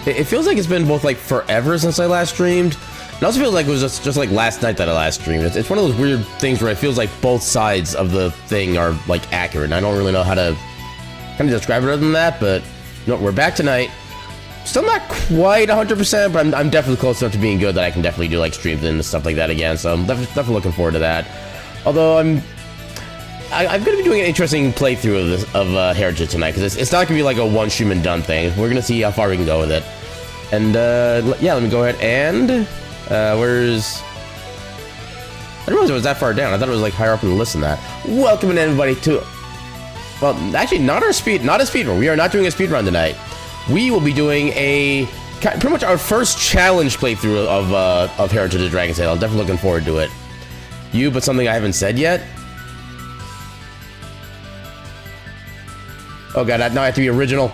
It feels like it's been both like forever since I last streamed. It also feels like it was just like last night that I last streamed. It's one of those weird things where it feels like both sides of the thing are like accurate. And I don't really know how to kind of describe it other than that, but you know, we're back tonight. Still not quite 100%, but I'm definitely close enough to being good that I can definitely do like streams and stuff like that again. So I'm definitely looking forward to that. Although I'm going to be doing an interesting playthrough of Heritage tonight, because it's not going to be like a one stream and done thing. We're going to see how far we can go with it. And yeah, let me go ahead and where's... I didn't realize it was that far down. I thought it was like higher up in the list than that. Welcome in everybody to... Well, actually, not a speedrun. We are not doing a speedrun tonight. We will be doing pretty much our first challenge playthrough of Heritage of Dragon's Tail. I'm definitely looking forward to it. But something I haven't said yet. Oh god, now I have to be original.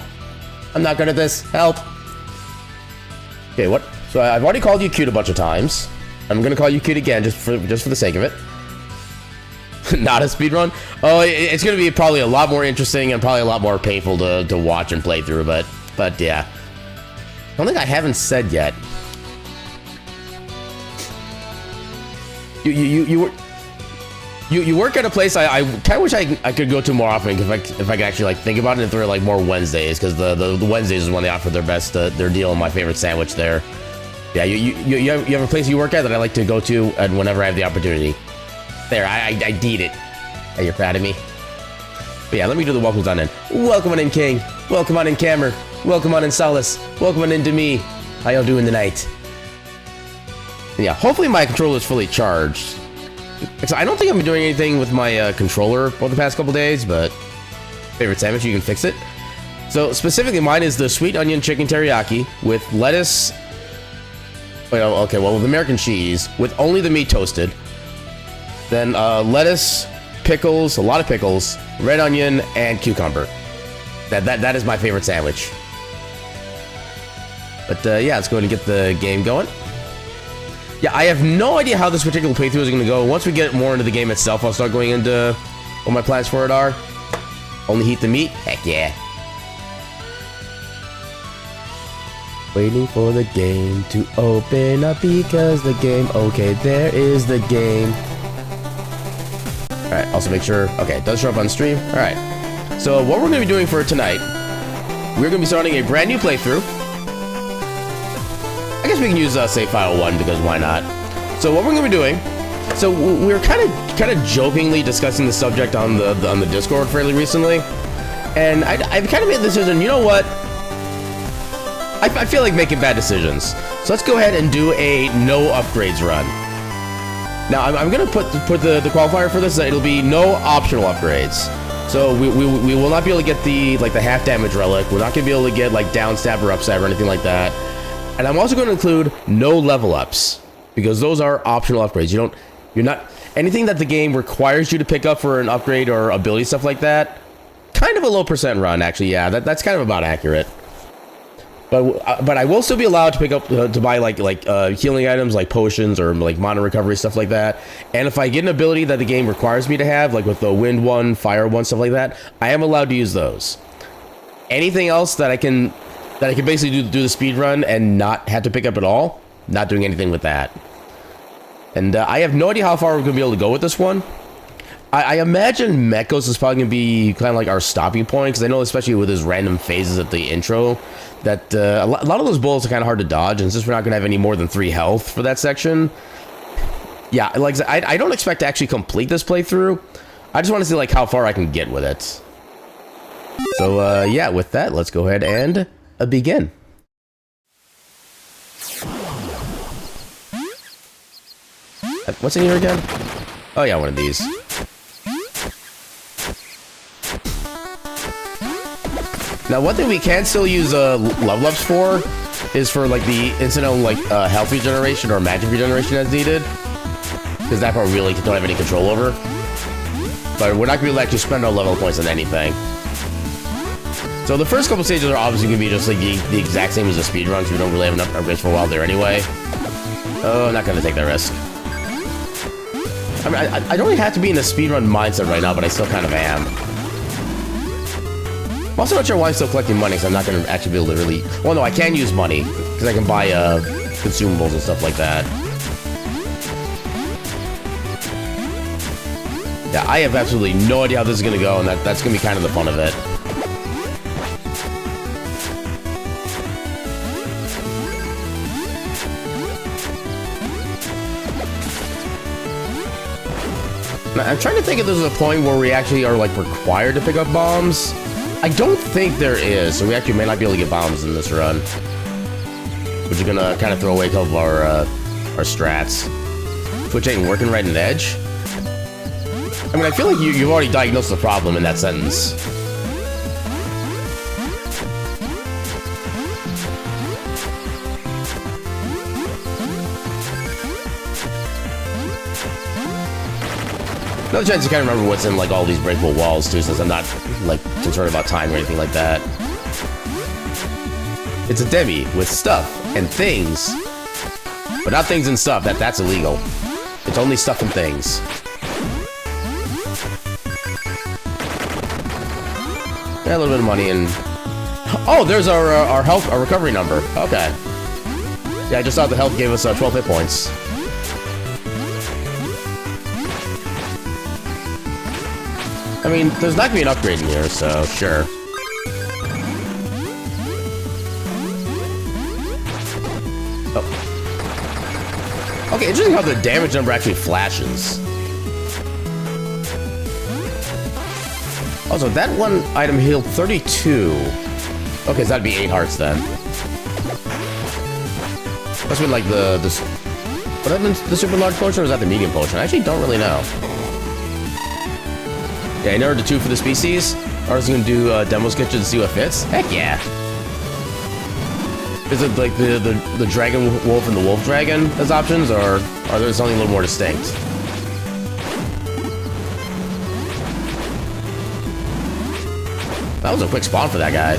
I'm not good at this. Help. Okay, what? So I've already called you cute a bunch of times. I'm gonna call you cute again just for the sake of it. Not a speedrun? Oh, it's gonna be probably a lot more interesting and probably a lot more painful to watch and play through, but yeah. I don't think I haven't said yet. You work at a place I kind of wish I could go to more often if I could actually like think about it, if there were like more Wednesdays, because the Wednesdays is when they offer their best their deal on my favorite sandwich there. Yeah, you have a place you work at that I like to go to and whenever I have the opportunity. There, I did it. Are you proud of me? But yeah, let me do the welcomes on in. Welcome on in, King. Welcome on in, Cameron. Welcome on in, Solace. Welcome on in to me. How y'all doing tonight? And yeah, hopefully my controller is fully charged. I don't think I've been doing anything with my controller over the past couple days, but favorite sandwich, you can fix it. So specifically, mine is the sweet onion chicken teriyaki with lettuce. Well, okay, well, with American cheese with only the meat toasted. Then lettuce, pickles, a lot of pickles, red onion, and cucumber. That is my favorite sandwich. But yeah, let's go ahead and get the game going. Yeah, I have no idea how this particular playthrough is going to go. Once we get more into the game itself, I'll start going into what my plans for it are. Only heat the meat? Heck yeah. Waiting for the game to open up because the game... Okay, there is the game. Alright, also make sure... Okay, it does show up on stream. Alright. So, what we're going to be doing for tonight, we're going to be starting a brand new playthrough. I guess we can use save file 1 because why not? So what we're going to be doing, so we were kind of jokingly discussing the subject on the Discord fairly recently, and I've kind of made the decision. You know what? I feel like making bad decisions, so let's go ahead and do a no upgrades run. Now I'm going to put the qualifier for this. It'll be no optional upgrades. So we will not be able to get the half damage relic. We're not going to be able to get like down stab or up stab or anything like that. And I'm also going to include no level ups, because those are optional upgrades. You're not anything that the game requires you to pick up for an upgrade or ability stuff like that. Kind of a low percent run, actually. Yeah, that's kind of about accurate. But I will still be allowed to pick up to buy like healing items like potions or like mana recovery stuff like that. And if I get an ability that the game requires me to have, like with the wind one, fire one, stuff like that, I am allowed to use those. Anything else that I can basically do the speed run and not have to pick up at all, not doing anything with that. And I have no idea how far we're going to be able to go with this one. I imagine Mechos is probably going to be kind of like our stopping point, because I know especially with his random phases at the intro, that a lot of those bullets are kind of hard to dodge, and since we're not going to have any more than 3 health for that section, yeah, like I don't expect to actually complete this playthrough. I just want to see like how far I can get with it. So yeah, with that, let's go ahead and begin. What's in here again? Oh yeah, one of these. Now, one thing we can still use level ups for is for like the incidental like health regeneration or magic regeneration as needed, because that part we really don't have any control over. But we're not gonna be able to actually spend our level points on anything. So the first couple stages are obviously gonna be just like the exact same as the speedrun, because we don't really have enough upgrades for a while there anyway. Oh, I'm not gonna take that risk. I mean, I don't really have to be in a speedrun mindset right now, but I still kind of am. I'm also not sure why I'm still collecting money, because I'm not going to actually be able to really... Well, no, I can use money, because I can buy consumables and stuff like that. Yeah, I have absolutely no idea how this is going to go, and that's going to be kind of the fun of it. I'm trying to think if there's a point where we actually are, like, required to pick up bombs. I don't think there is, so we actually may not be able to get bombs in this run. Which is gonna kind of throw away a couple of our strats. Twitch ain't working right in edge. I mean, I feel like you've already diagnosed the problem in that sentence. Another chance to kind of remember what's in, like, all these breakable walls, too, since I'm not, like, concerned about time or anything like that. It's a demi with stuff and things. But not things and stuff, that's illegal. It's only stuff and things. Yeah, a little bit of money and... Oh, there's our health, our recovery number. Okay. Yeah, I just saw the health gave us 12 hit points. I mean, there's not gonna be an upgrade in here, so sure. Oh. Okay, interesting how the damage number actually flashes. Also, that one item healed 32. Okay, so that'd be 8 hearts then. Must have been like the what happened to the super large potion, or was that the medium potion? I actually don't really know. Yeah, I narrowed to 2 for the species. I was gonna do demo sketches and see what fits. Heck yeah! Is it like the dragon wolf and the wolf dragon as options, or are there something a little more distinct? That was a quick spawn for that guy.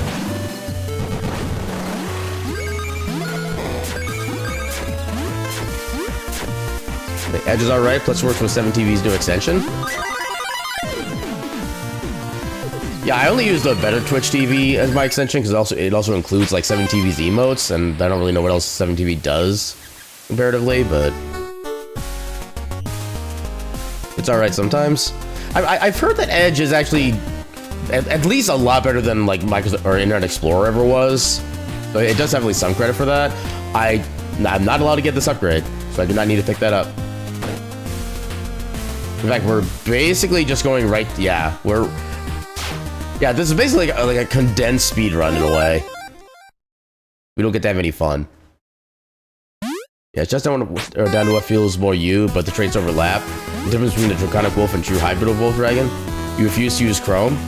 The edge is alright, plus works with 7TV's new extension. Yeah, I only use the better Twitch TV as my extension because it also includes like 7TV's emotes, and I don't really know what else 7TV does comparatively, but it's alright sometimes. I've heard that Edge is actually at least a lot better than like Microsoft or Internet Explorer ever was. So it does have at least some credit for that. I'm not allowed to get this upgrade, so I do not need to pick that up. In fact, we're basically just going right. Yeah, this is basically like a condensed speed run in a way. We don't get to have any fun. Yeah, it's just down to what feels more you, but the traits overlap. The difference between the Draconic Wolf and true hybrid of Wolf Dragon. You refuse to use Chrome.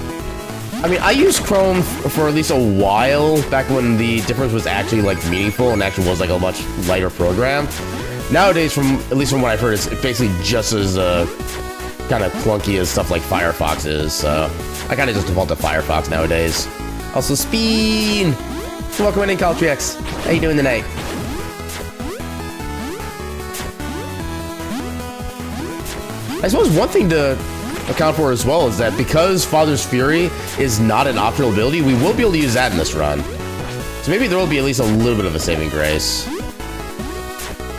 I mean, I used Chrome for at least a while, back when the difference was actually like meaningful and actually was like a much lighter program. Nowadays, at least from what I've heard, it's basically just as kind of clunky as stuff like Firefox is, so I kind of just default to Firefox nowadays. Also, Speed! Welcome in, Caltrix. How you doing tonight? I suppose one thing to account for as well is that because Father's Fury is not an optional ability, we will be able to use that in this run. So maybe there will be at least a little bit of a saving grace.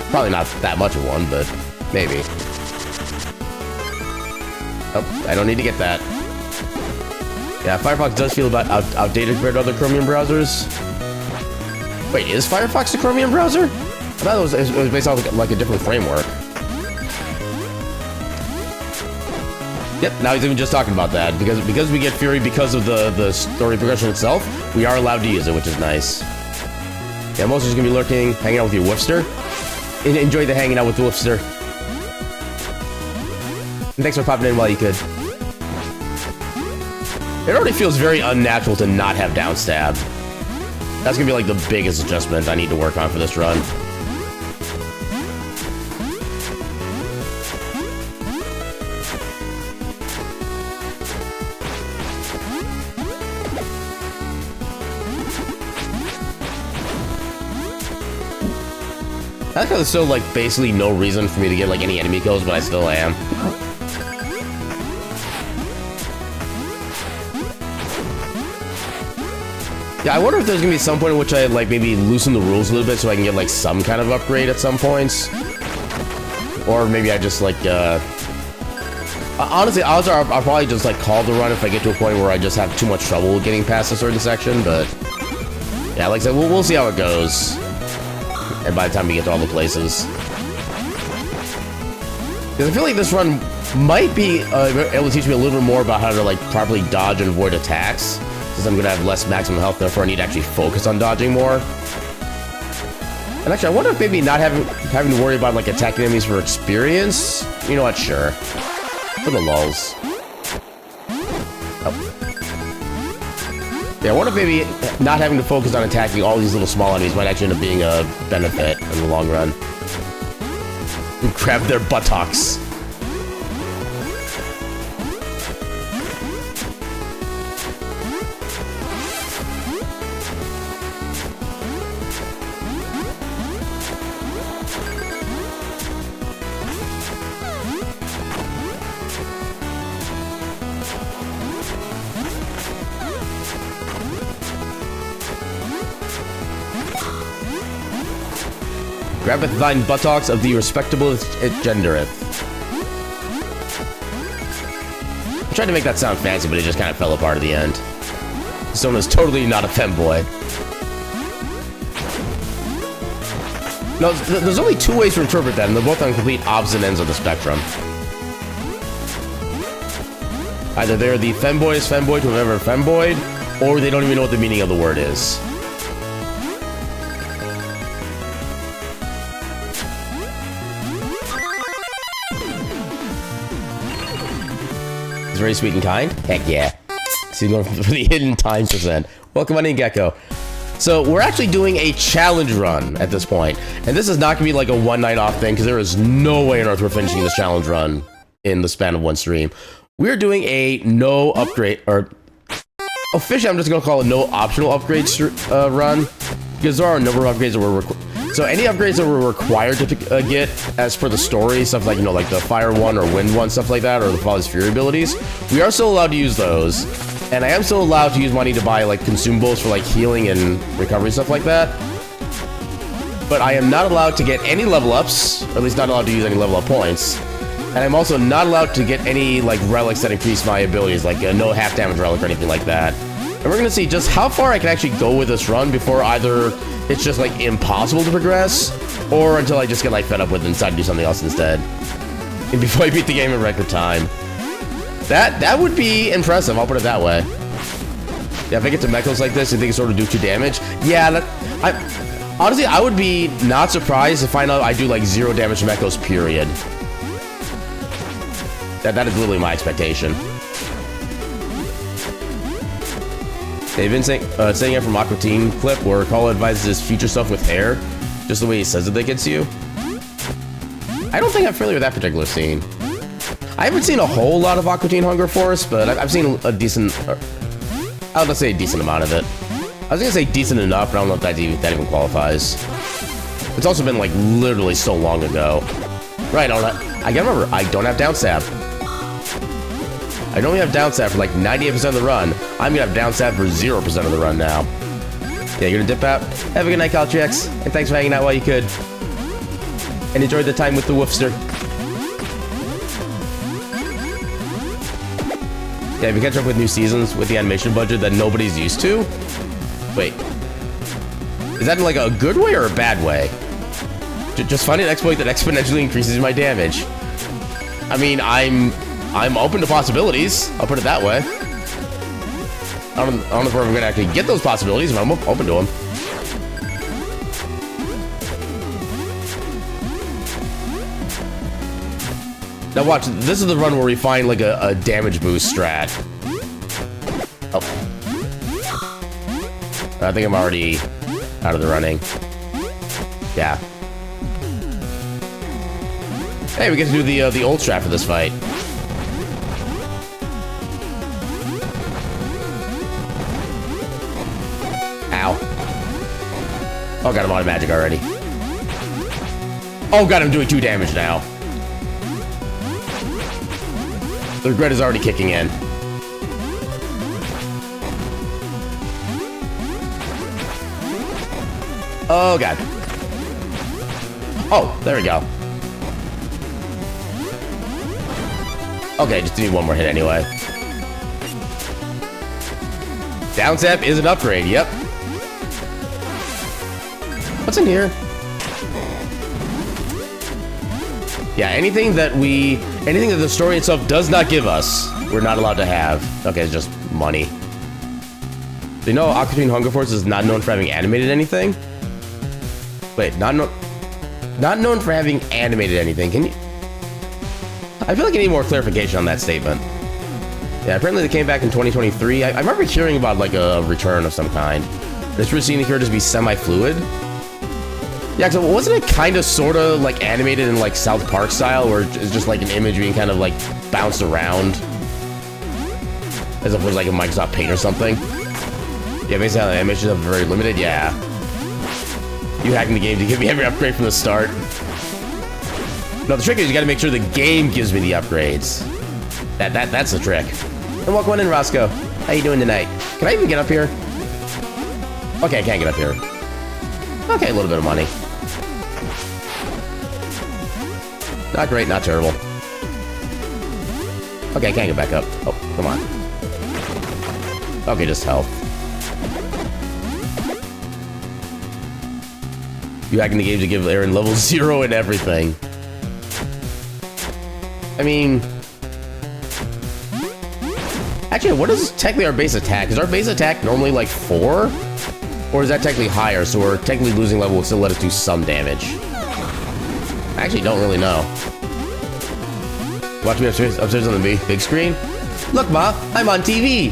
Probably not that much of one, but maybe. Oh, I don't need to get that. Yeah, Firefox does feel about outdated compared to other Chromium browsers. Wait, is Firefox a Chromium browser? I thought it was based off like a different framework. Yep, now he's even just talking about that. Because we get Fury because of the story progression itself, we are allowed to use it, which is nice. Yeah, most just gonna be lurking, hanging out with your Woofster. Enjoy the hanging out with the Woofster. And thanks for popping in while you could. It already feels very unnatural to not have downstab. That's gonna be like the biggest adjustment I need to work on for this run. I like how there's still like basically no reason for me to get like any enemy kills, but I still am. Yeah, I wonder if there's gonna be some point in which I like maybe loosen the rules a little bit so I can get like some kind of upgrade at some points. Or maybe I just like, honestly, odds are I'll probably just like call the run if I get to a point where I just have too much trouble getting past a certain section, but yeah, like I said, we'll see how it goes. And by the time we get to all the places. Because I feel like this run might be able to teach me a little bit more about how to like properly dodge and avoid attacks. Since I'm gonna have less maximum health, therefore I need to actually focus on dodging more. And actually, I wonder if maybe not having to worry about like attacking enemies for experience. You know what? Sure. For the lulz. Oh. Yeah, I wonder if maybe not having to focus on attacking all these little small enemies might actually end up being a benefit in the long run. Grab their buttocks. Grabbeth thine buttocks of the respectable it gendereth. I tried to make that sound fancy, but it just kind of fell apart at the end. Someone is totally not a femboy. No, there's only two ways to interpret that, and they're both on complete opposite ends of the spectrum. Either they're the femboyest femboy to have ever femboyed, or they don't even know what the meaning of the word is. It's very sweet and kind. Heck yeah. So you're going for the hidden time percent. Welcome on in, Gecko. So we're actually doing a challenge run at this point. And this is not going to be like a one night off thing, because there is no way on earth we're finishing this challenge run in the span of one stream. We're doing a no upgrade, or officially I'm just going to call it no optional upgrades run, because there are a number of upgrades that we're so any upgrades that we're required to get as per the story, stuff like, you know, like the fire one or wind one, stuff like that, or the Father's Fury abilities, we are still allowed to use those. And I am still allowed to use money to buy like consumables for like healing and recovery, stuff like that. But I am not allowed to get any level ups, or at least not allowed to use any level up points. And I'm also not allowed to get any like relics that increase my abilities, like no half damage relic or anything like that. And we're gonna see just how far I can actually go with this run before either it's just like impossible to progress, or until I just get like fed up with it and decide to do something else instead. And before I beat the game in record time. That would be impressive, I'll put it that way. Yeah, if I get to mechos like this and they can sort of do 2 damage, yeah, honestly, I would be not surprised to find out I do like 0 damage to mechos, period. That is literally my expectation. They've been saying it from Aqua Teen clip where Carl advises his future stuff with hair, just the way he says it that gets you. I don't think I'm familiar with that particular scene. I haven't seen a whole lot of Aqua Teen Hunger Force, but I've seen a decent, I'll just say a decent amount of it. I was gonna say decent enough, but I don't know if that even qualifies. It's also been like literally so long ago. Right, I gotta remember, I don't have down stab. I only have down stab for like 98% of the run. I'm gonna have down stab for 0% of the run now. Yeah, you're gonna dip out. Have a good night, Caltrix, and thanks for hanging out while you could. And enjoy the time with the Woofster. Yeah, if you catch up with new seasons with the animation budget that nobody's used to. Wait. Is that in like a good way or a bad way? Just find an exploit that exponentially increases my damage. I mean, I'm open to possibilities. I'll put it that way. I don't know if we're ever going to actually get those possibilities, but I'm open to them. Now watch, this is the run where we find like a damage boost strat. Oh. I think I'm already out of the running. Yeah. Hey, we get to do the old strat for this fight. Ow. Oh god, I'm out of magic already. Oh god, I'm doing 2 damage now. The regret is already kicking in. Oh, God. Oh, there we go. Okay, just need one more hit anyway. Down step is an upgrade, yep. What's in here? Yeah, anything that the story itself does not give us, we're not allowed to have. Okay, it's just money. Do you know Aquatine Hunger Force is not known for having animated anything? Wait, not known for having animated anything. Can you? I feel like I need more clarification on that statement. Yeah, apparently they came back in 2023. I remember hearing about like a return of some kind. It's really seeing here just be semi-fluid. Yeah, so wasn't it kind of sort of like animated in like South Park style, where it's just like an image being kind of like bounced around, as opposed to like a Microsoft Paint or something? Yeah, basically how the animations are very limited. Yeah. You hacking the game to give me every upgrade from the start. No, the trick is you gotta make sure the game gives me the upgrades. That's the trick. And welcome on in, Roscoe. How you doing tonight? Can I even get up here? Okay, I can't get up here. Okay, a little bit of money. Not great, not terrible. Okay, I can't get back up. Oh, come on. Okay, just health. You hacking the game to give Aaron level 0 and everything. I mean... Actually, what is technically our base attack? Is our base attack normally like 4? Or is that technically higher, so we're technically losing level will still let us do some damage? I actually don't really know. Watch me upstairs on the big screen? Look, Ma, I'm on TV!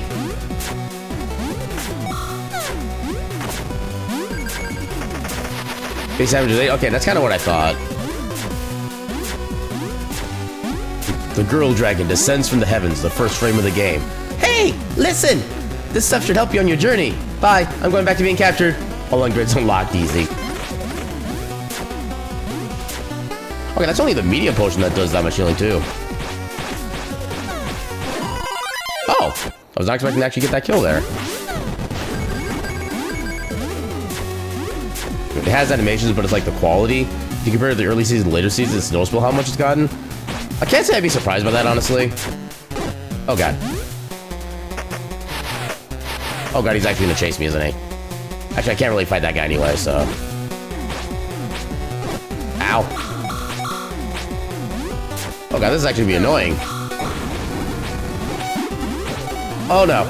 Base damage is 8? Okay, that's kind of what I thought. The girl dragon descends from the heavens, the first frame of the game. Hey, listen! This stuff should help you on your journey. Bye, I'm going back to being captured. All upgrades unlocked easy. Okay, that's only the medium potion that does that much healing too. Oh, I was not expecting to actually get that kill there. It has animations, but it's like the quality. If you compare it to the early season, later seasons, it's noticeable how much it's gotten. I can't say I'd be surprised by that, honestly. Oh, God. Oh, God, he's actually gonna chase me, isn't he? Actually, I can't really fight that guy anyway, so... Ow. Oh, God, this is actually gonna be annoying. Oh, no.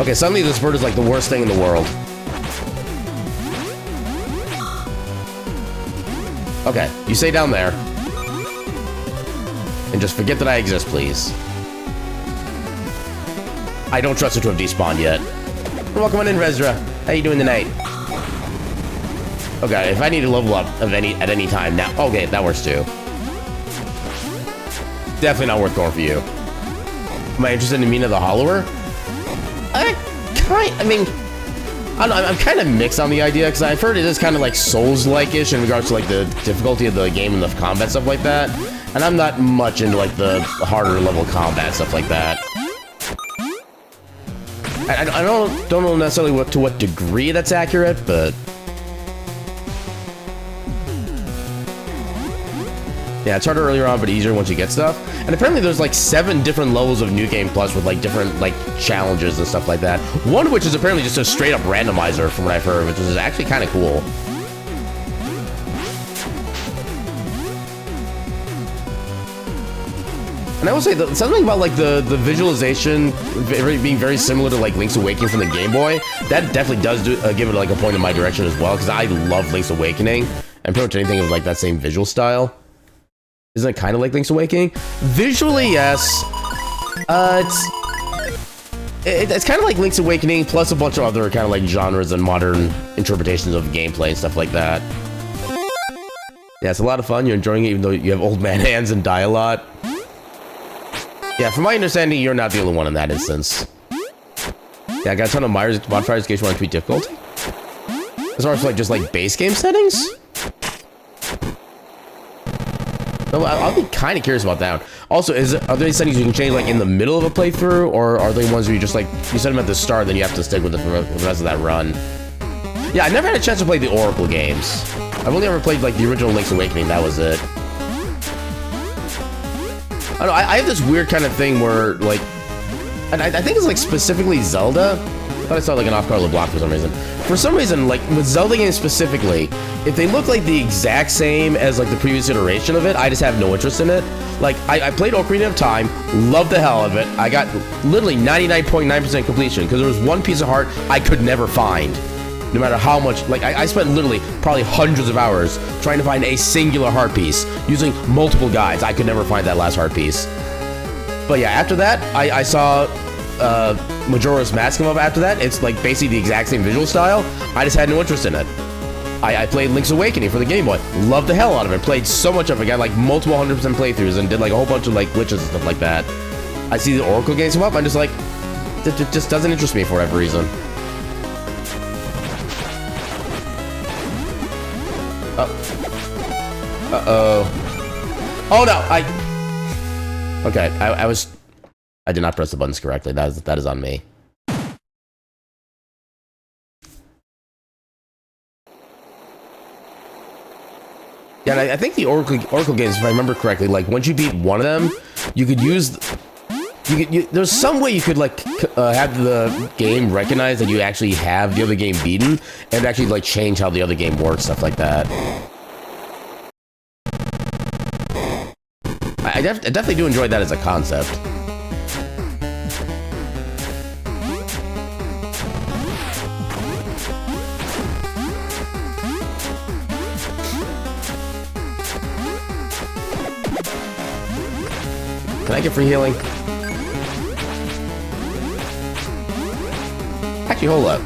Okay, suddenly this bird is like the worst thing in the world. Okay, you stay down there. And just forget that I exist, please. I don't trust it to have despawned yet. Welcome on in, Rezra. How you doing tonight? Okay, if I need to level up at any time now. Okay, that works too. Definitely not worth going for you. Am I interested in Mina the Hollower? I'm kind of mixed on the idea, because I've heard it is kind of like Souls-like-ish in regards to like the difficulty of the game and the combat stuff like that. And I'm not much into like the harder level combat stuff like that. I don't know necessarily to what degree that's accurate, but... Yeah, it's harder earlier on, but easier once you get stuff. And apparently there's like 7 different levels of New Game Plus with like different like challenges and stuff like that. One of which is apparently just a straight up randomizer from what I've heard, which is actually kind of cool. And I will say that something about like the visualization being very similar to like Link's Awakening from the Game Boy, that definitely does give it like a point in my direction as well, because I love Link's Awakening and pretty much anything of like that same visual style. Isn't it kind of like Link's Awakening? Visually, yes. It's kind of like Link's Awakening plus a bunch of other kind of like genres and modern interpretations of gameplay and stuff like that. Yeah, it's a lot of fun. You're enjoying it even though you have old man hands and die a lot. Yeah, from my understanding, you're not the only one in that instance. Yeah, I got a ton of modifiers in case you want to tweak difficulty. As far as like just like base game settings? No, I'll be kind of curious about that one. Also, are there any settings you can change like in the middle of a playthrough, or are they ones where you just like you set them at the start, then you have to stick with it for the rest of that run? Yeah, I never had a chance to play the Oracle games. I've only ever played like the original Link's Awakening, that was it. I don't know, I have this weird kind of thing where like, and I think it's like specifically Zelda. I thought I saw like an off-color block for some reason. For some reason, like with Zelda games specifically, if they look like the exact same as like the previous iteration of it, I just have no interest in it. Like, I played Ocarina of Time, loved the hell of it. I got literally 99.9% completion because there was one piece of heart I could never find. No matter how much, like I spent literally probably hundreds of hours trying to find a singular heart piece using multiple guides. I could never find that last heart piece. But yeah, after that, I saw Majora's Mask come up after that. It's like basically the exact same visual style. I just had no interest in it. I played Link's Awakening for the Game Boy. Loved the hell out of it. Played so much of it. Got like multiple 100% playthroughs and did like a whole bunch of like glitches and stuff like that. I see the Oracle games come up. I'm just like, it just doesn't interest me for whatever reason. Uh-oh. Oh no, okay, I did not press the buttons correctly. That is on me. Yeah, and I think the Oracle games, if I remember correctly, like once you beat one of them, you could use, there's some way you could like have the game recognize that you actually have the other game beaten, and actually like change how the other game works, stuff like that. I definitely do enjoy that as a concept. Can I get free healing? Actually, hold up.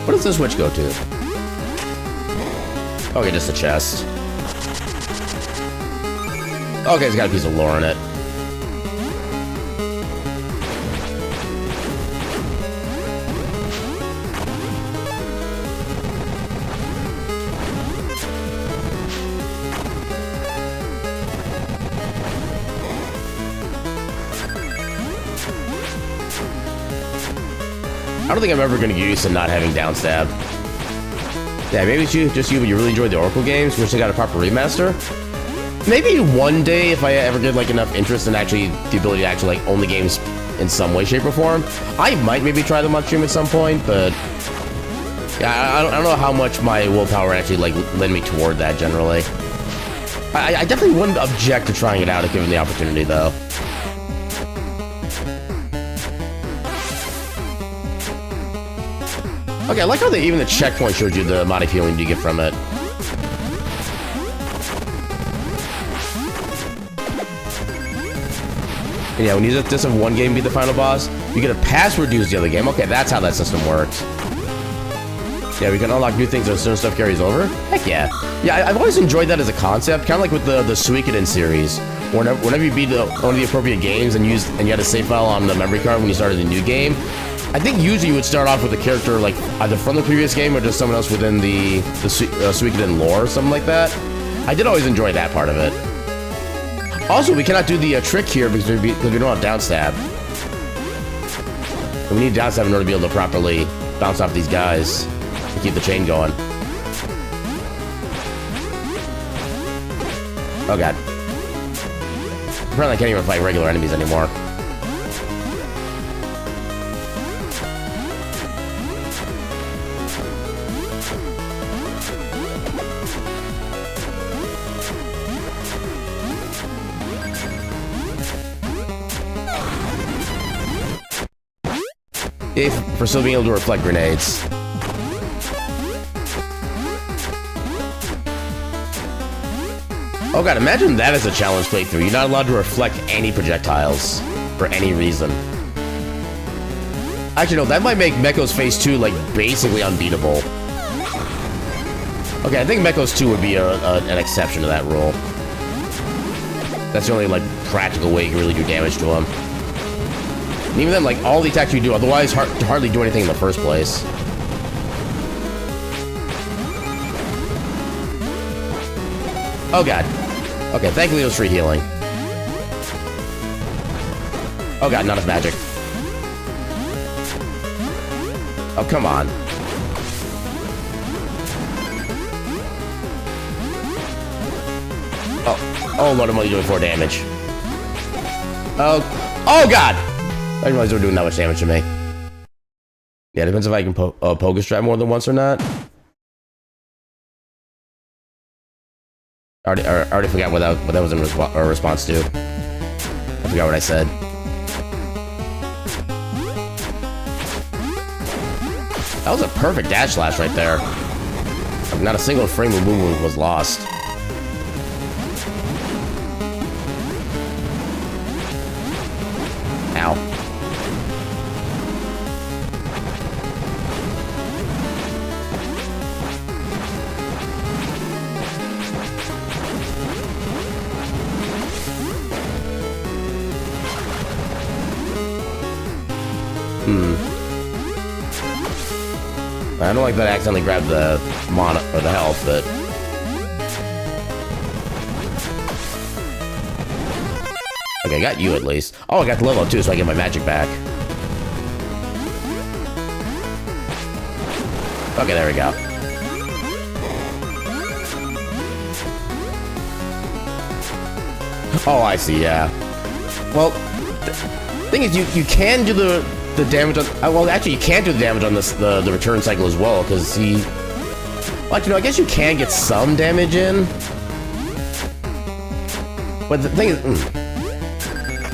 What does this switch go to? Okay, just a chest. Okay, it's got a piece of lore in it. I don't think I'm ever going to get used to not having down stab. Yeah, maybe it's just you, but you really enjoyed the Oracle games, which they got a proper remaster. Maybe one day, if I ever get like enough interest in actually the ability to actually like own the games in some way, shape, or form, I might maybe try them on stream at some point. But yeah, I don't know how much my willpower actually like led me toward that generally. I definitely wouldn't object to trying it out if given the opportunity, though. Okay, I like how even the checkpoint showed you the amount of healing you get from it. And yeah, when you just have one game beat the final boss, you get a password to use the other game. Okay, that's how that system works. Yeah, we can unlock new things as soon as stuff carries over. Heck yeah. Yeah, I've always enjoyed that as a concept, kind of like with the Suikoden series. Whenever you beat one of the appropriate games and you had a save file on the memory card when you started the new game, I think usually you would start off with a character like either from the previous game or just someone else within the Suikoden lore or something like that. I did always enjoy that part of it. Also, we cannot do the trick here because we don't have down stab. And we need down stab in order to be able to properly bounce off these guys to keep the chain going. Oh god. Apparently I can't even fight regular enemies anymore. For still being able to reflect grenades. Oh god, imagine that as a challenge playthrough. You're not allowed to reflect any projectiles for any reason. Actually, no, that might make Mecho's Phase 2 like basically unbeatable. Okay, I think Mecho's 2 would be an exception to that rule. That's the only like practical way you can really do damage to him. And even then, like, all the attacks you do otherwise hardly do anything in the first place. Oh god. Okay, thankfully it was free healing. Oh god, not enough magic. Oh, come on. Oh Lord, I'm only doing 4 damage. Oh God! I didn't realize they were doing that much damage to me. Yeah, depends if I can poke a strap more than once or not. I already forgot what that was in response to. I forgot what I said. That was a perfect dash slash right there. Like, not a single frame of movement was lost. Ow. I don't like that I accidentally grabbed the mana or the health, but okay, I got you at least. Oh, I got the level up too, so I get my magic back. Okay, there we go. Oh, I see. Yeah. Well, thing is, you can do the damage on. Well, actually, you can't do the damage on this the return cycle as well, because he. Like, you know, I guess you can get some damage in. But the thing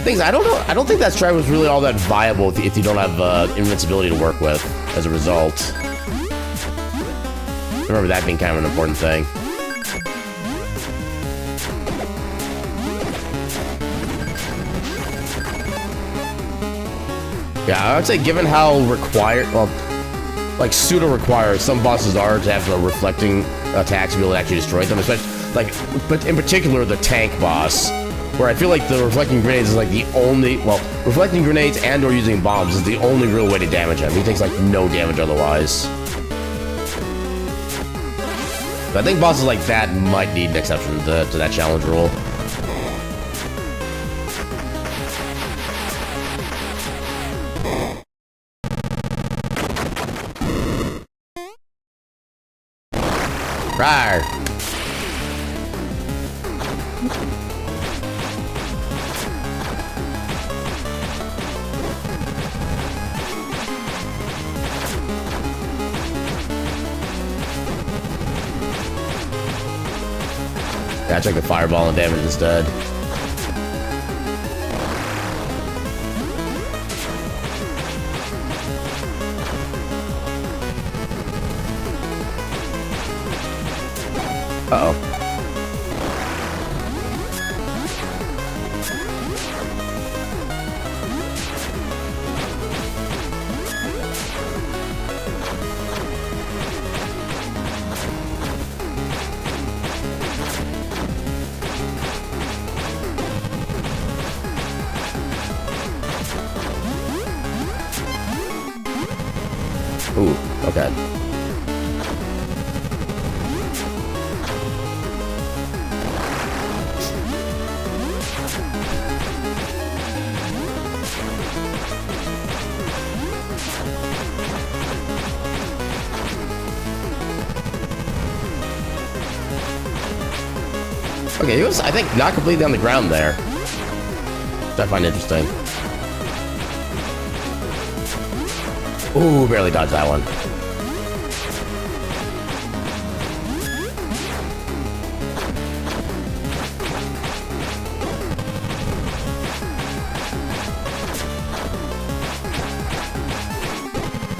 is, I don't know. I don't think that strat was really all that viable if you don't have invincibility to work with as a result. I remember that being kind of an important thing. Yeah, I would say given how required, well, like pseudo-required some bosses are to have the reflecting attacks to be able to actually destroy them, especially, like, but in particular the tank boss, where I feel like the reflecting grenades is like the only, well, reflecting grenades and or using bombs is the only real way to damage him. He takes like no damage otherwise. But I think bosses like that might need an exception to that challenge rule. Rawr. Yeah, I took the fireball and damage instead. Uh-oh. Ooh, okay. Okay, he was, I think, not completely on the ground there. Which I find interesting. Ooh, barely dodged that one.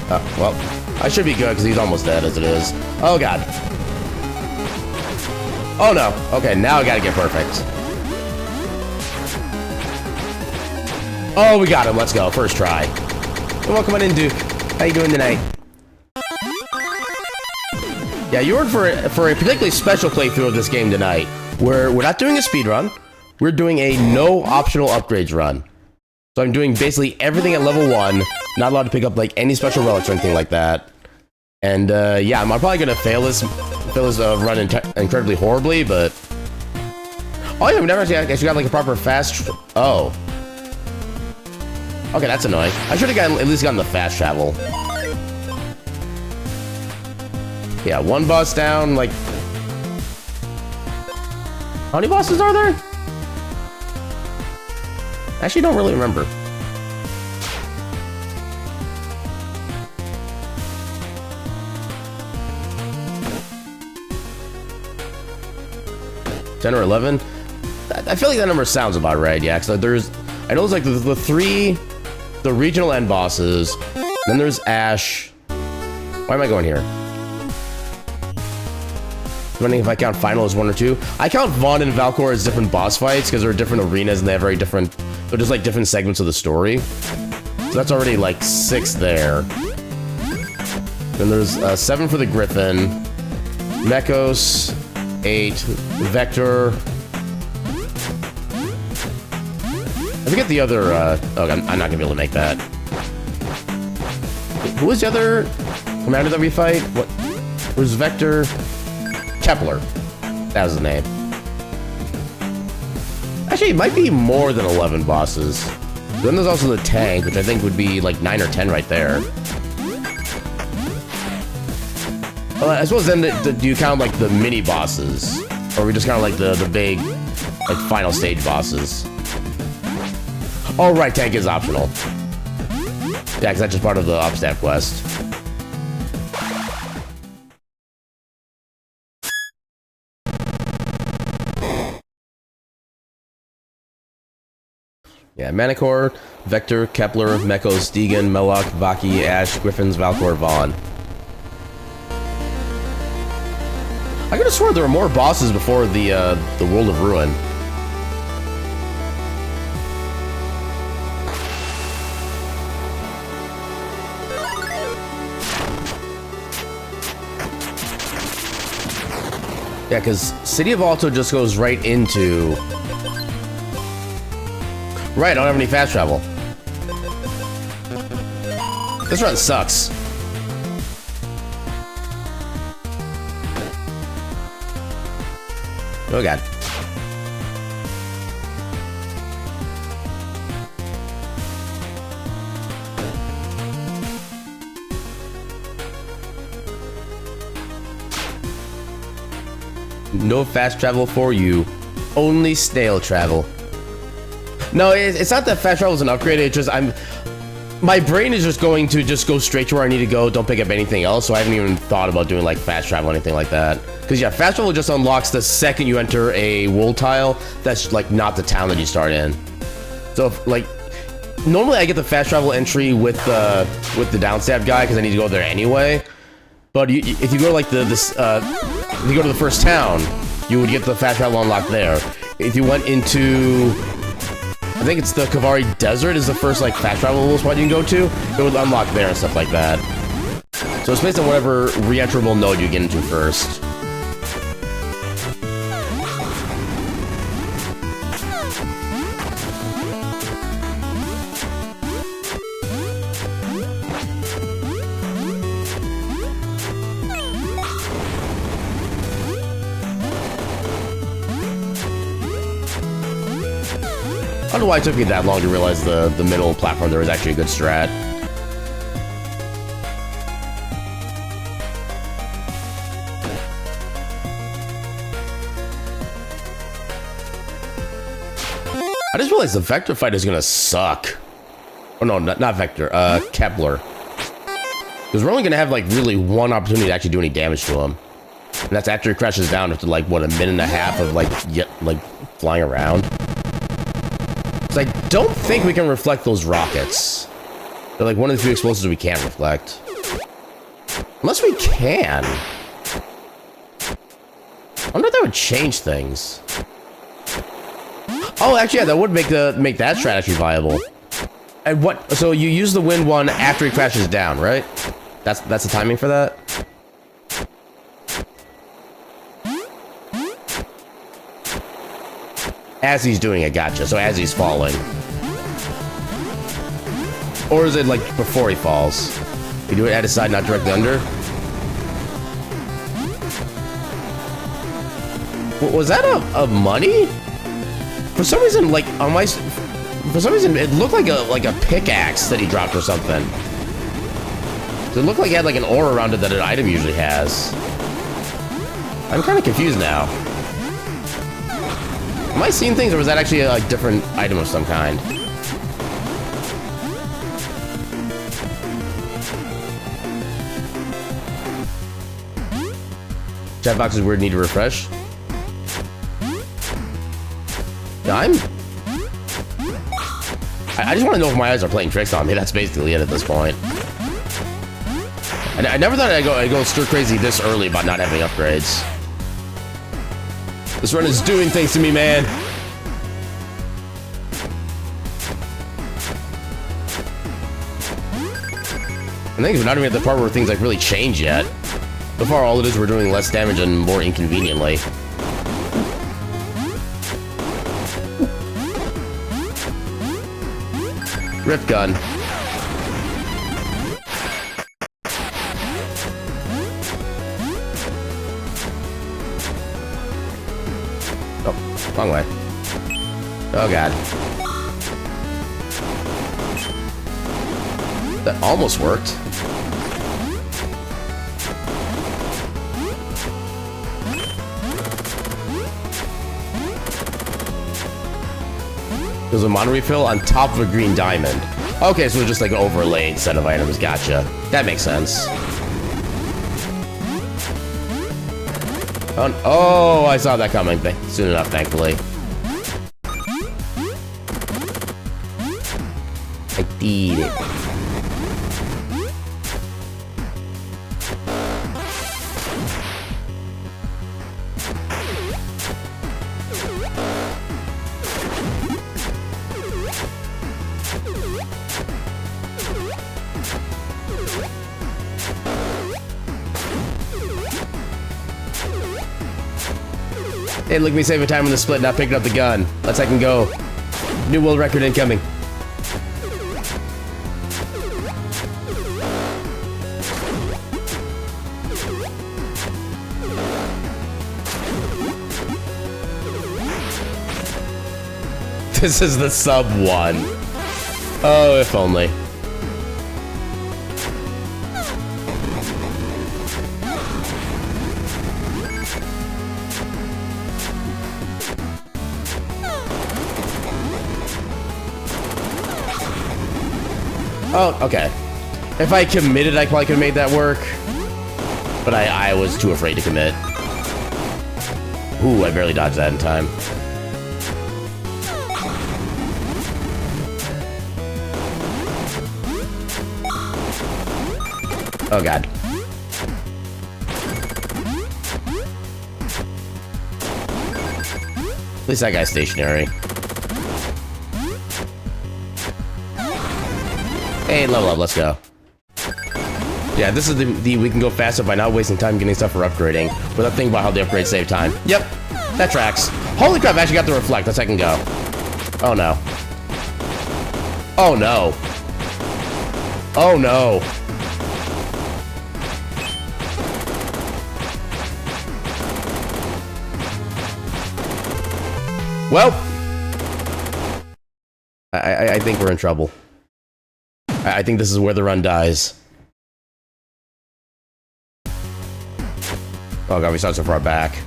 Oh, well, I should be good because he's almost dead as it is. Oh, God. Oh, no. Okay, now I gotta get perfect. Oh, we got him. Let's go. First try. Welcome on in, Duke. How you doing tonight? Yeah, you were for a particularly special playthrough of this game tonight, where we're not doing a speedrun. We're doing a no optional upgrades run. So I'm doing basically everything at level 1, not allowed to pick up like any special relics or anything like that. And yeah, I'm probably gonna fail this run incredibly horribly, but oh yeah, we never actually got like a proper fast. Oh, okay, that's annoying. I should have at least gotten the fast travel. Yeah, one boss down. Like, How many bosses are there? Actually, don't really remember. $10 or 11? I feel like that number sounds about right, yeah, because there's... I know there's like the regional end bosses, then there's Ash. Why am I going here? Depending if I count final as 1 or 2. I count Vaughn and Valcor as different boss fights because they're different arenas and they have very different... They're just like different segments of the story. So that's already like 6 there. Then there's 7 for the Griffin. Mechos, 8. Vector. I forget the other, oh, I'm not gonna be able to make that. Who was the other commander that we fight? What? Who's Vector? Kepler. That was the name. Actually, it might be more than 11 bosses. Then there's also the tank, which I think would be like 9 or 10 right there. I suppose then, do you count like the mini bosses? Or we just count like the big, like final stage bosses? Oh, right, tank is optional. Yeah, because that's just part of the upstep quest. Yeah, Manticore, Vector, Kepler, Mechos, Deegan, Melloc, Vaki, Ash, Griffins, Valcor, Vaughn. I could have sworn there were more bosses before the World of Ruin. Yeah, because City of Alto just goes right into... Right, I don't have any fast travel. This run sucks. Oh god. No fast travel for you. Only snail travel. No, it's not that fast travel is an upgrade. It's just my brain is just going to just go straight to where I need to go. Don't pick up anything else. So I haven't even thought about doing like fast travel or anything like that. Because yeah, fast travel just unlocks the second you enter a world tile. That's like not the town that you start in. So if, like normally I get the fast travel entry with the downstab guy because I need to go there anyway. But if you go to like if you go to the first town, you would get the fast travel unlocked there. If you went into, I think it's the Kavari Desert is the first like fast travel spot you can go to, it would unlock there and stuff like that. So it's based on whatever re-enterable node you get into first. I don't know why it took me that long to realize the middle platform there was actually a good strat. I just realized the Vector fight is gonna suck. Oh no, not Vector, Kepler. Because we're only gonna have like really one opportunity to actually do any damage to him. And that's after he crashes down after like, what, a minute and a half of like flying around. I don't think we can reflect those rockets. They're like one of the few explosives we can't reflect. Unless we can. I wonder if that would change things. Oh, actually, yeah, that would make that strat actually viable. And what? So you use the wind one after he crashes down, right? That's the timing for that. As he's doing it, gotcha. So as he's falling. Or is it like before he falls? You do it at his side, not directly under? Was that a money? For some reason, like on my... For some reason, it looked like a pickaxe that he dropped or something. So it looked like he had like an aura around it that an item usually has. I'm kind of confused now. Am I seeing things, or was that actually a different item of some kind? Chat box is weird, need to refresh. Yeah, I just want to know if my eyes are playing tricks on me. That's basically it at this point. And I never thought I'd go stir crazy this early about not having upgrades. This run is doing things to me, man. I think we're not even at the part where things like really change yet. So far, all it is, we're doing less damage and more inconveniently. Rip gun. Oh, wrong way. Oh god. That almost worked. There's a mana refill on top of a green diamond. Okay, so it's just like an overlaid set of items. Gotcha. That makes sense. Oh, I saw that coming soon enough, thankfully. I did it. Hey, look at me saving time on the split, not picking up the gun. Let's heck and go. New world record incoming. This is the sub one. Oh, if only. Oh, okay. If I committed, I probably could have made that work. But I was too afraid to commit. Ooh, I barely dodged that in time. Oh, God. At least that guy's stationary. Hey, level up, let's go. Yeah, this is the we can go faster by not wasting time getting stuff for upgrading, without thinking about how the upgrades save time. Yep, that tracks. Holy crap, I actually got the reflect. Let's second go. Oh no. Oh no. Oh no. Well, I think we're in trouble. I think this is where the run dies. Oh god, we started so far back.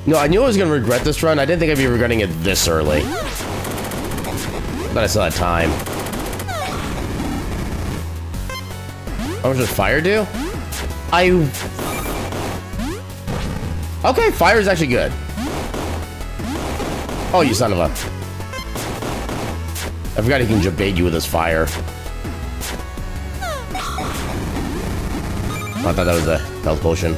No, I knew I was gonna regret this run. I didn't think I'd be regretting it this early. But I still had time. How much does fire do? Okay, fire is actually good. Oh, you son of a... I forgot he can just bait you with his fire. Oh, I thought that was a health potion.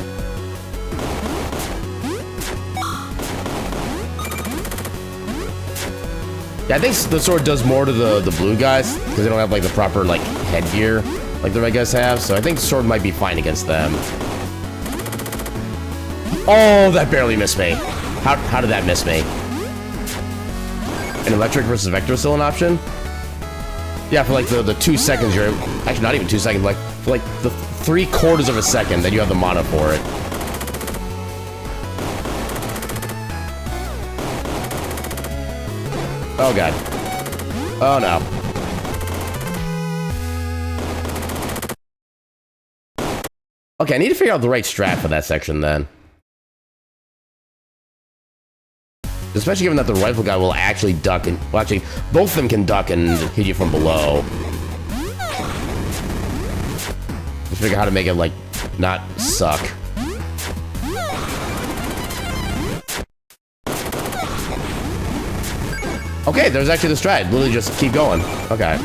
Yeah, I think the sword does more to the blue guys, because they don't have, like, the proper, like, headgear like the red guys have, so I think the sword might be fine against them. Oh, that barely missed me. How did that miss me? An electric versus vector is still an option? Yeah, for like the 2 seconds you're... Actually, not even 2 seconds, like, for like the 3/4 of a second, then you have the mana for it. Oh god. Oh no. Okay, I need to figure out the right strat for that section then. Especially given that the rifle guy will actually duck and... Well, actually, both of them can duck and hit you from below. Just figure out how to make it, like, not suck. Okay, there's actually the strat. Literally just keep going. Okay.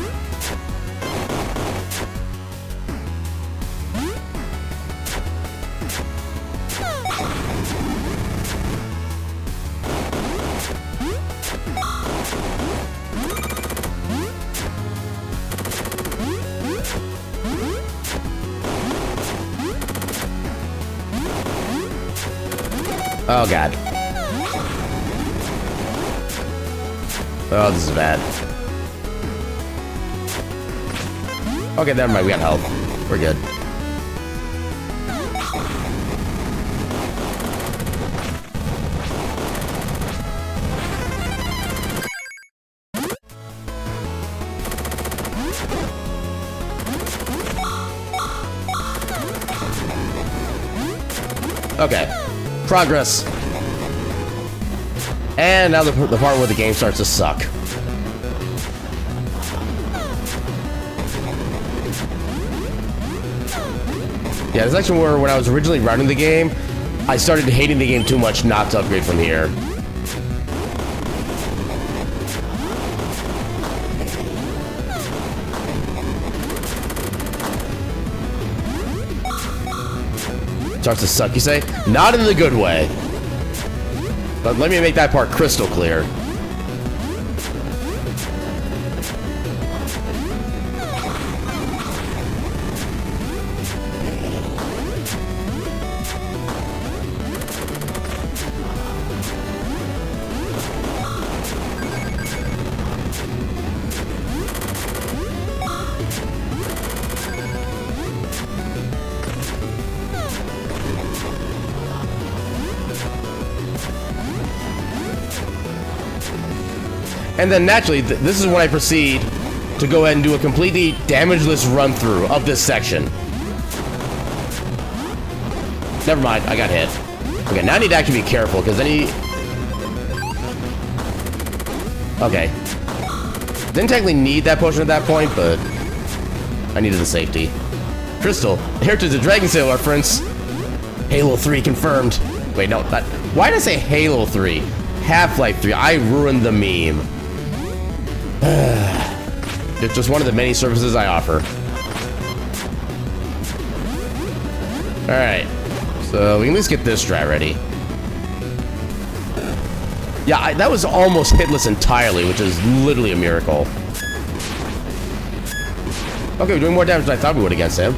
Oh, God. Oh, this is bad. Okay, never mind. We got health. We're good. Okay. Progress. And now the part where the game starts to suck. Yeah, the section where when I was originally running the game, I started hating the game too much not to upgrade from here. Starts to suck, you say? Not in the good way. But let me make that part crystal clear. And then naturally, this is when I proceed to go ahead and do a completely damageless run-through of this section. Never mind, I got hit. Okay, now I need to actually be careful, because then he... Okay. Didn't technically need that potion at that point, but I needed the safety. Crystal, Heritage of Dragon Sail reference. Halo 3 confirmed. Wait, no, that... Why did I say Halo 3? Half-Life 3. I ruined the meme. It's just one of the many services I offer. Alright. So we can at least get this strat ready. Yeah, that was almost hitless entirely, which is literally a miracle. Okay, we're doing more damage than I thought we would against him.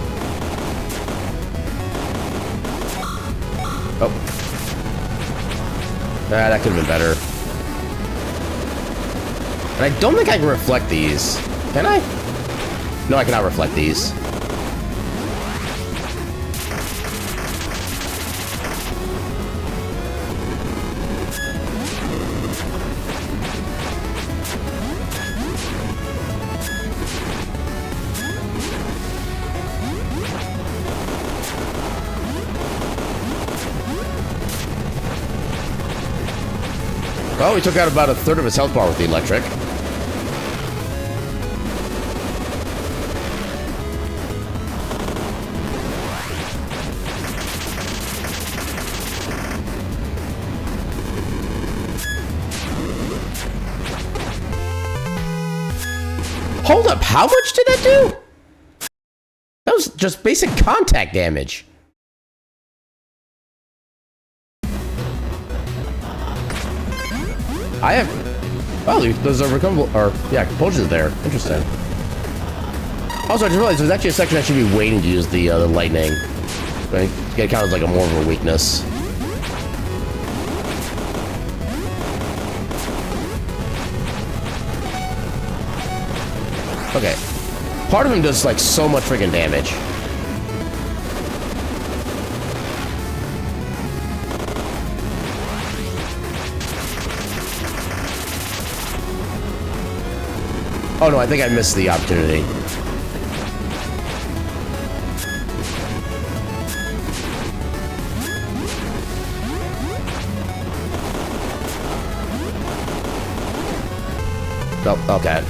Oh. That could have been better. And I don't think I can reflect these. Can I? No, I cannot reflect these. Well, we took out about a third of his health bar with the electric. Hold up, how much did that do? That was just basic contact damage. I have... Oh, those are recoverable... Or, yeah, potions there. Interesting. Also, I just realized there's actually a section I should be waiting to use the lightning. Right? It counts like a more of a weakness. Okay. Part of him does, like, so much freaking damage. Oh, no, I think I missed the opportunity. Oh, okay.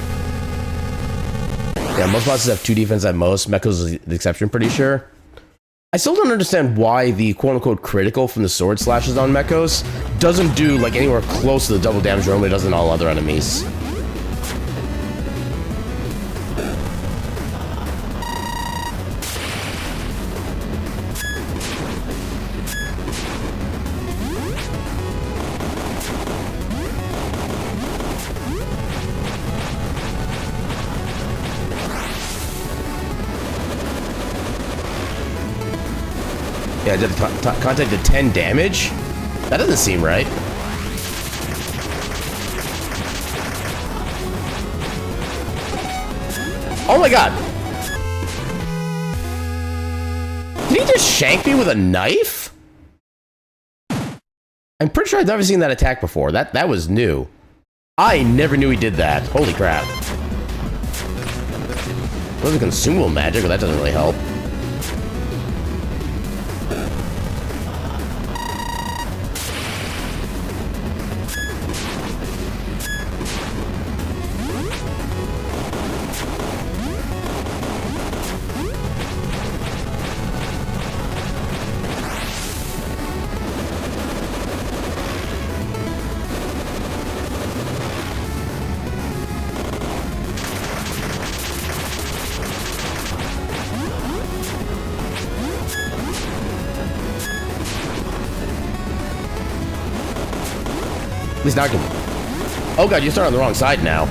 Yeah, most bosses have 2 defense at most. Mechos is the exception, pretty sure. I still don't understand why the quote-unquote critical from the sword slashes on Mechos doesn't do like anywhere close to the double damage normally does in all other enemies. Yeah, I did contact did 10 damage? That doesn't seem right. Oh my god! Did he just shank me with a knife? I'm pretty sure I've never seen that attack before. That was new. I never knew he did that. Holy crap. Well, the consumable magic, but that doesn't really help. At least now I can... Oh god, you started on the wrong side now.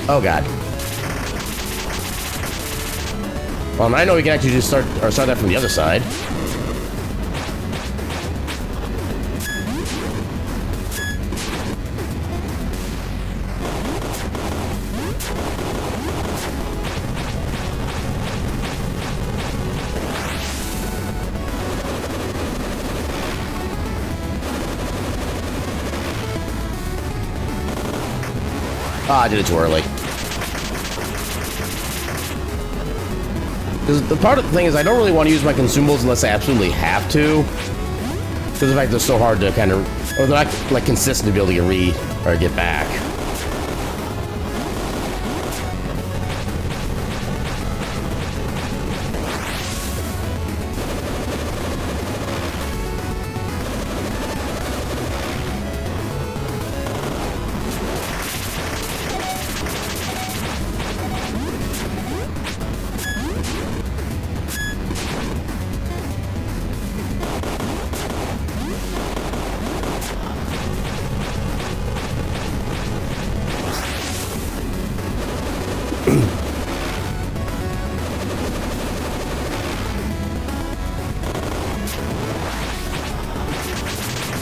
Oh god. Well, I know we can actually just start that from the other side. Ah, I did it too early. Because the part of the thing is I don't really want to use my consumables unless I absolutely have to. Because the fact they're so hard to kind of... Or they're not like consistent to be able to get back.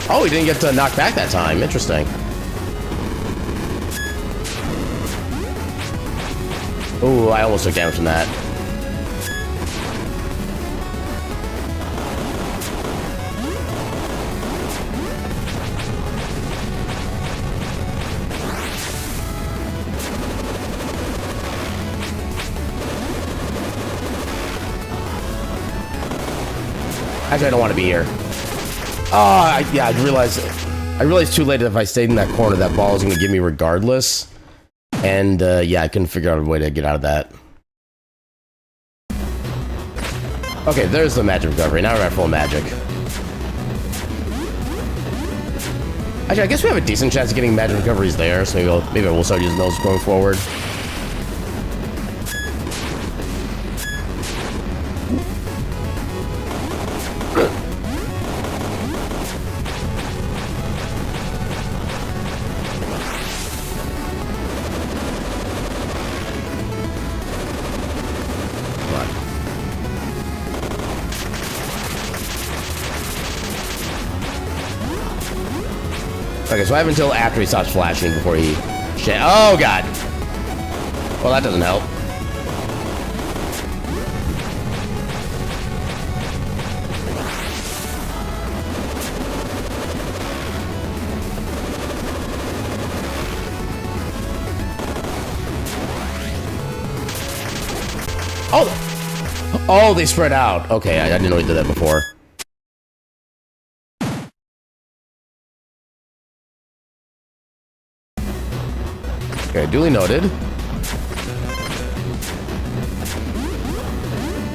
Oh, he didn't get to knock back that time. Interesting. Oh, I almost took damage from that. Actually, I don't want to be here. Oh, yeah, I realized too late that if I stayed in that corner, that ball was going to give me regardless. And, yeah, I couldn't figure out a way to get out of that. Okay, there's the magic recovery. Now we're at full magic. Actually, I guess we have a decent chance of getting magic recoveries there, so maybe we'll start using those going forward. Okay, so I have until after he stops flashing before he... Oh, God! Well, that doesn't help. Oh! Oh, they spread out. Okay, I didn't know he did that before. Okay, duly noted.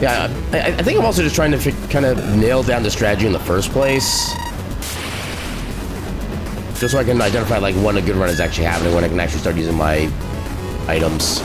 Yeah, I think I'm also just trying to kind of nail down the strategy in the first place. Just so I can identify like when a good run is actually happening, when I can actually start using my items.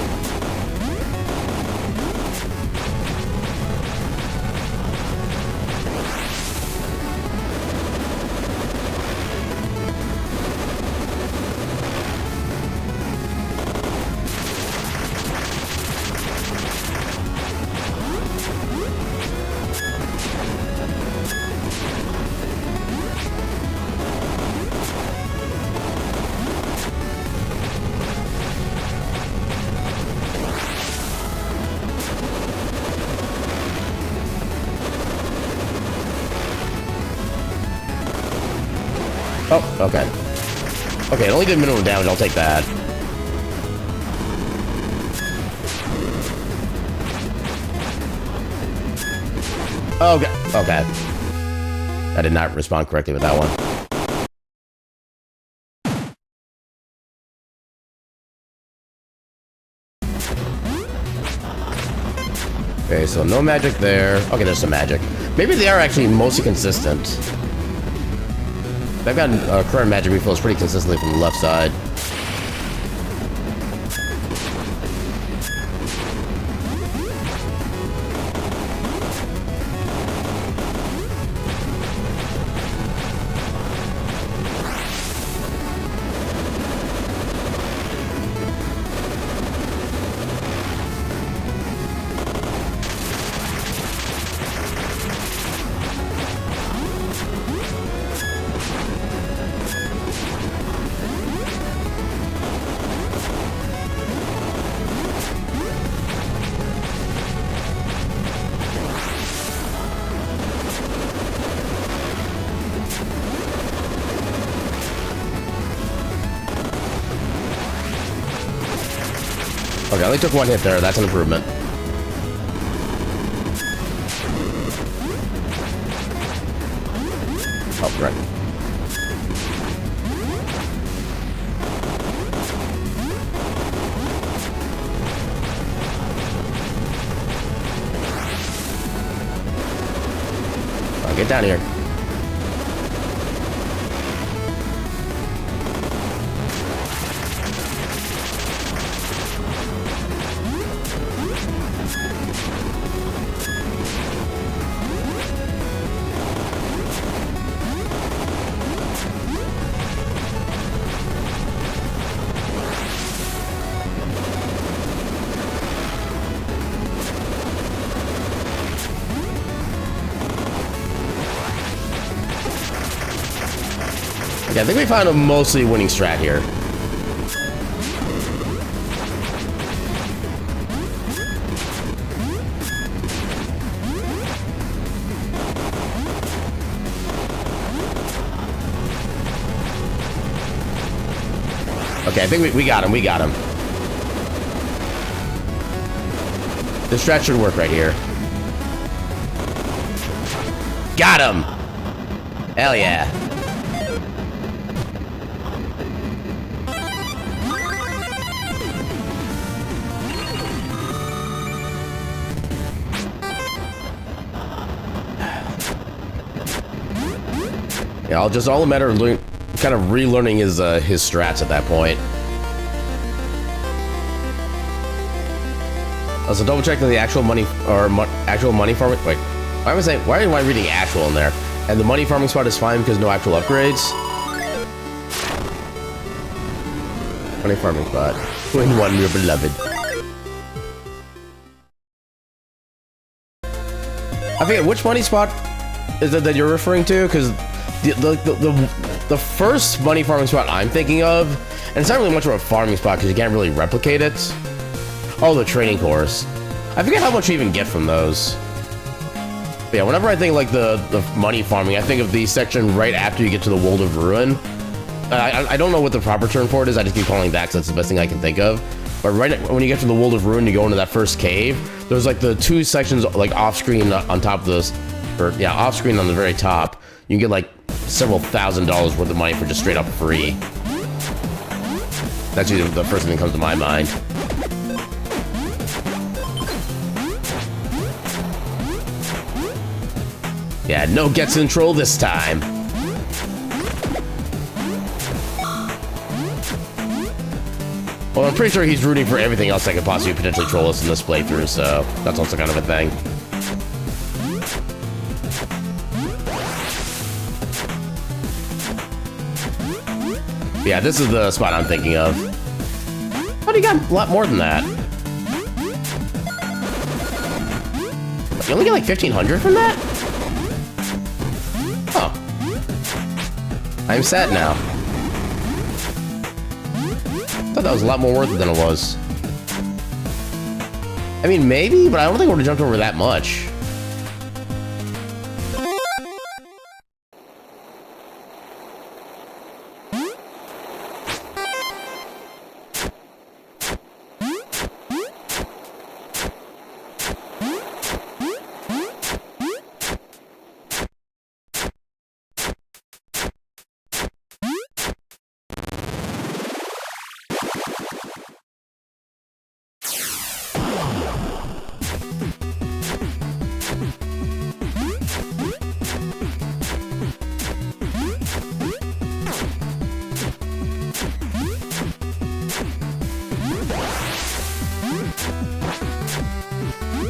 Oh, okay. Okay, it only did minimum damage, I'll take that. Okay, okay. I did not respond correctly with that one. Okay, so no magic there. Okay, there's some magic. Maybe they are actually mostly consistent. I've gotten current magic refills pretty consistently from the left side. Okay, I only took one hit there. That's an improvement. Oh, right. Oh, get down here. Yeah, I think we found a mostly winning strat here. Okay, I think we got him. We got him. This strat should work right here. Got him! Hell yeah. Yeah, all the matter of kind of relearning his strats at that point. Also, double checking the actual money actual money farming. Wait, why am I reading actual in there? And the money farming spot is fine because no actual upgrades. Money farming spot. Win one, your beloved. I forget which money spot is it that you're referring to, because the first money farming spot I'm thinking of, and it's not really much of a farming spot because you can't really replicate it. Oh, the training course. I forget how much you even get from those. But yeah, whenever I think like the money farming, I think of the section right after you get to the World of Ruin. I don't know what the proper term for it is. I just keep calling it that because that's the best thing I can think of. But right when you get to the World of Ruin, you go into that first cave. There's like the 2 sections like off screen on top of this, or yeah, off screen on the very top. You can get like several $1,000s worth of money for just straight up free. That's usually the first thing that comes to my mind. Yeah, no gets in troll this time. Well, I'm pretty sure he's rooting for everything else that could possibly potentially troll us in this playthrough, so that's also kind of a thing. Yeah, this is the spot I'm thinking of. But he got a lot more than that. You only get like 1,500 from that? Oh. I'm sad now. I thought that was a lot more worth it than it was. I mean, maybe, but I don't think I would have jumped over that much.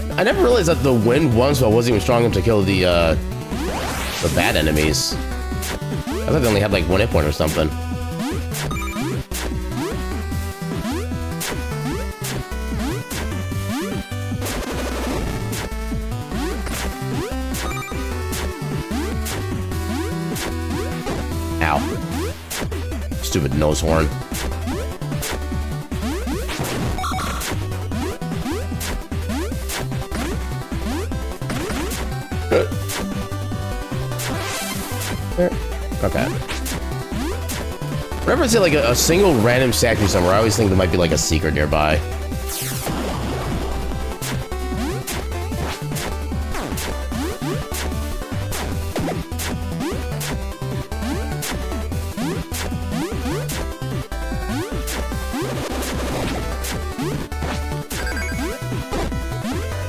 I never realized that the wind one spell wasn't even strong enough to kill the bad enemies. I thought they only had like 1 hit point or something. Ow. Stupid nose horn. Okay. Whenever I see like a single random statue somewhere, I always think there might be like a secret nearby.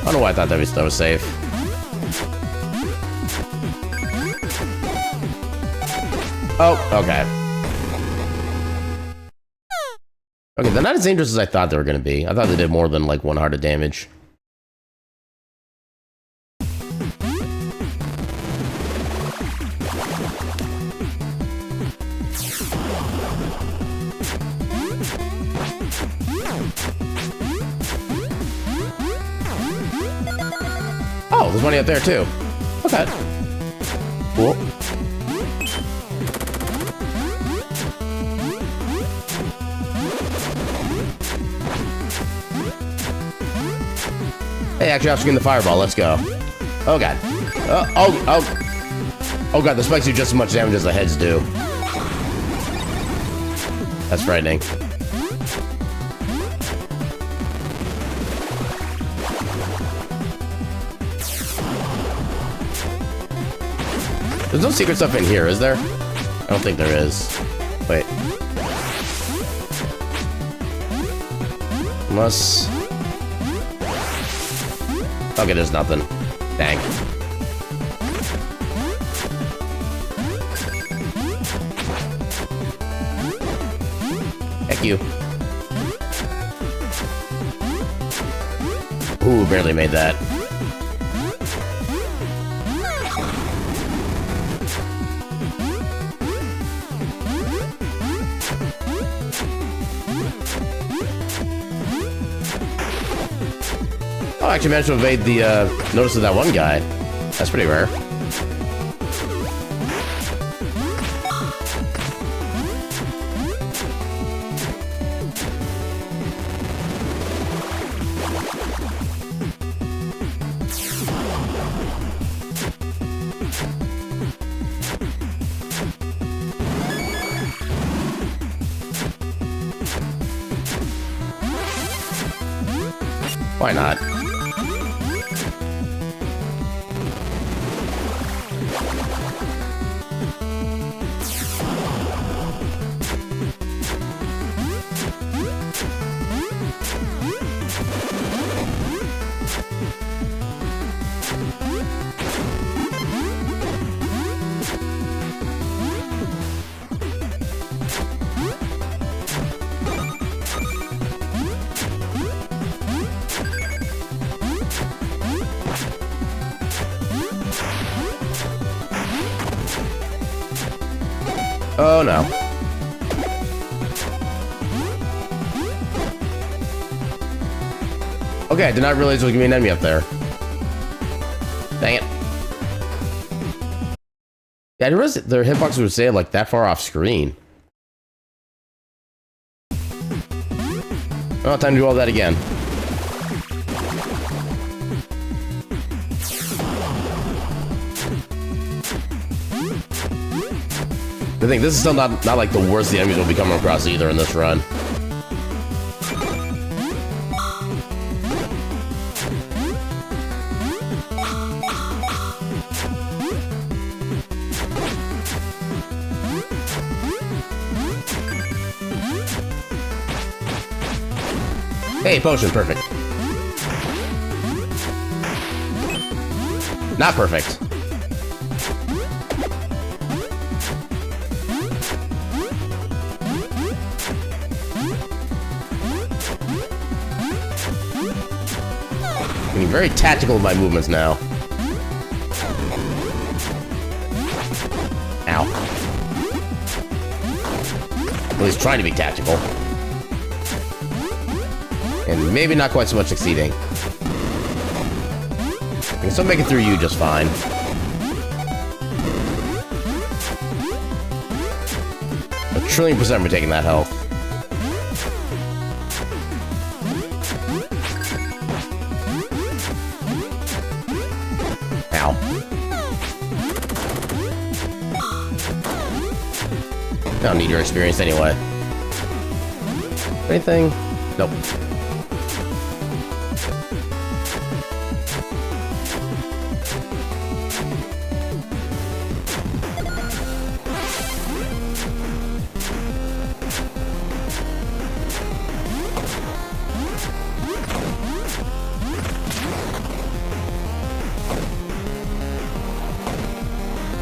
I don't know why I thought that was safe. Oh, okay. Okay, they're not as dangerous as I thought they were going to be. I thought they did more than like 1 heart of damage. Oh, there's money up there too. Okay. Cool. Hey, actually, I've screened the fireball. Let's go. Oh, God. Oh, God. The spikes do just as much damage as the heads do. That's frightening. There's no secret stuff in here, is there? I don't think there is. Wait. Unless... Okay, there's nothing. Dang. Heck you. Ooh, barely made that. Oh, I actually managed to evade the notice of that one guy. That's pretty rare. Why not? Oh no. Okay, I did not realize there was gonna be an enemy up there. Dang it. Yeah, I didn't realize their hitboxes would stay like that far off screen. Oh, time to do all that again. I think this is still not like the worst the enemies will be coming across either in this run. Hey, potion, perfect. Not perfect. Getting very tactical with my movements now. Ow. At least trying to be tactical. And maybe not quite so much succeeding. I can still make it through you just fine. A trillion% for taking that health. Ow. I don't need your experience anyway. Anything? Nope.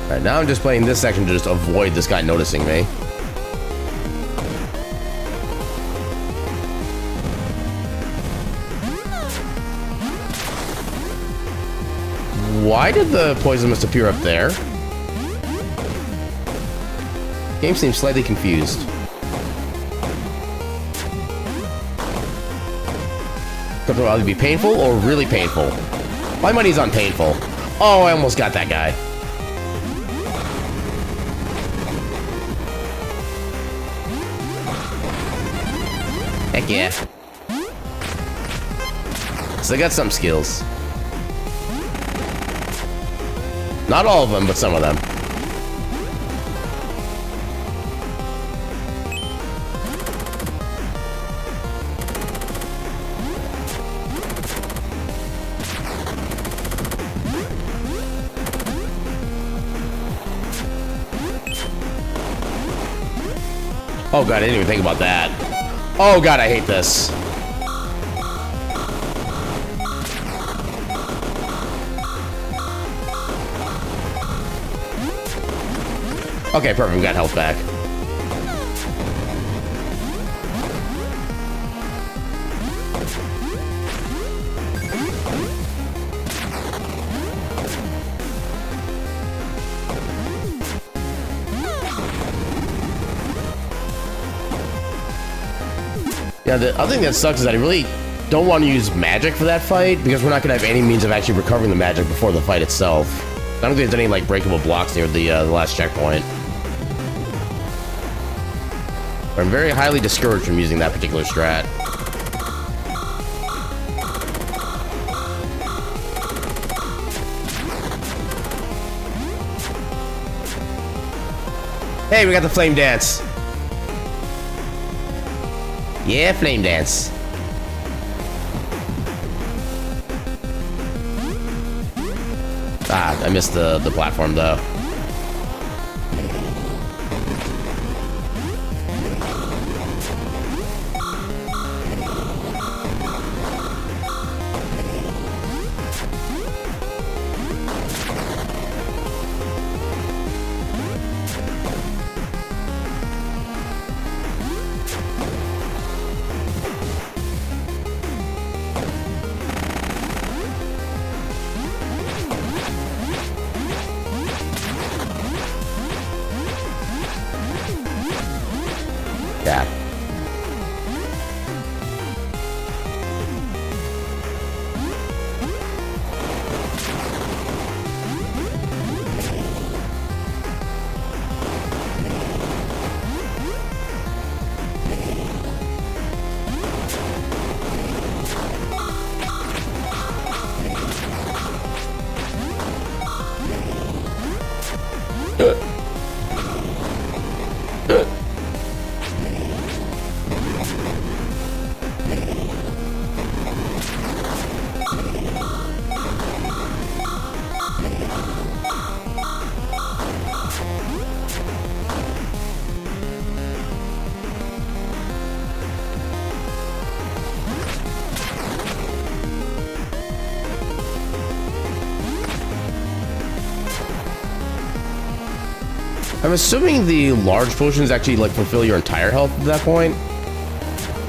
Alright, now I'm just playing this section to just avoid this guy noticing me. Why did the poison mist appear up there? Game seems slightly confused. Could either be painful or really painful. My money's on painful. Oh, I almost got that guy. Heck yeah. So I got some skills. Not all of them, but some of them. Oh god, I didn't even think about that. Oh god, I hate this. Okay, perfect, we got health back. Yeah, the other thing that sucks is that I really don't want to use magic for that fight, because we're not going to have any means of actually recovering the magic before the fight itself. I don't think there's any, like, breakable blocks near the last checkpoint. I'm very highly discouraged from using that particular strat. Hey, we got the flame dance. Yeah, flame dance. Ah, I missed the platform though. Yeah. I'm assuming the large potions actually like fulfill your entire health at that point.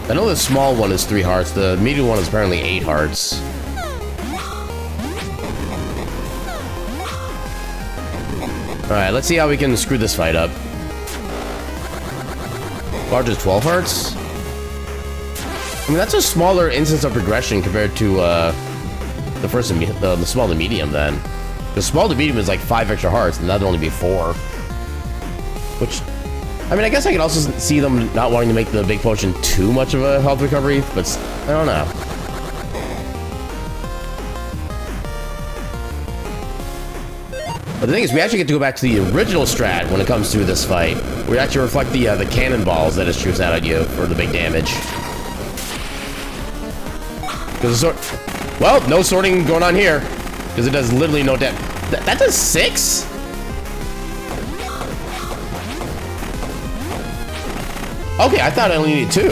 I know the small one is 3 hearts. The medium one is apparently 8 hearts. Alright, let's see how we can screw this fight up. Large is 12 hearts? I mean, that's a smaller instance of progression compared to the first, the small to medium then. The small to medium is like 5 extra hearts, and that'd only be 4. Which, I mean, I guess I could also see them not wanting to make the big potion too much of a health recovery, but I don't know. But the thing is, we actually get to go back to the original strat when it comes to this fight. We actually reflect the cannonballs that it shoots out at you for the big damage. Because well, no sorting going on here, because it does literally no damage. That does 6? Okay, I thought I only needed 2.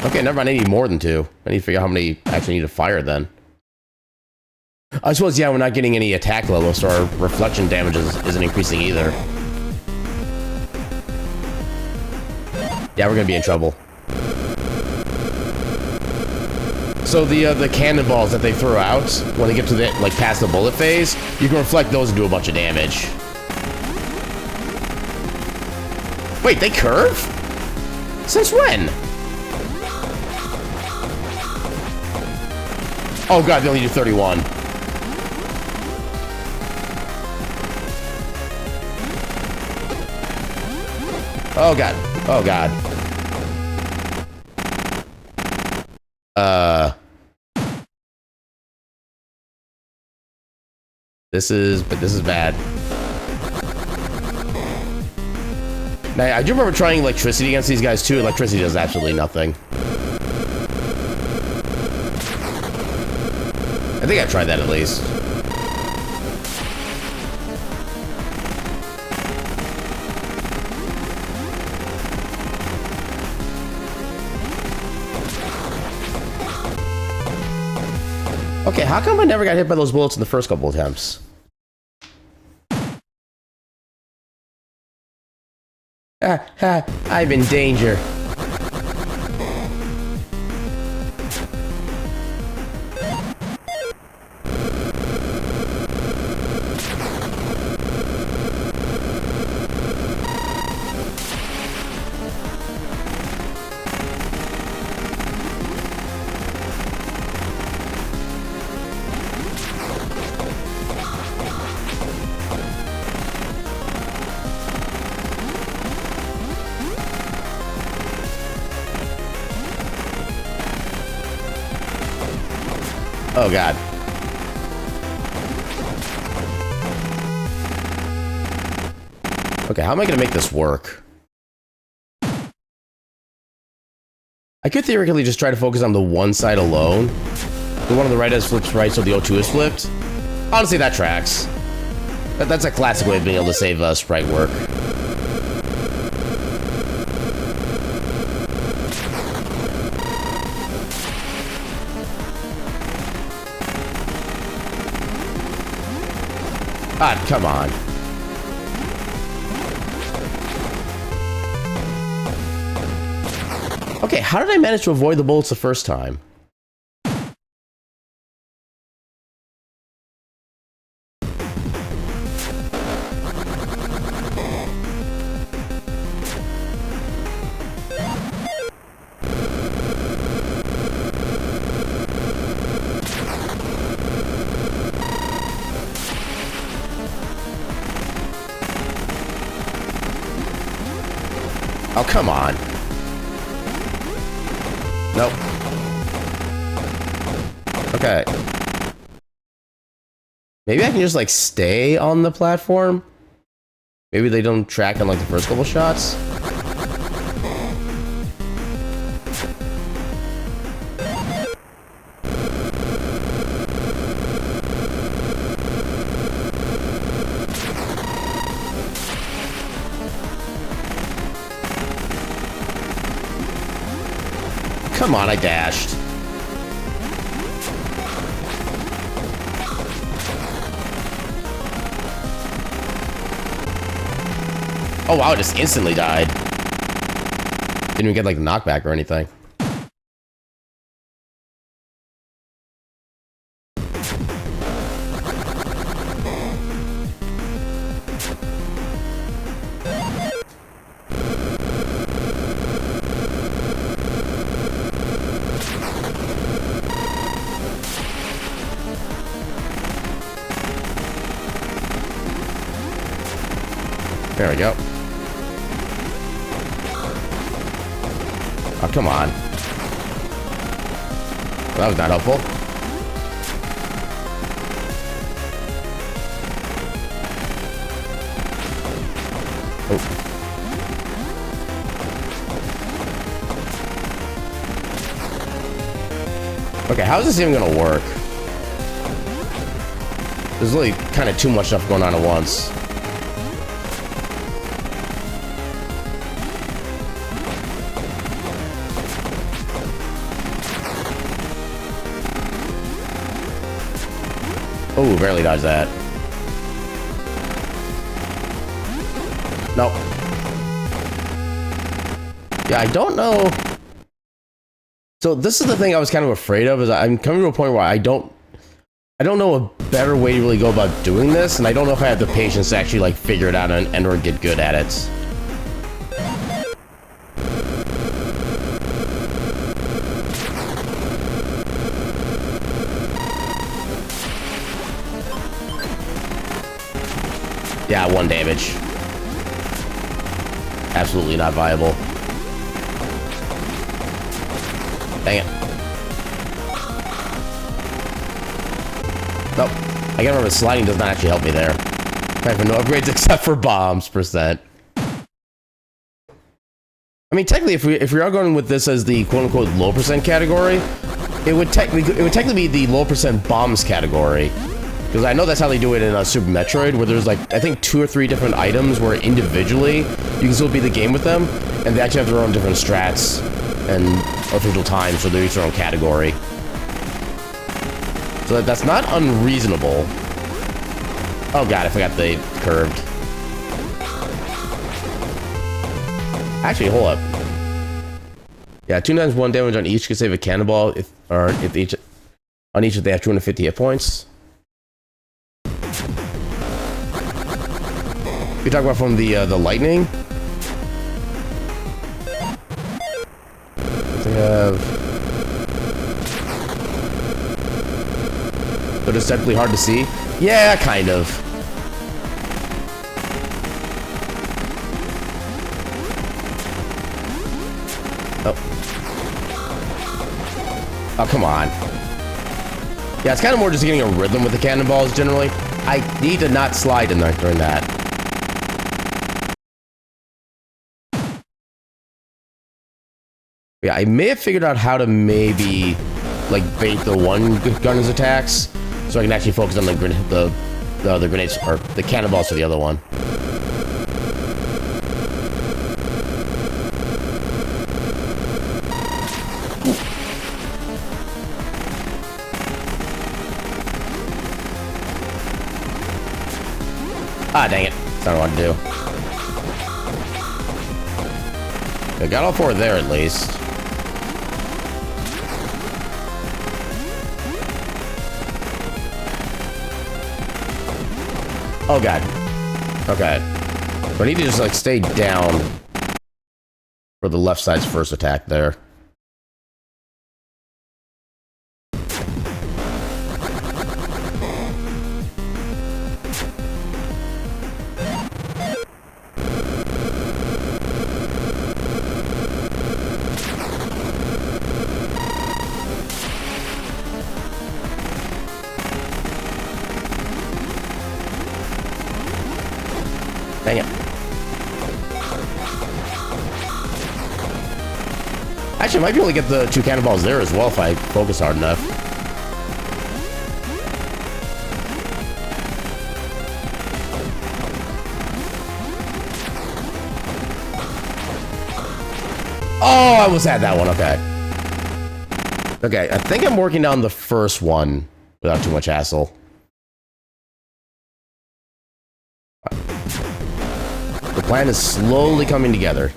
Okay, never mind, I need more than 2. I need to figure out how many I actually need to fire then. I suppose, yeah, we're not getting any attack levels, so our reflection damage isn't increasing either. Yeah, we're gonna be in trouble. So the cannonballs that they throw out, when they get to the, like, past the bullet phase, you can reflect those and do a bunch of damage. Wait, they curve? Since when? Oh god, they only do 31. Oh god. Oh god. This is bad. Now, I do remember trying electricity against these guys too. Electricity does absolutely nothing. I think I've tried that at least. Okay, how come I never got hit by those bullets in the first couple attempts? I'm in danger. Oh god. Okay, how am I gonna make this work? I could theoretically just try to focus on the one side alone. The one on the right has flips right, so the O2 is flipped. Honestly, that tracks. That's a classic way of being able to save sprite work. Ah, come on. Okay, how did I manage to avoid the bullets the first time? Oh, come on. Nope. Okay. Maybe I can just, like, stay on the platform? Maybe they don't track on, like, the first couple shots? Come on, I dashed. Oh wow, I just instantly died. Didn't even get like the knockback or anything. There we go. Oh, come on. Well, that was not helpful. Oh. Okay, how is this even gonna work? There's really kind of too much stuff going on at once. Oh, barely dodged that. Nope. Yeah, I don't know. So this is the thing I was kind of afraid of, is I'm coming to a point where I don't know a better way to really go about doing this, and I don't know if I have the patience to actually like figure it out and or get good at it. Yeah, 1 damage. Absolutely not viable. Dang it. Nope. I gotta remember, sliding does not actually help me there. I have no upgrades except for bombs %. I mean, technically, if we are going with this as the quote-unquote low % category, it would technically be the low % bombs category. Because I know that's how they do it in Super Metroid, where there's like, I think 2 or 3 different items where individually you can still beat the game with them, and they actually have their own different strats and official times, so they're each their own category. So that's not unreasonable. Oh god, I forgot they curved. Actually, hold up. Yeah, 2 times 1 damage on each can save a cannonball if they have 250 hit points. We talk about from the lightning. They have. But it's definitely hard to see. Yeah, kind of. Oh. Oh, come on. Yeah, it's kind of more just getting a rhythm with the cannonballs generally. I need to not slide in there during that. Yeah, I may have figured out how to maybe like bait the one gunner's attacks, so I can actually focus on the other grenades, or the cannonballs for the other one. Ah, dang it. That's not what I want to do. I got all 4 there at least. Oh god. Okay. But I need to just like stay down for the left side's first attack there. Dang it. Actually, I might be able to get the 2 cannonballs there as well if I focus hard enough. Oh, I almost had that one. Okay. Okay, I think I'm working down the first one without too much hassle. The plan is slowly coming together.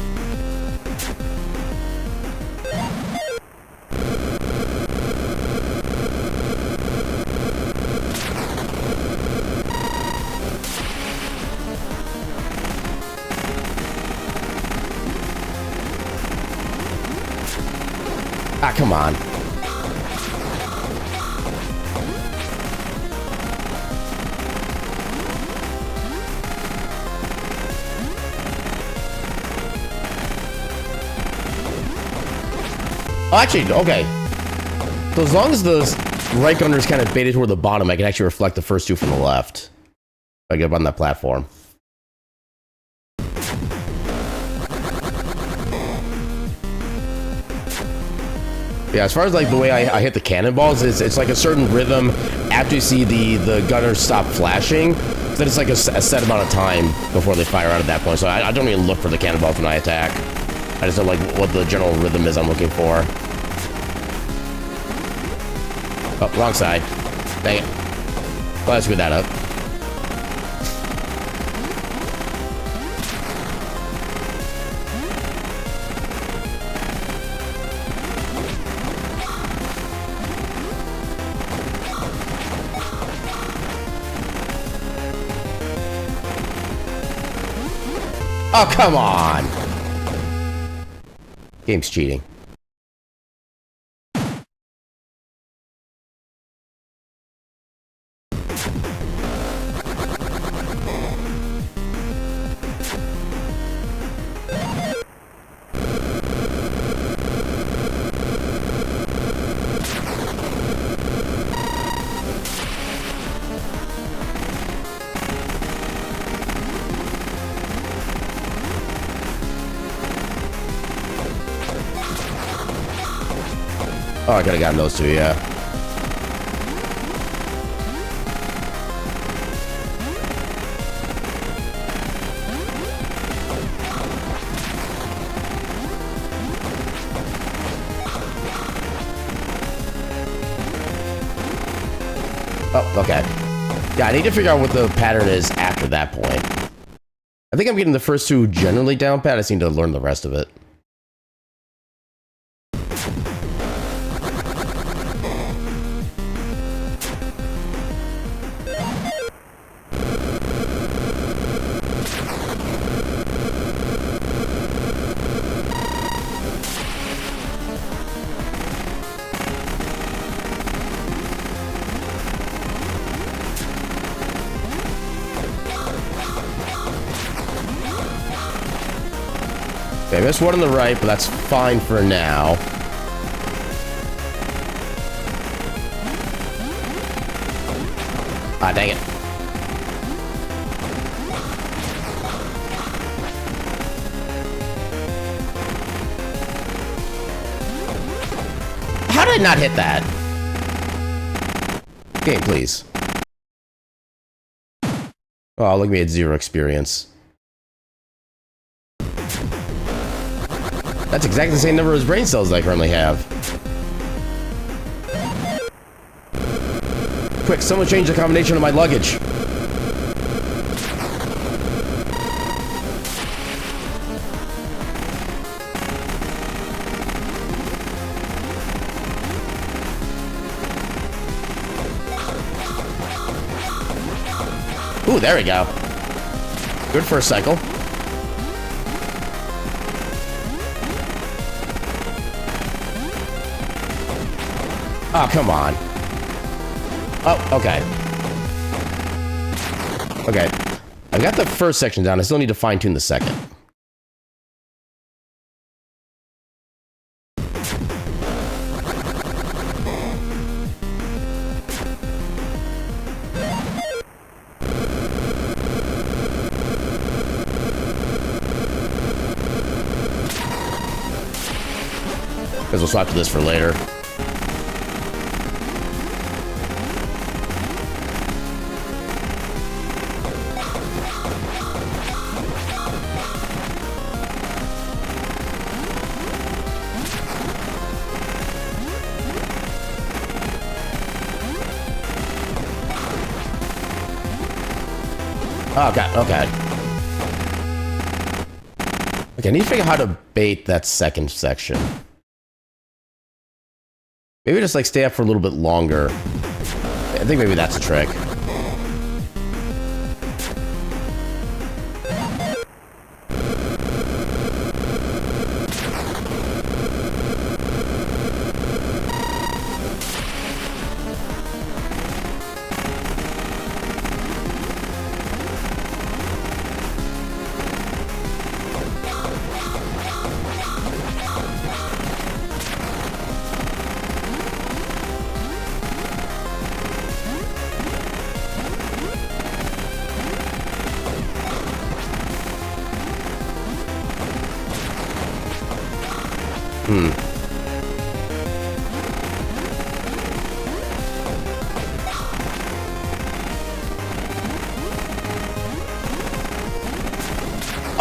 Ah, come on. Oh, actually, okay. So as long as the right gunner is kind of baited toward the bottom, I can actually reflect the first 2 from the left. If I get up on that platform. Yeah, as far as like the way I hit the cannonballs, it's like a certain rhythm after you see the gunner stop flashing. Then it's like a set amount of time before they fire out at that point. So I don't even look for the cannonballs when I attack. I just know like what the general rhythm is I'm looking for. Oh, wrong side. Dang it. Well, I screwed that up. Oh, come on! Game's cheating. Oh, I could have gotten those 2, yeah. Oh, okay. Yeah, I need to figure out what the pattern is after that point. I think I'm getting the first 2 generally down pat. I just need to learn the rest of it. Okay, I missed one on the right, but that's fine for now. Ah, dang it. How did I not hit that? Game, please. Oh, look at me at 0 experience. That's exactly the same number as brain cells that I currently have. Quick, someone change the combination of my luggage. Ooh, there we go. Good first cycle. Oh, come on. Oh, okay. Okay. I've got the first section down. I still need to fine-tune the second. Because we'll swap to this for later. Oh, God, okay. Okay, I need to figure out how to bait that second section. Maybe just, like, stay up for a little bit longer. I think maybe that's a trick.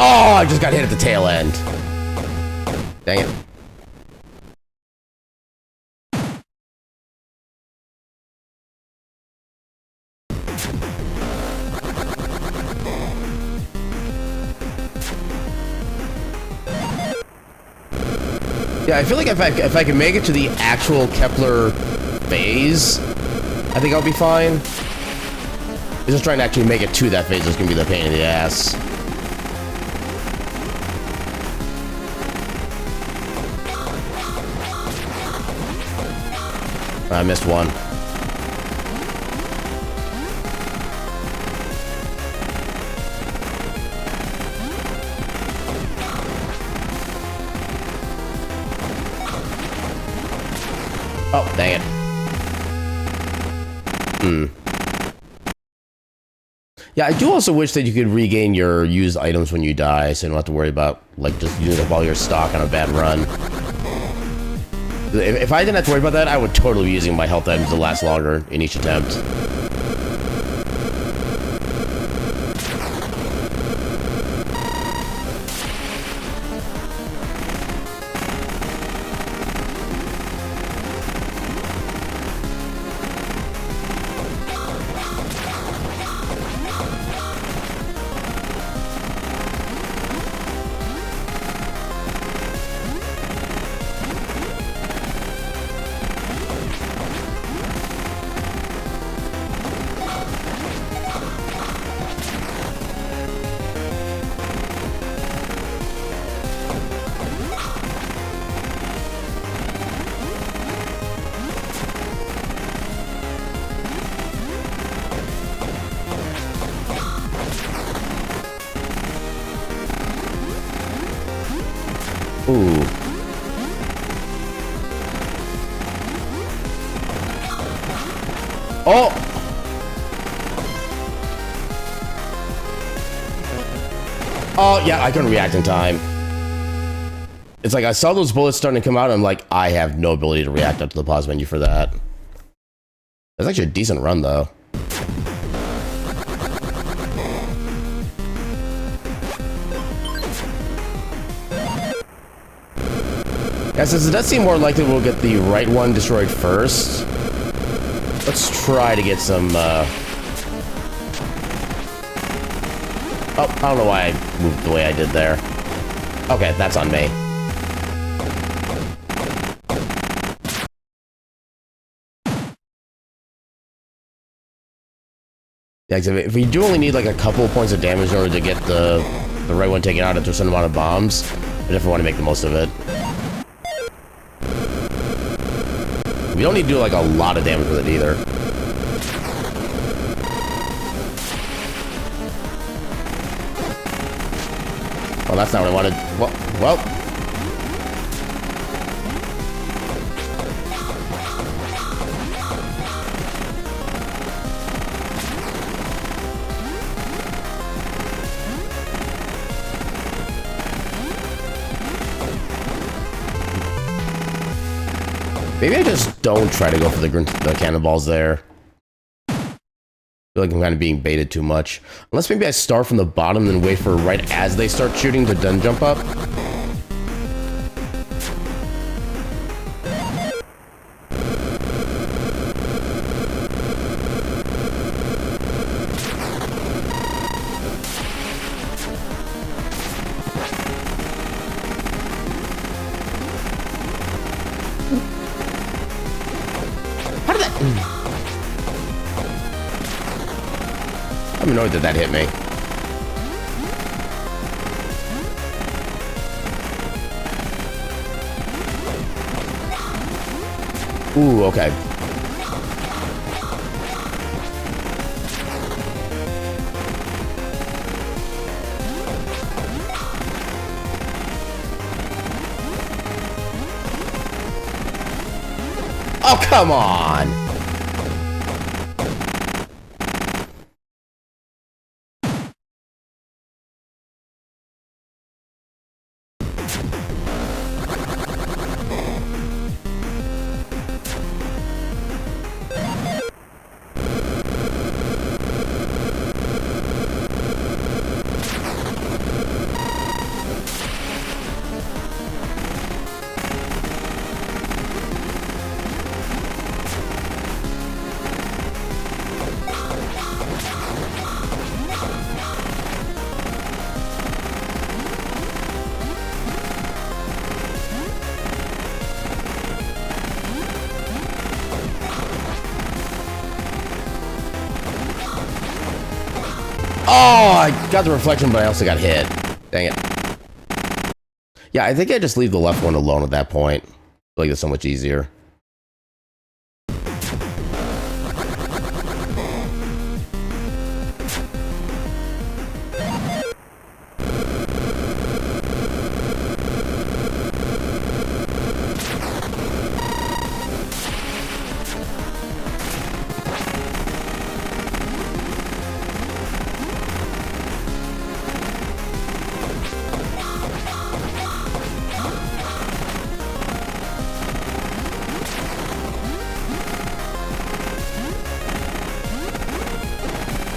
Oh, I just got hit at the tail end. Dang it. Yeah, I feel like if I can make it to the actual Kepler phase, I think I'll be fine. It's just trying to actually make it to that phase is gonna be the pain in the ass. I missed one. Oh, dang it. Yeah, I do also wish that you could regain your used items when you die, so you don't have to worry about, like, just using up all your stock on a bad run. If I didn't have to worry about that, I would totally be using my health items to last longer in each attempt. Ooh. Oh! Oh, yeah, I couldn't react in time. It's like I saw those bullets starting to come out, and I'm like, I have no ability to react up to the pause menu for that. That's actually a decent run, though. Yeah, since it does seem more likely we'll get the right one destroyed first, let's try to get some, Oh, I don't know why I moved the way I did there. Okay, that's on me. Yeah, if we do only need like a couple of points of damage in order to get the right one taken out after a certain amount of bombs, I definitely want to make the most of it. We don't need to do like a lot of damage with it either. Well, that's not what I wanted. Well. Maybe I just don't try to go for the cannonballs there. I feel like I'm kind of being baited too much. Unless maybe I start from the bottom and wait for right as they start shooting to then jump up. I'm annoyed that hit me. Ooh, okay. Oh, come on! Oh, I got the reflection, but I also got hit. Dang it. Yeah, I think I just leave the left one alone at that point. I feel like it's so much easier.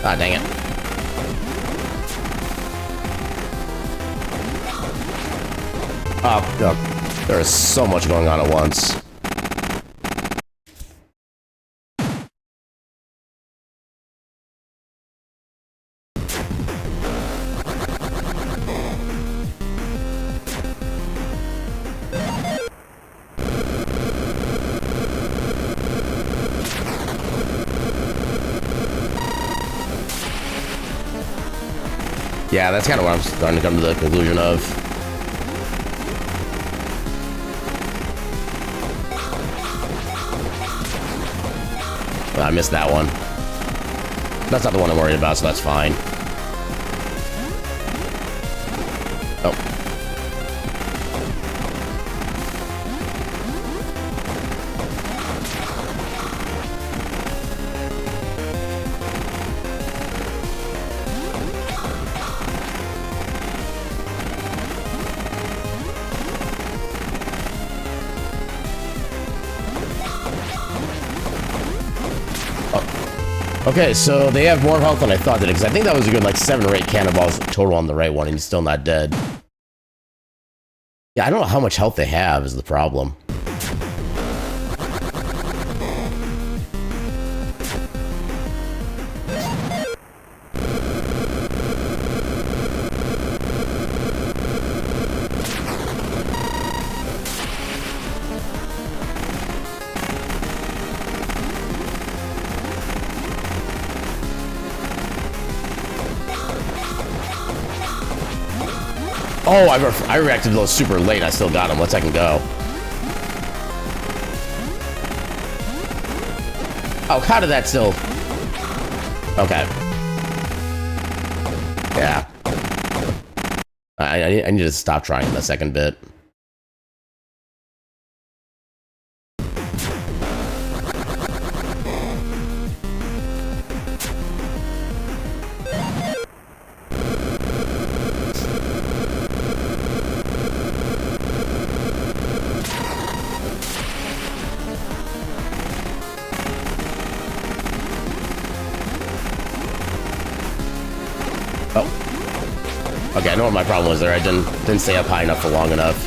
Ah, dang it. Oh, there is so much going on at once. Yeah, that's kind of what I'm starting to come to the conclusion of. Well, I missed that one. That's not the one I'm worried about, so that's fine. Oh. Okay, so they have more health than I thought they did, because I think that was a good, like, 7 or 8 cannonballs total on the right one, and he's still not dead. Yeah, I don't know how much health they have is the problem. Oh, I reacted to those super late. I still got him. Let's second go. Oh, how did that still... Okay. Yeah. I need to stop trying the second bit. Okay, I know what my problem was there. I didn't stay up high enough for long enough.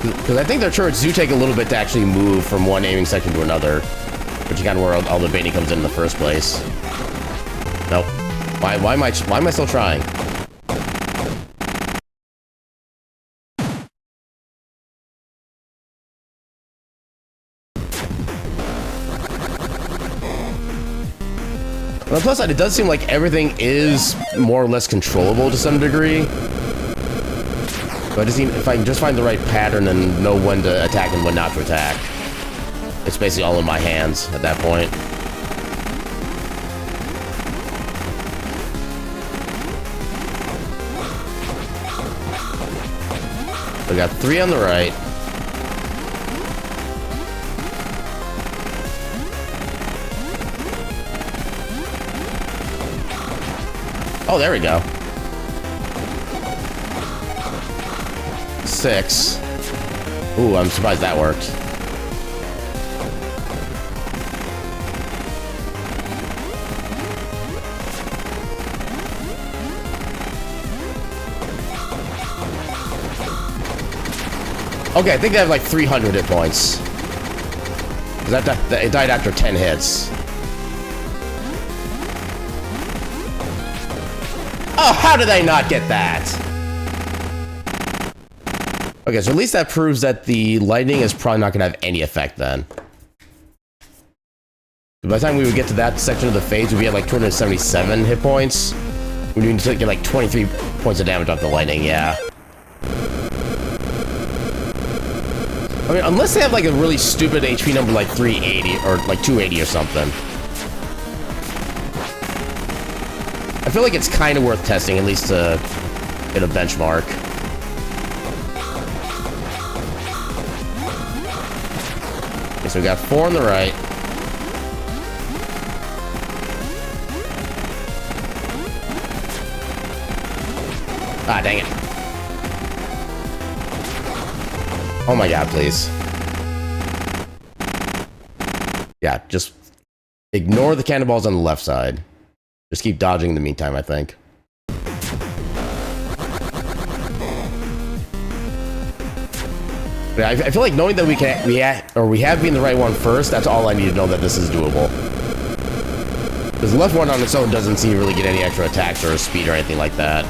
Because I think their turrets do take a little bit to actually move from one aiming section to another, which is kind of where all the baiting comes in the first place. Nope. Why am I still trying? On the plus side, it does seem like everything is more or less controllable to some degree. But if I can just find the right pattern and know when to attack and when not to attack, it's basically all in my hands at that point. We got 3 on the right. Oh, there we go. 6. Ooh, I'm surprised that worked. Okay, I think they have like 300 hit points. It died after 10 hits. Oh, how did I not get that? Okay, so at least that proves that the lightning is probably not going to have any effect then. By the time we would get to that section of the phase, we'd be at like 277 hit points. We need to get like 23 points of damage off the lightning, yeah. I mean, unless they have like a really stupid HP number like 380 or like 280 or something. I feel like it's kind of worth testing, at least to get a benchmark. Okay, so we got 4 on the right. Ah, dang it. Oh my god, please. Yeah, just ignore the cannonballs on the left side. Just keep dodging in the meantime, I think. But I feel like knowing that we have been the right one first, that's all I need to know that this is doable. Because the left one on its own doesn't seem to really get any extra attacks or speed or anything like that.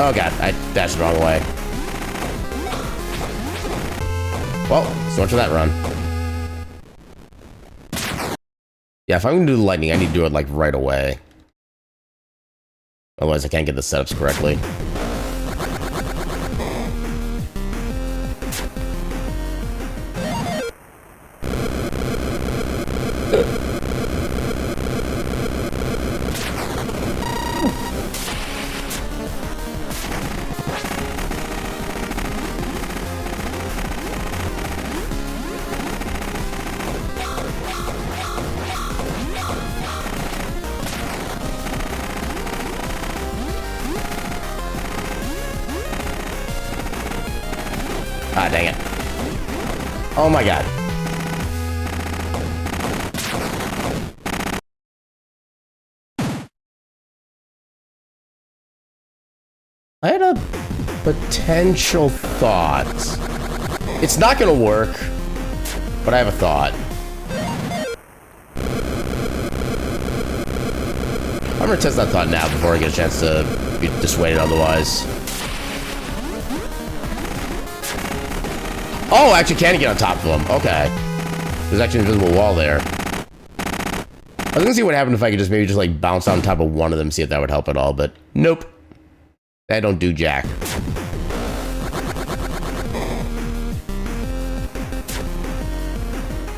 Oh god, I dashed the wrong way. Well, so much for that run. Yeah, if I'm gonna do the lightning, I need to do it like right away. Otherwise I can't get the setups correctly. Ah, dang it. Oh my god. I had a potential thought. It's not gonna work, but I have a thought. I'm gonna test that thought now before I get a chance to be dissuaded otherwise. Oh, I actually can get on top of them. Okay. There's actually an invisible wall there. I was gonna see what happened if I could just maybe just like bounce on top of one of them, see if that would help at all, but nope. That don't do jack.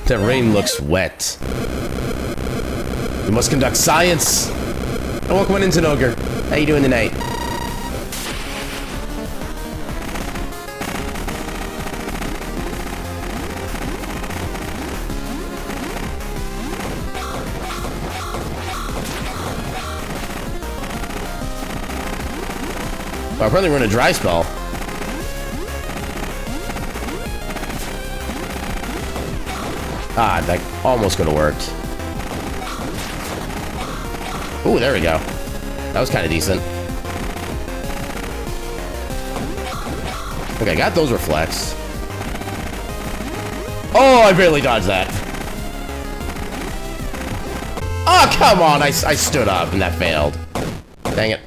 That rain looks wet. We must conduct science. And welcome on in, Ogre. How you doing tonight? Well, apparently we're in a dry spell. Ah, that almost could have worked. Ooh, there we go. That was kind of decent. Okay, got those reflects. Oh, I barely dodged that. Oh, come on! I stood up and that failed. Dang it.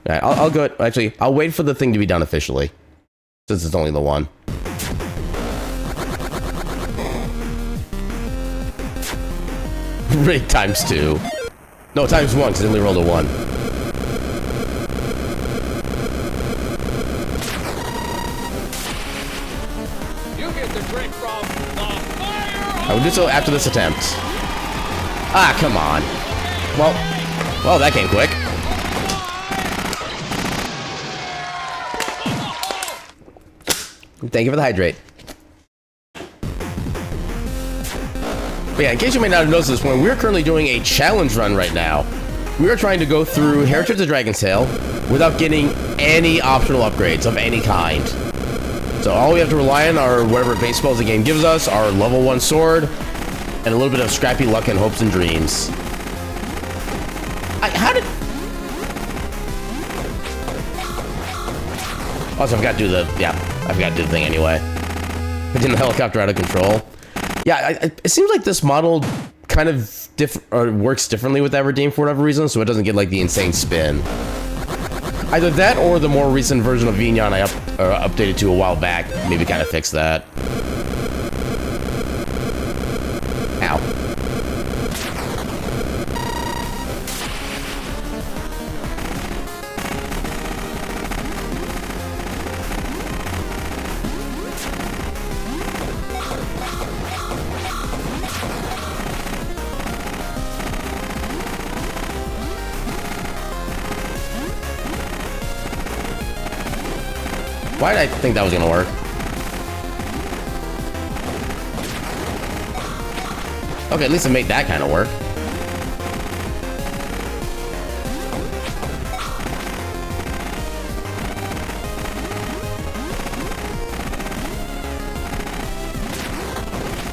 Alright, I'll go... Actually, I'll wait for the thing to be done officially. Since it's only the one. Rate times 2. No, times 1, because I only rolled a 1. You get the drink from the fire. I will do so after this attempt. Ah, come on. Well, that came quick. Thank you for the hydrate. But yeah, in case you may not have noticed this point, we're currently doing a challenge run right now. We are trying to go through Heritage of Dragon's Tail without getting any optional upgrades of any kind. So all we have to rely on are whatever base spells the game gives us, our level 1 sword, and a little bit of scrappy luck and hopes and dreams. How did... Also, I forgot to do the... Yeah, I forgot to do the thing anyway. Getting the helicopter out of control. Yeah, it seems like this model kind of works differently with that redeem for whatever reason, so it doesn't get like the insane spin. Either that or the more recent version of Vignon I updated to a while back maybe kind of fix that. Ow. Why did I think that was gonna work? Okay, at least it made that kind of work.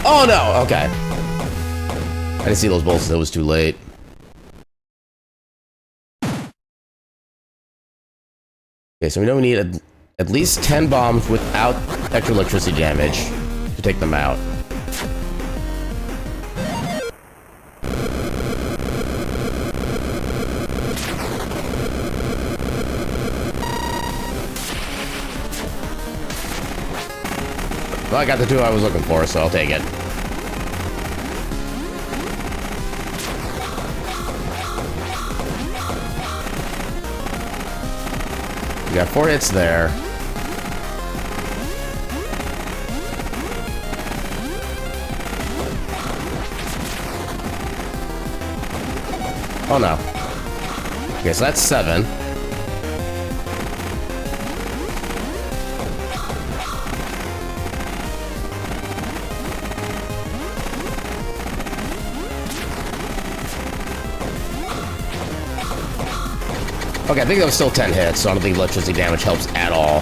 Oh no, okay. I didn't see those bolts, it was too late. Okay, so we know we need at least 10 bombs without extra electricity damage to take them out. Well, I got the 2 I was looking for, so I'll take it. We got 4 hits there. Oh no. Okay, so that's 7. Okay, I think that was still 10 hits, so I don't think electricity damage helps at all.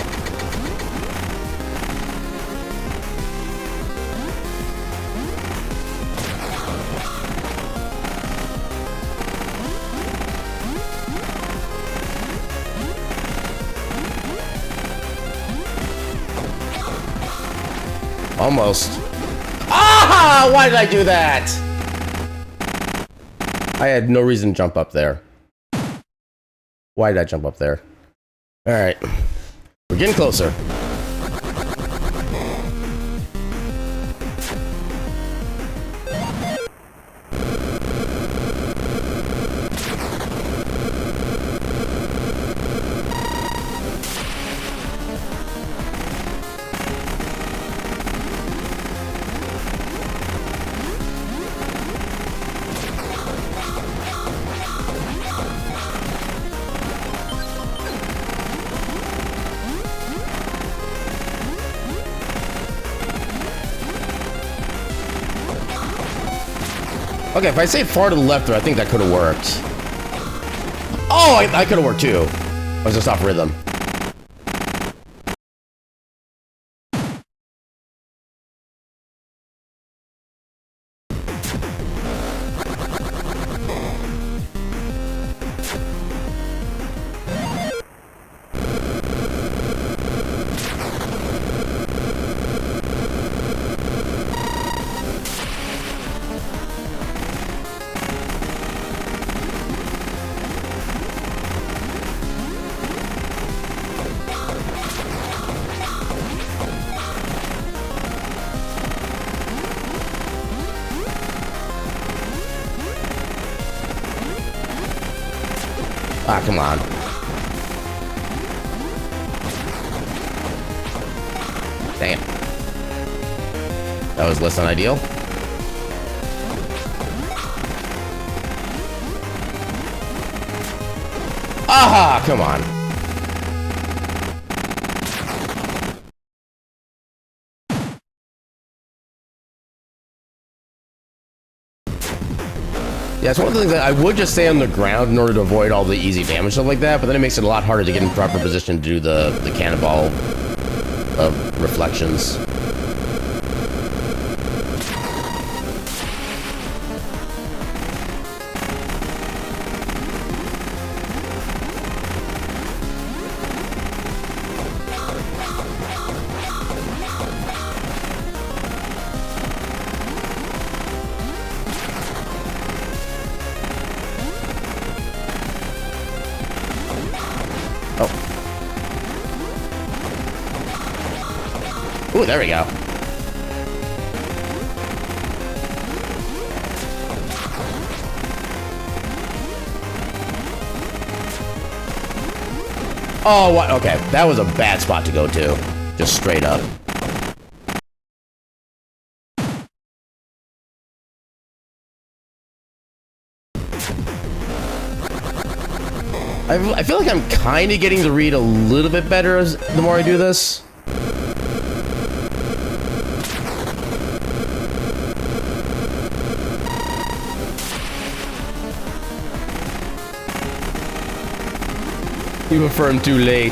Almost. Ah! Why did I do that? I had no reason to jump up there. Why did I jump up there? Alright. We're getting closer. Okay, if I say far to the left there, I think that could have worked. Oh, I could have worked too. I was just off rhythm. Ah, come on. Dang it. That was less than ideal. Aha! Come on. Yeah, it's one of the things that I would just stay on the ground in order to avoid all the easy damage, stuff like that, but then it makes it a lot harder to get in proper position to do the cannonball of reflections. Ooh, there we go. Oh, what? Okay, that was a bad spot to go to. Just straight up. I feel like I'm kind of getting to read a little bit better the more I do this. You affirmed too late.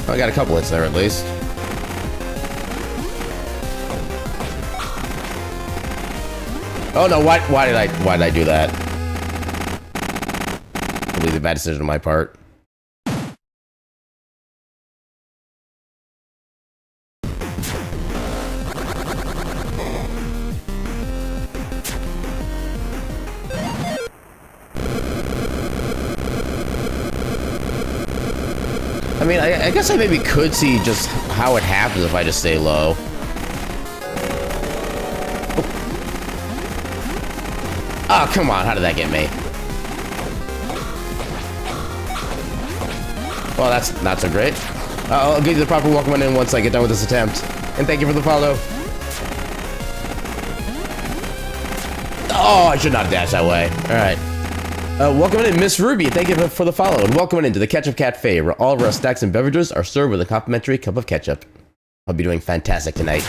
I got a couple hits there at least. Oh no, why did I do that? Probably a bad decision on my part. I mean, I guess I maybe could see just how it happens if I just stay low. Oh, come on. How did that get me? Well, that's not so great. I'll give you the proper welcome in once I get done with this attempt. And thank you for the follow. Oh, I should not dash that way. All right. Welcome in, Miss Ruby. Thank you for the follow. And welcome into the Ketchup Cafe, where all of our snacks and beverages are served with a complimentary cup of ketchup. I'll be doing fantastic tonight.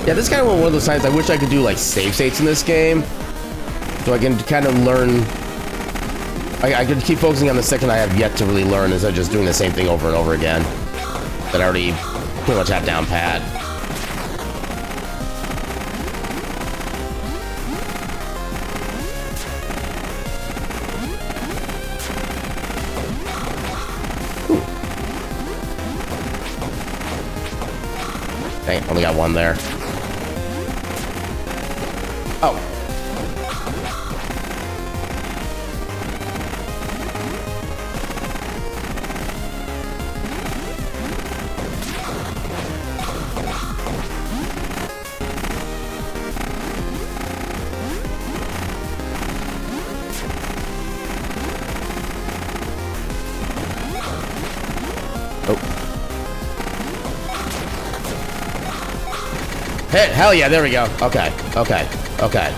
Yeah, this is kind of one of those times I wish I could do like save states in this game, so I can kind of learn. I could keep focusing on the section I have yet to really learn instead of just doing the same thing over and over again that I already pretty much have down pat. Dang, only got one there. Oh. Hey, hell yeah, there we go. Okay, okay, okay.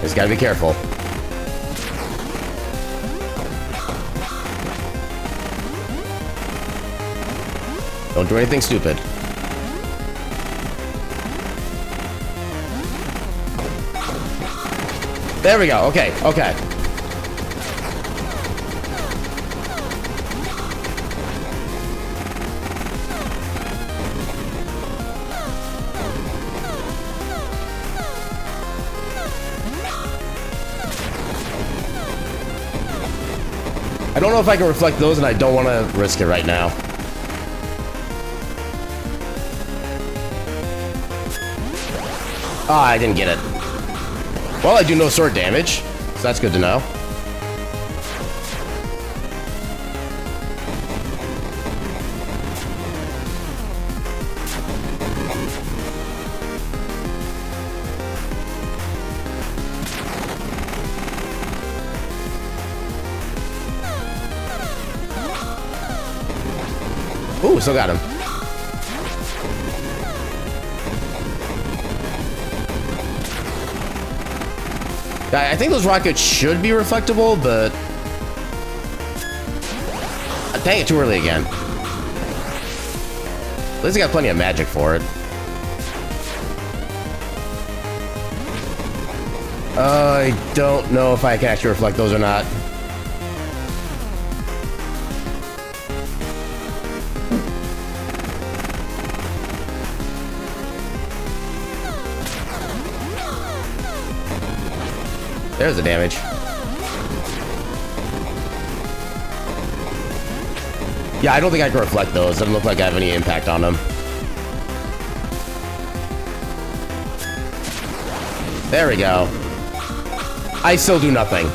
Just gotta be careful. Don't do anything stupid. There we go. Okay, okay. I don't know if I can reflect those, and I don't want to risk it right now. Ah, I didn't get it. Well, I do no sword damage, so that's good to know. Ooh, still got him. I think those rockets should be reflectable, but... dang it, too early again. At least I got plenty of magic for it. I don't know if I can actually reflect those or not. There's the damage. Yeah, I don't think I can reflect those. Doesn't look like I have any impact on them. There we go. I still do nothing.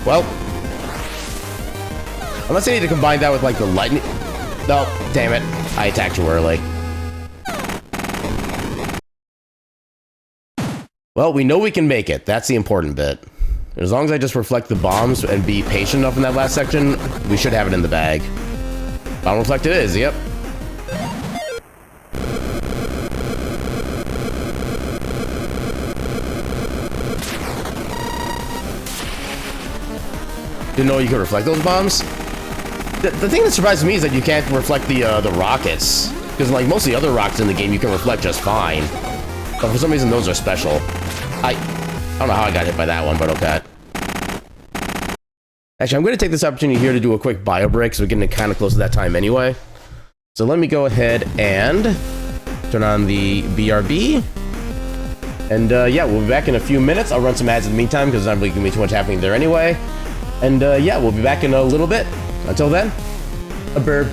Well. Unless I need to combine that with, like, the lightning... No, damn it. I attacked too early. Well, we know we can make it. That's the important bit. As long as I just reflect the bombs and be patient enough in that last section, we should have it in the bag. Bomb reflect it is, yep. Didn't know you could reflect those bombs. The thing that surprises me is that you can't reflect the rockets. Because like most of the other rockets in the game, you can reflect just fine. But for some reason, those are special. I don't know how I got hit by that one, but okay. Actually, I'm going to take this opportunity here to do a quick bio break, so we're getting kind of close to that time anyway. So let me go ahead and turn on the BRB. And yeah, we'll be back in a few minutes. I'll run some ads in the meantime, because there's not really going to be too much happening there anyway. And yeah, we'll be back in a little bit. Until then, a bird.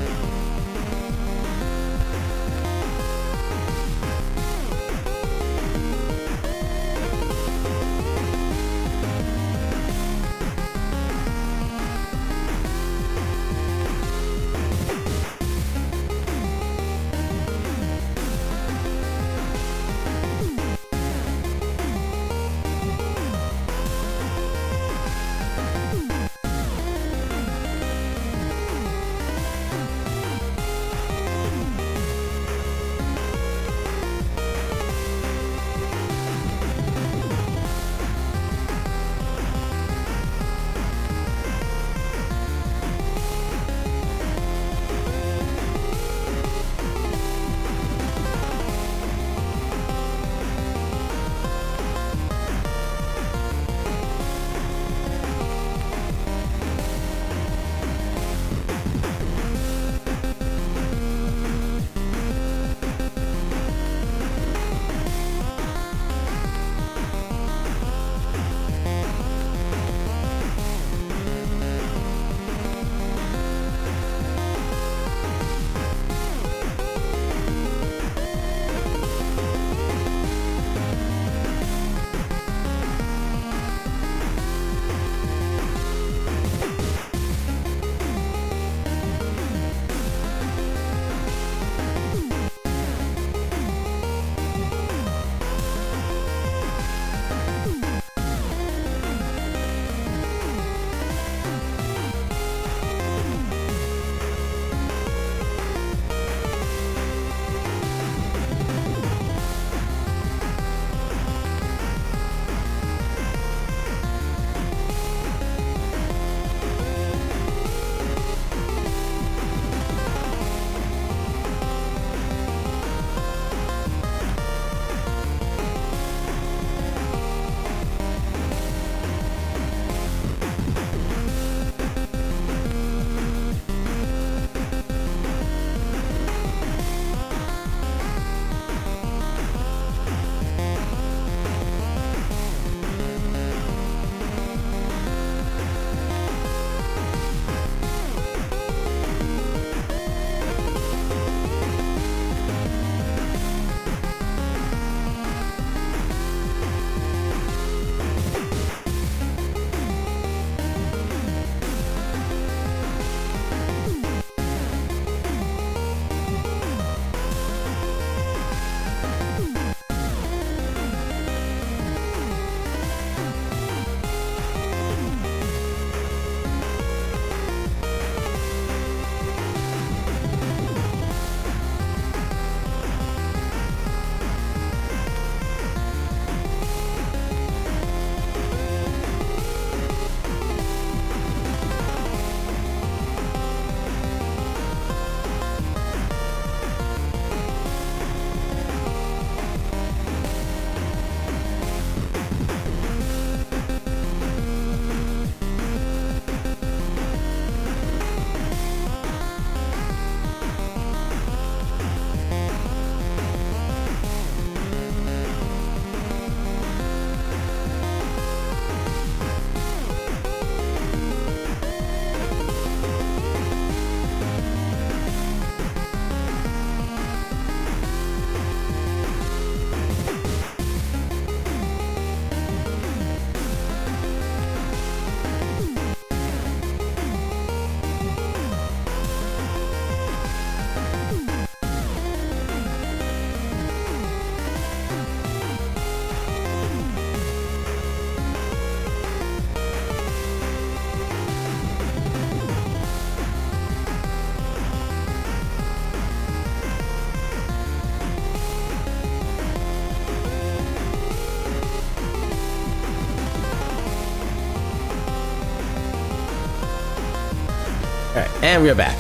Alright, and we are back.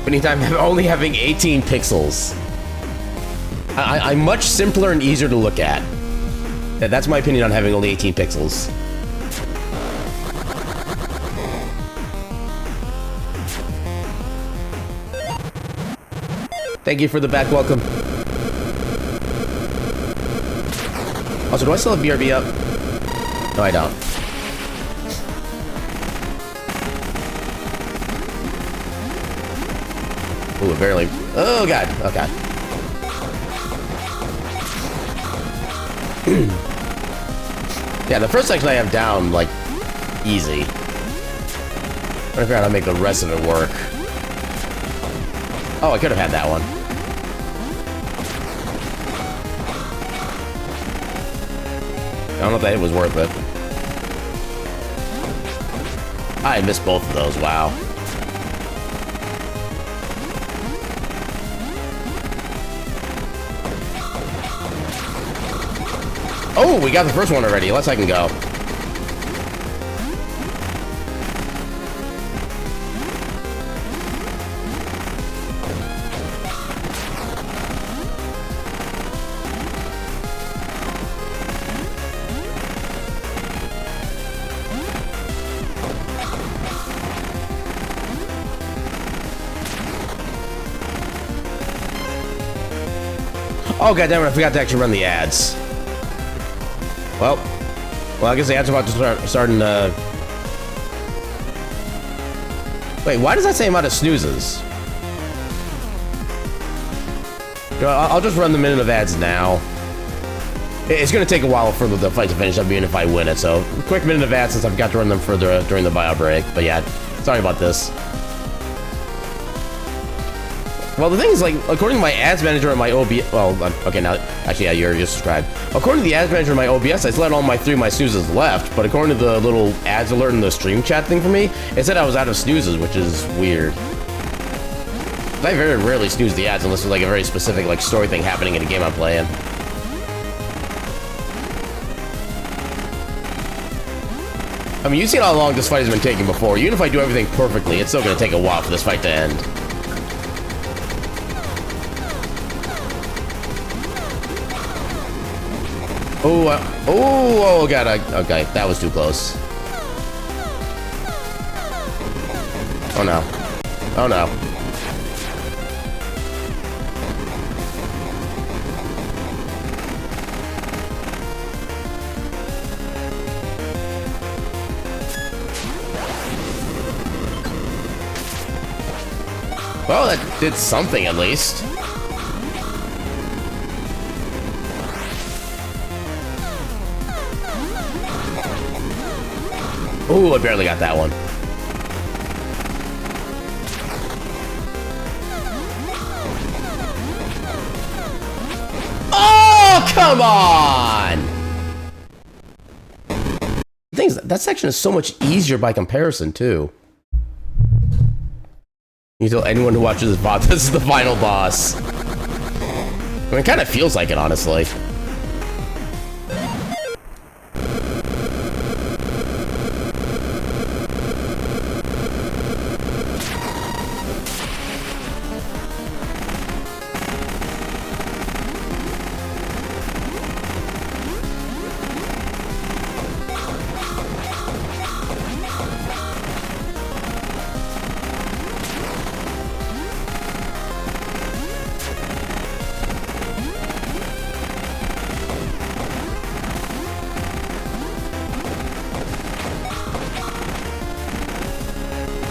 Anytime only having 18 pixels. I'm much simpler and easier to look at. That's my opinion on having only 18 pixels. Thank you for the back welcome. Also, do I still have BRB up? No, I don't. Ooh, barely. Oh, God. Oh, God. Yeah, the first section I have down, like, easy. I'm trying to figure out how to make the rest of it work. Oh, I could have had that one. I don't know if that hit was worth it. I missed both of those, wow. Oh, we got the first one already. Let's I can go. Oh, goddammit, I forgot to actually run the ads. Well, I guess the ads are about to start in, Wait, why does that say I'm out of snoozes? You know, I'll just run the minute of ads now. It's gonna take a while for the fight to finish up, even if I win it, so quick minute of ads since I've got to run them further during the bio break. But yeah, sorry about this. Well, the thing is, like, according to my ads manager and my OBS, well, okay, now, actually, yeah, you're subscribed. According to the ads manager and my OBS, I still had all my 3 of my snoozes left, but according to the little ads alert in the stream chat thing for me, it said I was out of snoozes, which is weird. I very rarely snooze the ads unless there's, like, a very specific, like, story thing happening in a game I'm playing. I mean, you've seen how long this fight has been taking before. Even if I do everything perfectly, it's still gonna take a while for this fight to end. Oh, God, okay, that was too close. Oh, no. Oh, no. Well, that did something, at least. Ooh, I barely got that one. Oh, come on! That section is so much easier by comparison, too. You tell anyone who watches this VOD, this is the final boss. I mean, it kind of feels like it, honestly.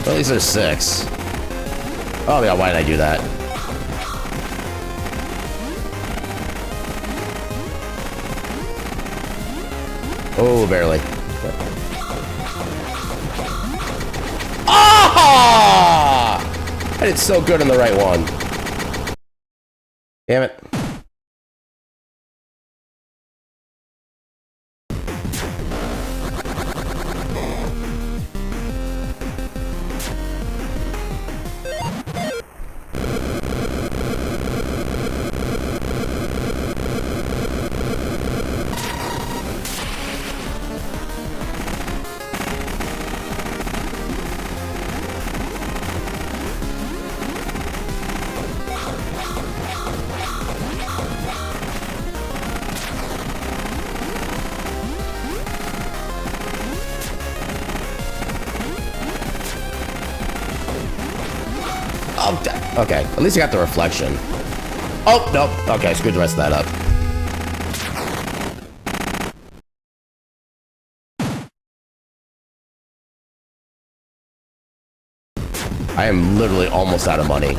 At least there's 6. Oh yeah, why did I do that? Oh, barely. Ah! I did so good on the right one. Damn it. Oh, okay. At least I got the reflection. Oh, nope. Okay, screwed the rest of that up. I am literally almost out of money.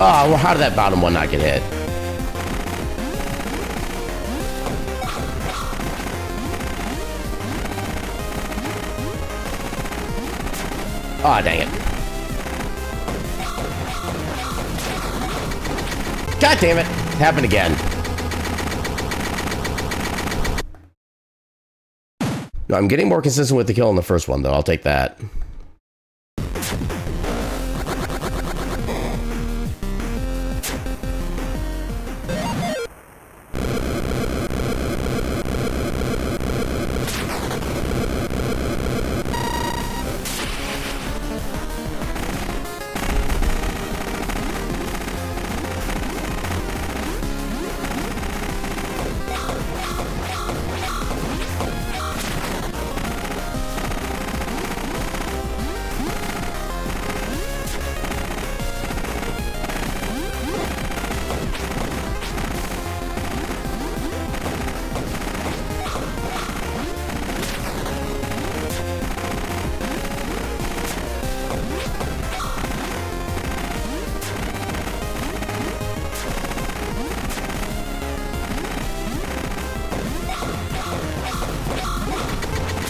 Oh, well, how did that bottom one not get hit? Oh, dang it. God damn it. It happened again. No, I'm getting more consistent with the kill in the first one, though. I'll take that.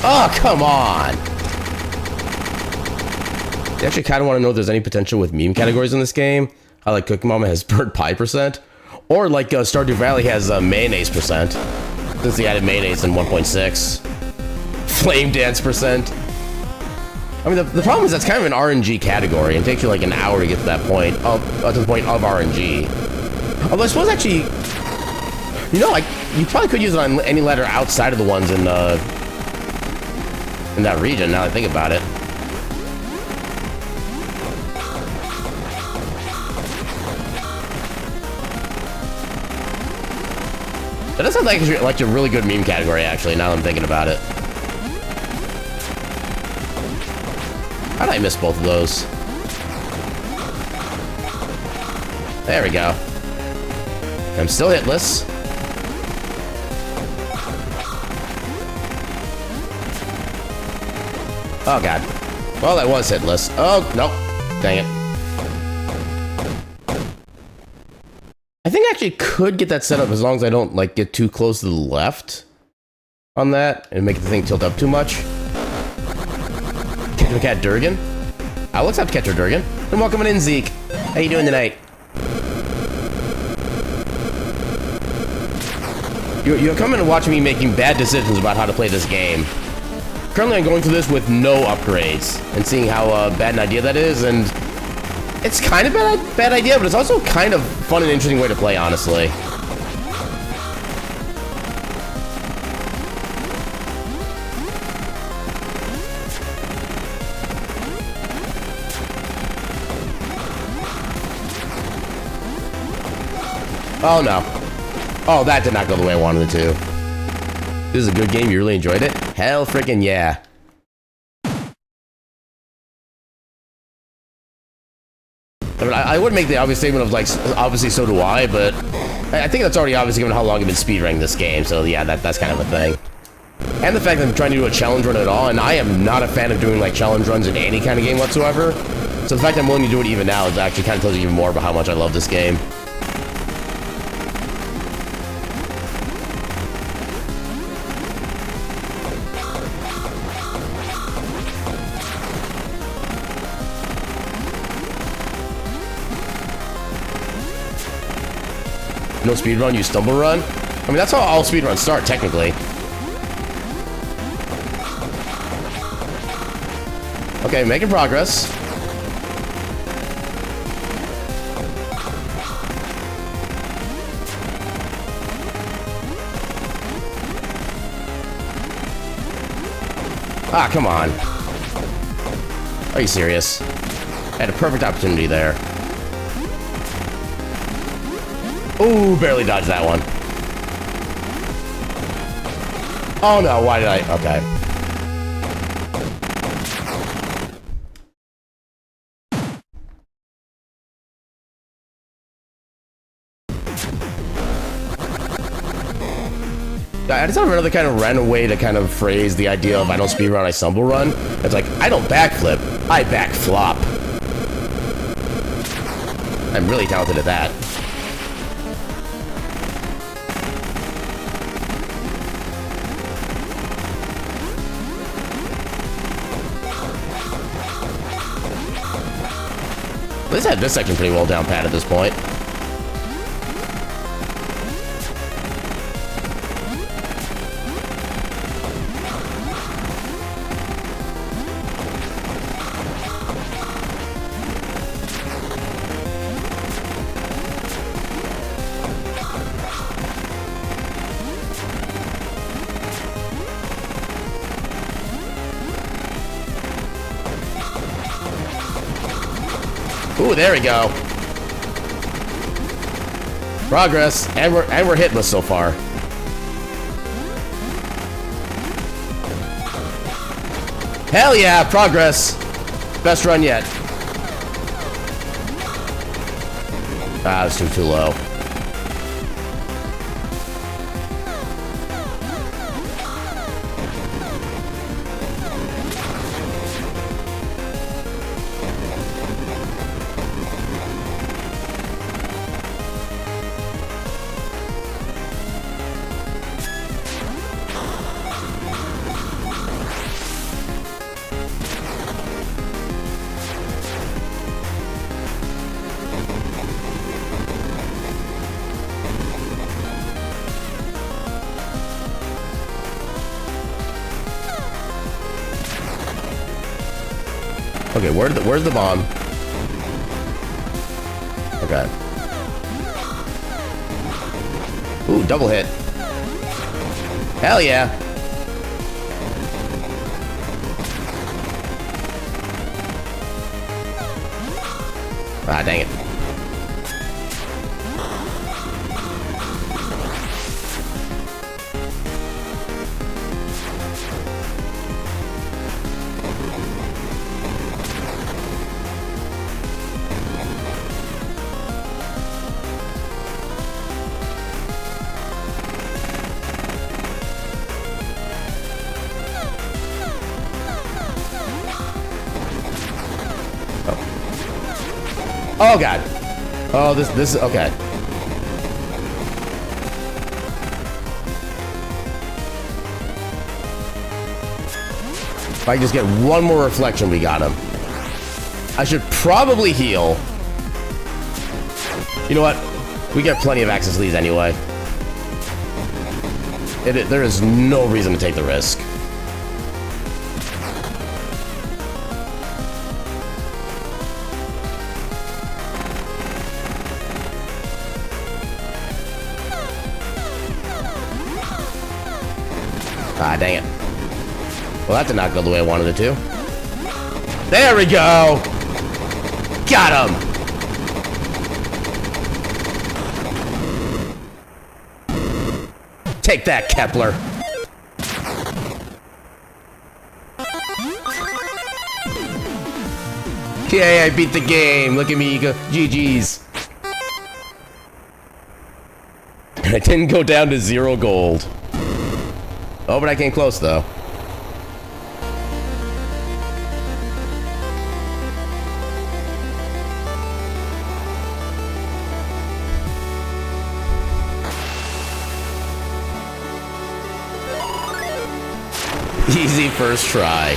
Oh, come on! I actually kind of want to know if there's any potential with meme categories in this game. How like Cookie Mama has burnt pie %, or like Stardew Valley has mayonnaise %, since they added mayonnaise in 1.6. Flame dance %. I mean, the problem is that's kind of an RNG category, and it takes you like an hour to get to that point, to the point of RNG. Although I suppose actually, you know, like you probably could use it on any ladder outside of the ones in that region, now that I think about it. That does sound like a really good meme category, actually, now that I'm thinking about it. How did I miss both of those? There we go. I'm still hitless. Oh, God. Well, that was hitless. Oh, nope. Dang it. I think I actually could get that set up as long as I don't, like, get too close to the left on that and make the thing tilt up too much. Catcher Cat Durgan? I'll accept Catcher Durgan. And welcome in, Zeke. How you doing tonight? You're coming and watching me making bad decisions about how to play this game. Currently, I'm going through this with no upgrades and seeing how bad an idea that is, and it's kind of a bad idea, but it's also kind of fun and interesting way to play, honestly. Oh, no. Oh, that did not go the way I wanted it to. This is a good game. You really enjoyed it? Hell freaking yeah. I mean, I would make the obvious statement of, like, obviously so do I, but I think that's already obvious given how long I've been speedrunning this game, so yeah, that's kind of a thing. And the fact that I'm trying to do a challenge run at all, and I am not a fan of doing, like, challenge runs in any kind of game whatsoever, so the fact that I'm willing to do it even now is actually kind of tells you even more about how much I love this game. No speedrun, you stumble run? I mean, that's how all speedruns start, technically. Okay, making progress. Ah, come on. Are you serious? I had a perfect opportunity there. Ooh, barely dodged that one. Oh no, why did I? Okay. I just have another kind of random way to kind of phrase the idea of I don't speedrun, I stumble run. It's like, I don't backflip, I backflop. I'm really talented at that. At least I have this section pretty well down pat at this point. Ooh, there we go. Progress, and we're hitless so far. Hell yeah, progress. Best run yet. Ah, it's too low. Okay, where's the bomb? Okay. Ooh, double hit. Hell yeah. Ah, dang it. Oh god. Oh, this is okay. If I can just get one more reflection, we got him. I should probably heal. You know what? We get plenty of access to these anyway. There is no reason to take the risk. Ah, dang it. Well, that did not go the way I wanted it to. There we go! Got him! Take that, Kepler! Yay, I beat the game! Look at me go, GG's. I didn't go down to 0 gold. Oh, but I came close, though. Easy first try.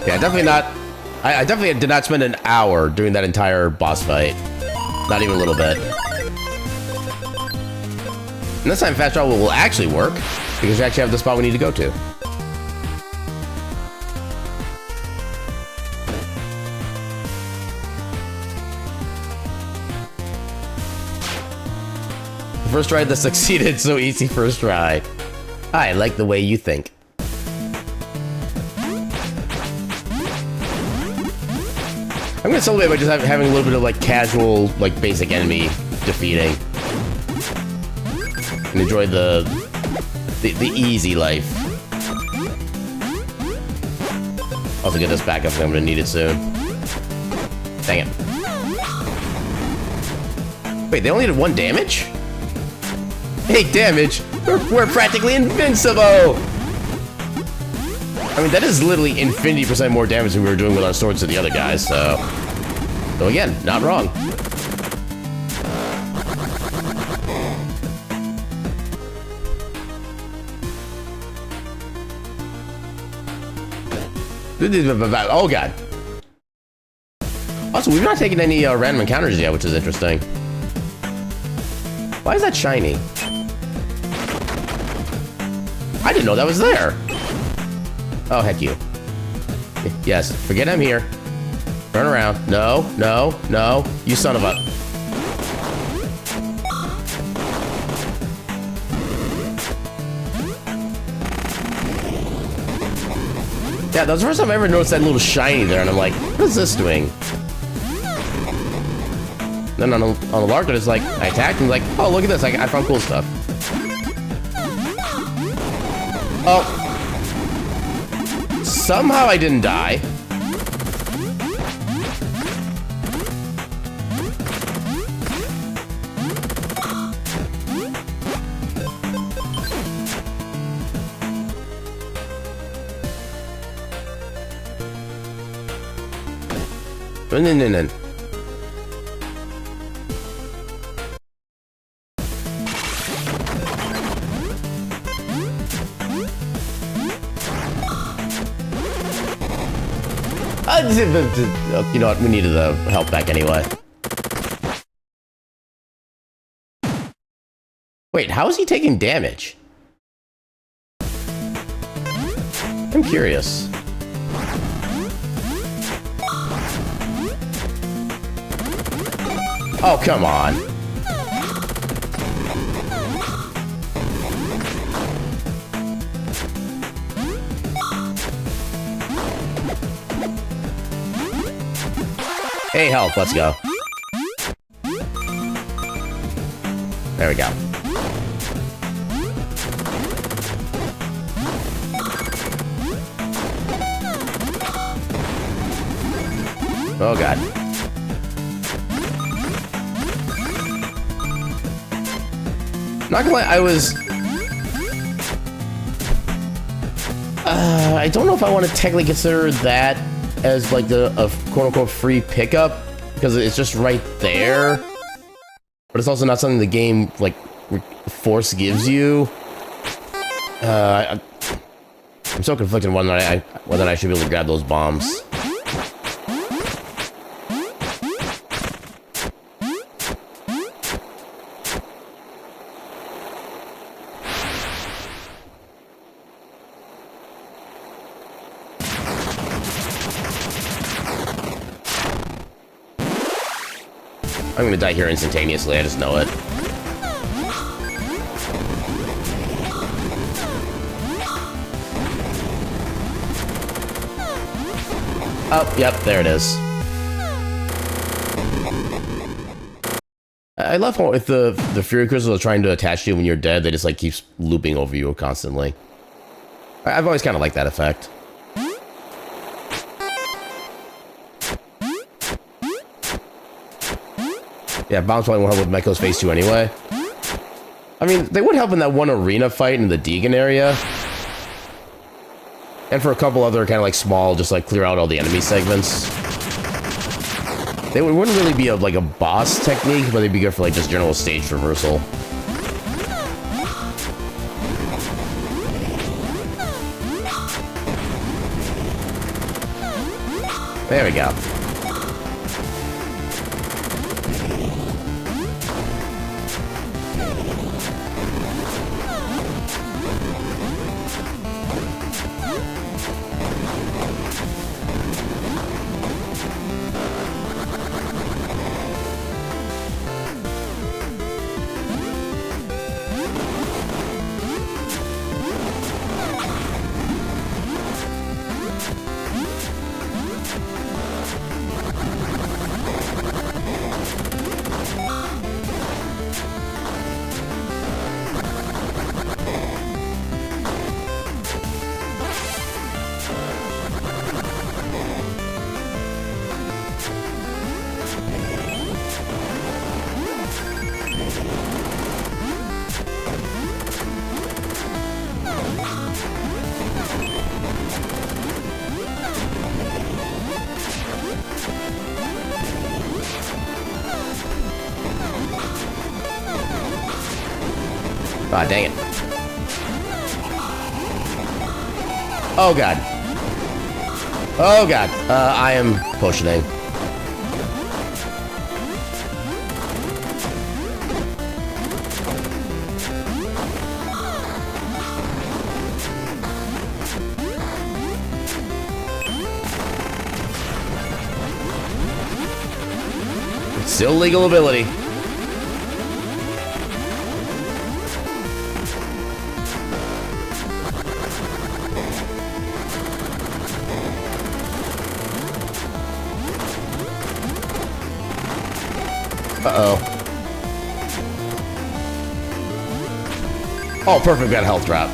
Yeah, definitely not. I definitely did not spend an hour doing that entire boss fight. Not even a little bit. And this time fast travel will actually work, because we actually have the spot we need to go to. first try that succeeded. So easy first try. I like the way you think. I'm gonna celebrate by just having a little bit of like casual, like basic enemy defeating, and enjoy the easy life. Also get this back up because I'm gonna need it soon. Dang it. Wait, they only did 1 damage? 8 damage? We're practically invincible! I mean, that is literally infinity% more damage than we were doing with our swords to the other guys, so... So again, not wrong. Oh god. Also, we've not taken any random encounters yet, which is interesting. Why is that shiny? I didn't know that was there. Oh, heck you. Yes, forget I'm here. Turn around. No, no, no. You son of a... Yeah, that was the first time I ever noticed that little shiny there, and I'm like, what is this doing? Then on the lark, it's like, I attacked, and like, oh, look at this, I found cool stuff. Oh. Somehow I didn't die. No. You know what? We needed the help back anyway. Wait, how is he taking damage? I'm curious. Oh, come on. Hey, health, let's go. There we go. Oh, God. Not gonna lie, I don't know if I want to technically consider that as like a quote-unquote free pickup, because it's just right there, but it's also not something the game like force gives you. I'm so conflicted on whether I should be able to grab those bombs. I'm gonna die here instantaneously, I just know it. Oh, yep, there it is. I love how if the Fury Crystals are trying to attach you when you're dead, they just like keeps looping over you constantly. I've always kind of liked that effect. Yeah, bombs probably won't help with Mecho's phase 2 anyway. I mean, they would help in that one arena fight in the Deegan area. And for a couple other kind of like small, just like clear out all the enemy segments. They wouldn't really be like a boss technique, but they'd be good for like just general stage traversal. There we go. Ah, dang it. Oh, God. Oh, God. I am potioning. Still legal ability. Uh-oh. Oh, perfect, got a health drop.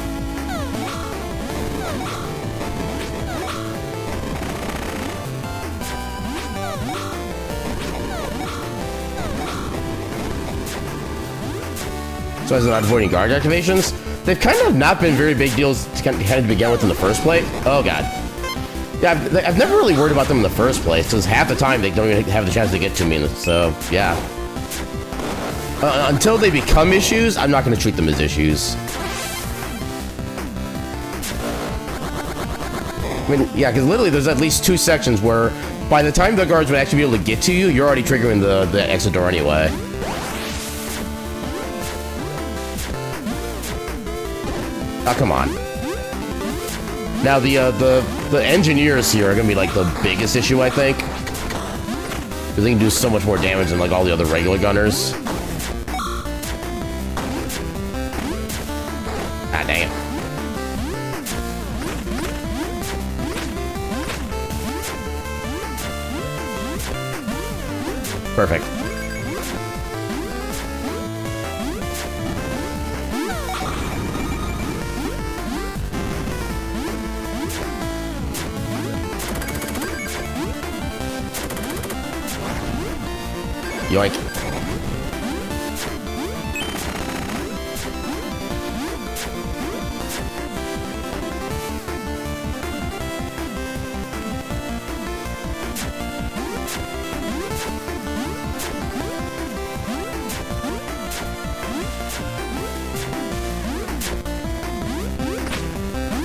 So as not avoiding guard activations, they've kind of not been very big deals to kind of begin with in the first place. Oh, God. Yeah, I've never really worried about them in the first place, because half the time they don't even have the chance to get to me, so, yeah. Until they become issues, I'm not going to treat them as issues. I mean, yeah, because literally there's at least 2 sections where by the time the guards would actually be able to get to you, you're already triggering the exit door anyway. Oh, come on. Now, the engineers here are going to be, like, the biggest issue, I think. Because they can do so much more damage than, like, all the other regular gunners. Ah, dang it. Perfect. Yoink.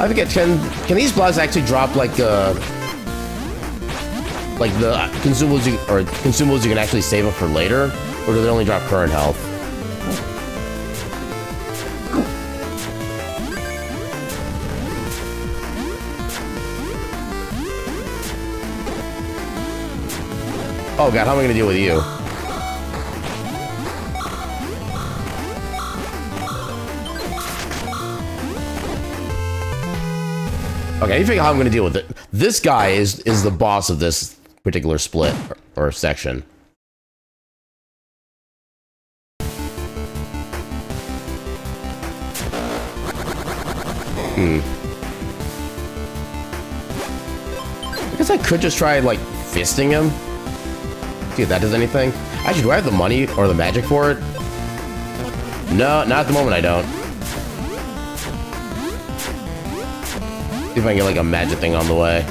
I forget, can these blocks actually drop like the consumables you can actually save up for later, or do they only drop current health? Oh, God, how am I gonna deal with you? Okay, you figure out how I'm gonna deal with it. This guy is the boss of this particular split or section. I guess I could just try, like, fisting him. See if that does anything. Actually, do I have the money or the magic for it? No, not at the moment I don't. See if I can get, like, a magic thing on the way.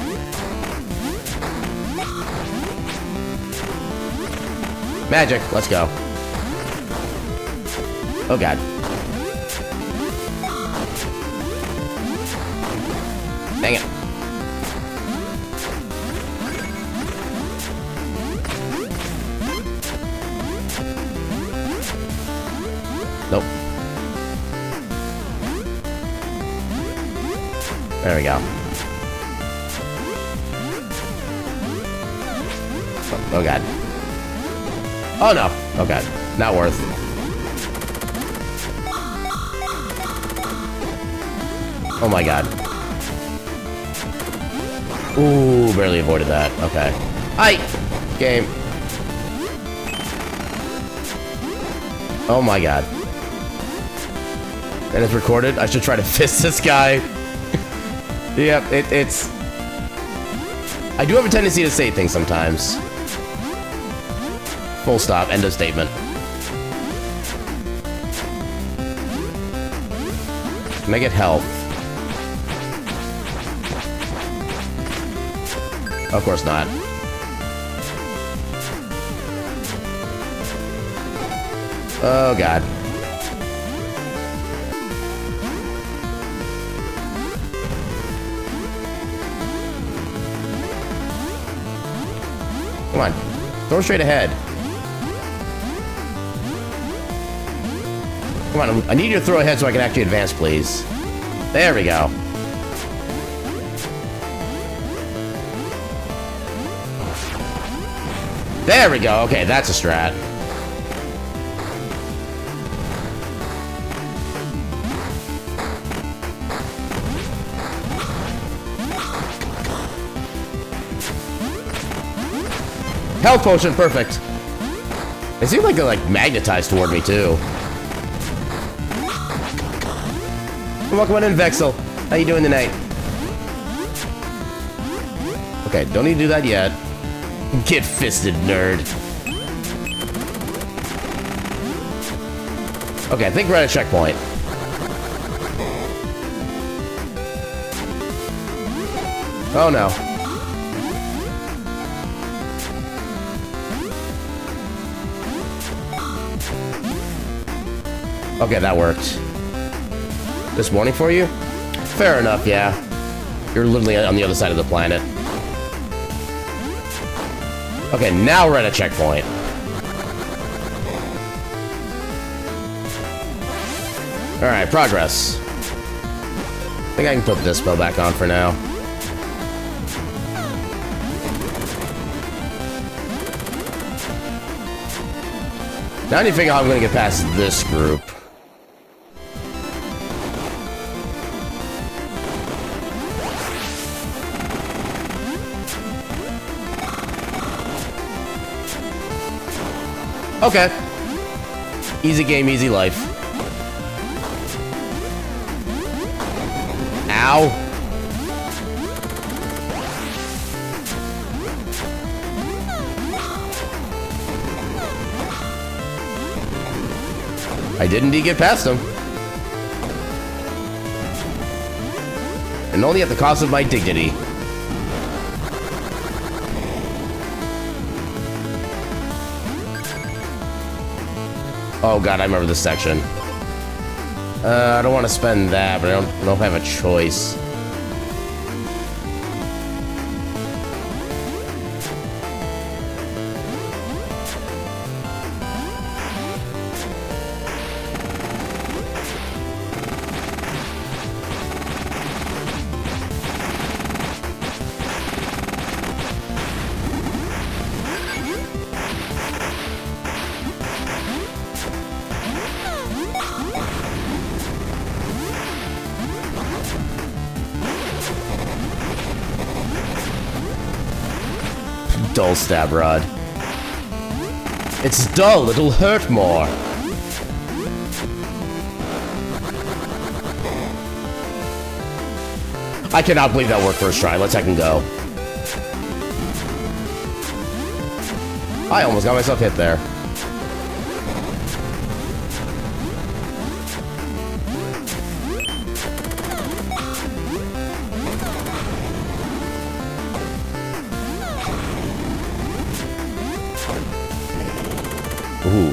Magic, let's go. Oh, God. Dang it. Nope. There we go. Oh, God. Oh, no. Oh, God. Not worth. Oh, my God. Ooh, barely avoided that. Okay. Hi! Game. Oh, my God. And it's recorded? I should try to fist this guy. Yep, it's... I do have a tendency to say things sometimes. Full stop. End of statement. Can I get health? Of course not. Oh, God. Come on. Throw straight ahead. Come on, I need you to throw ahead so I can actually advance, please. There we go. There we go. Okay, that's a strat. Health potion, perfect. It seems like they're like magnetized toward me too. Welcome on in, Vexel. How you doing tonight? Okay, don't need to do that yet. Get fisted, nerd. Okay, I think we're at a checkpoint. Oh no. Okay, that worked. This morning for you? Fair enough, yeah. You're literally on the other side of the planet. Okay, now we're at a checkpoint. Alright, progress. I think I can put this spell back on for now. Now I need to figure out how I'm going to get past this group. Okay. Easy game, easy life. Ow. I did indeed get past him. And only at the cost of my dignity. Oh god, I remember this section. I don't want to spend that, but I don't know if I have a choice. Dull stab rod. It's dull, it'll hurt more. I cannot believe that worked first try. Let's heck and go. I almost got myself hit there. Ooh.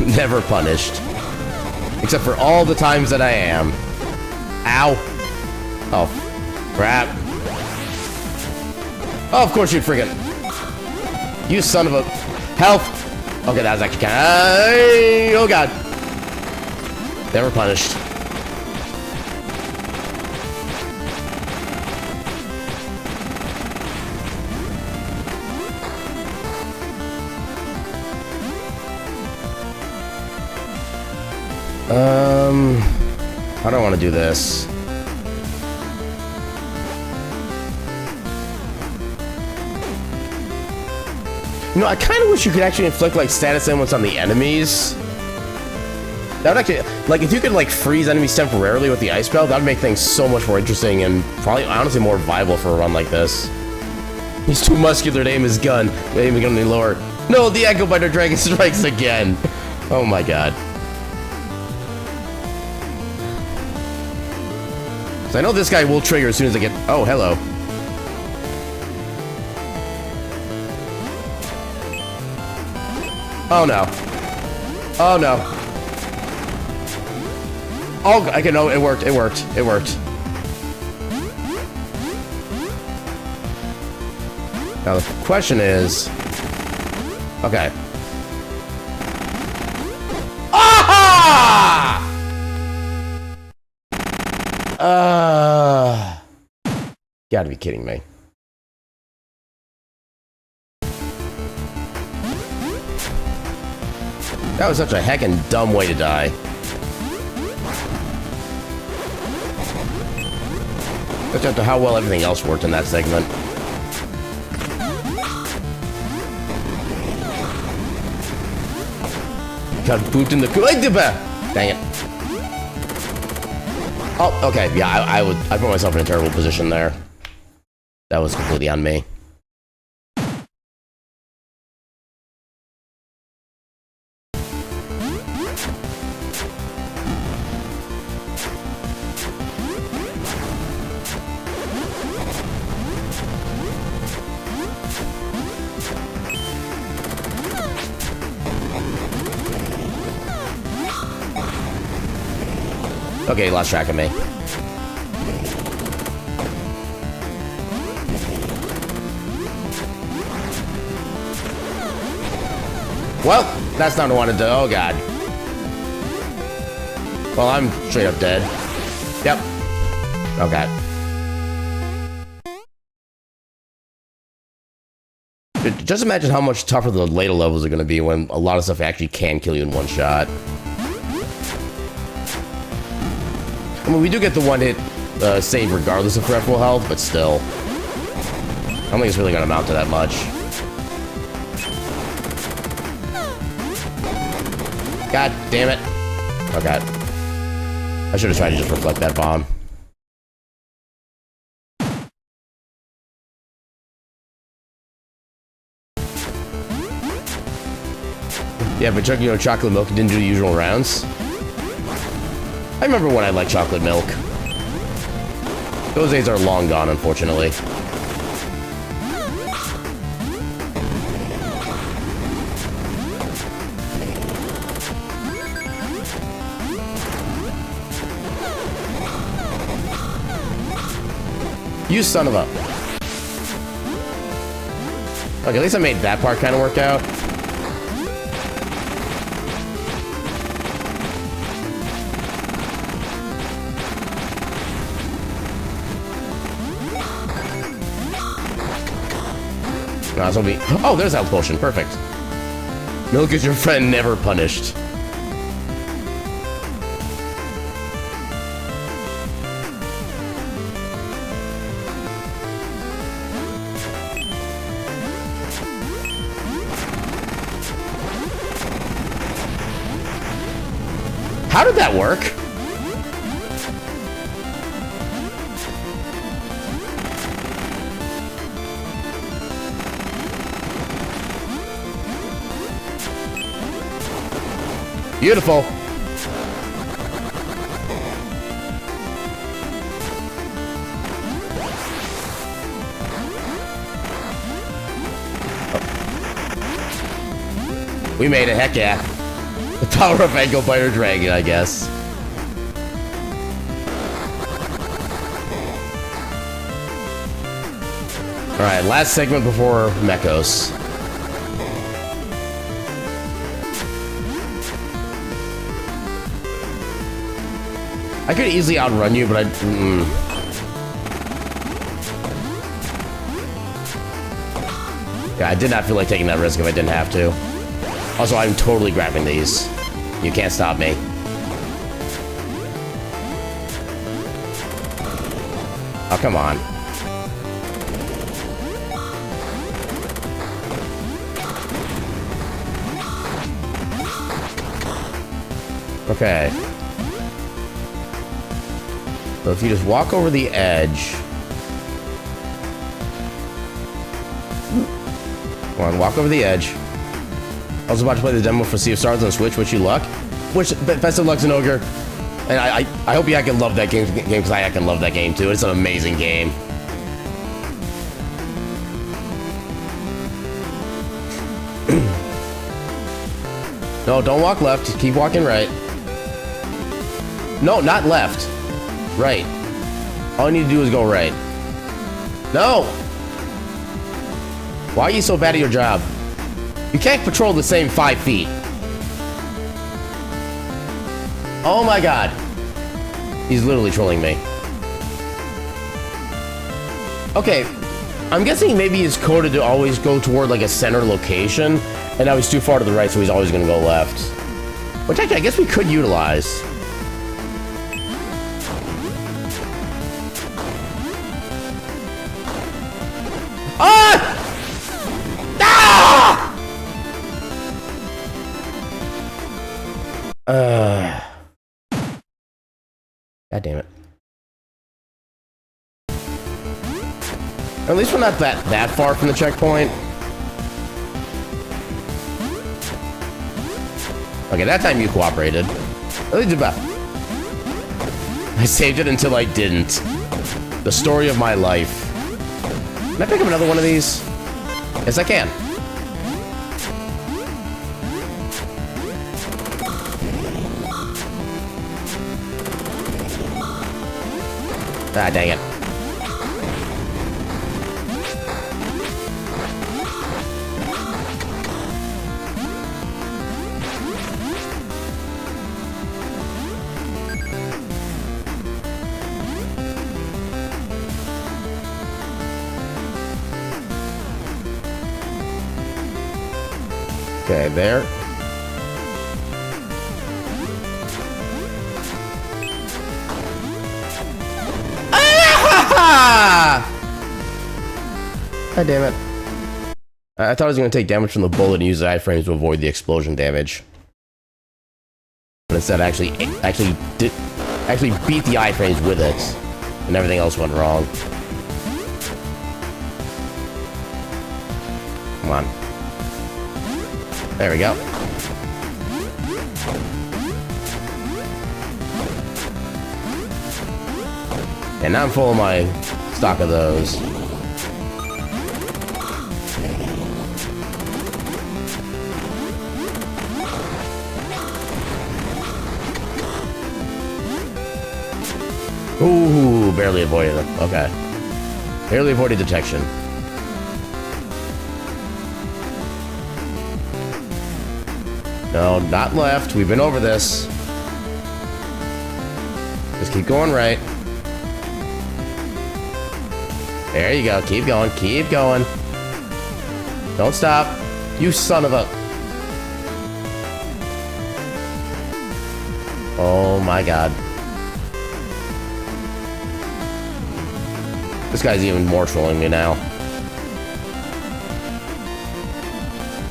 Never punished. Except for all the times that I am. Ow. Oh, crap. Oh, of course you'd friggin'. You son of a... Health. Okay, that was actually kind of... Oh, God. Never punished. How do I want to do this? You know, I kind of wish you could actually inflict, like, status ailments on the enemies. That would actually, like, if you could, like, freeze enemies temporarily with the ice spell, that would make things so much more interesting and probably, honestly, more viable for a run like this. He's too muscular to aim his gun. Aim any lower. No, the Echo Biter Dragon strikes again. Oh my god. So I know this guy will trigger as soon as I get... Oh, hello. Oh no. Oh no. Oh, I can know it worked. It worked. It worked. Now the question is... Okay. Ah! Gotta be kidding me. That was such a heckin' dumb way to die. Look up to how well everything else worked in that segment. Got booped in the dang it. Oh, okay. Yeah, I put myself in a terrible position there. That was completely on me. Okay, lost track of me. Well, that's not what I wanted to. Oh, God. Well, I'm straight up dead. Yep. Okay. Just imagine how much tougher the later levels are going to be when a lot of stuff actually can kill you in one shot. I mean, we do get the one-hit save regardless of peripheral health, but still. I don't think it's really going to amount to that much. God damn it. Oh, God. I should have tried to just reflect that bomb. Yeah, but you know, chocolate milk didn't do the usual rounds. I remember when I liked chocolate milk. Those days are long gone, unfortunately. You son of a... Okay, at least I made that part kind of work out. No, it's gonna be... Oh, there's health potion. Perfect. Milk is your friend, never punished. How did that work? Beautiful. Oh. We made it, heck yeah. The power of Ankle Biter Dragon, I guess. Alright, last segment before Mechos. I could easily outrun you, but yeah, I did not feel like taking that risk if I didn't have to. Also, I'm totally grabbing these. You can't stop me. Oh, come on. Okay. So if you just walk over the edge... Come on, walk over the edge. I was about to play the demo for Sea of Stars on Switch. Wish you luck. Best of luck, Zenogre. And I hope you can love that game because I can love that game too. It's an amazing game. No, don't walk left. Just keep walking right. No, not left. Right. All you need to do is go right. No! Why are you so bad at your job? You can't patrol the same 5 feet. Oh my god. He's literally trolling me. Okay, I'm guessing maybe he's coded to always go toward like a center location, and now he's too far to the right, so he's always gonna go left. Which actually, I guess we could utilize. Ah! Ah! God damn it. At least we're not that far from the checkpoint. Okay, that time you cooperated. At least about. I saved it until I didn't. The story of my life. Can I pick up another one of these? Yes, I can. Ah, dang it. Okay, there. Ah! God damn it. I thought I was going to take damage from the bullet and use the iframes to avoid the explosion damage. But instead I actually beat the iframes with it. And everything else went wrong. Come on. There we go. And now I'm full of my stock of those. Ooh, barely avoided them. Okay. Barely avoided detection. No, not left. We've been over this. Just keep going right. There you go. Keep going. Keep going. Don't stop. You son of a... Oh my god. This guy's even more trolling me now.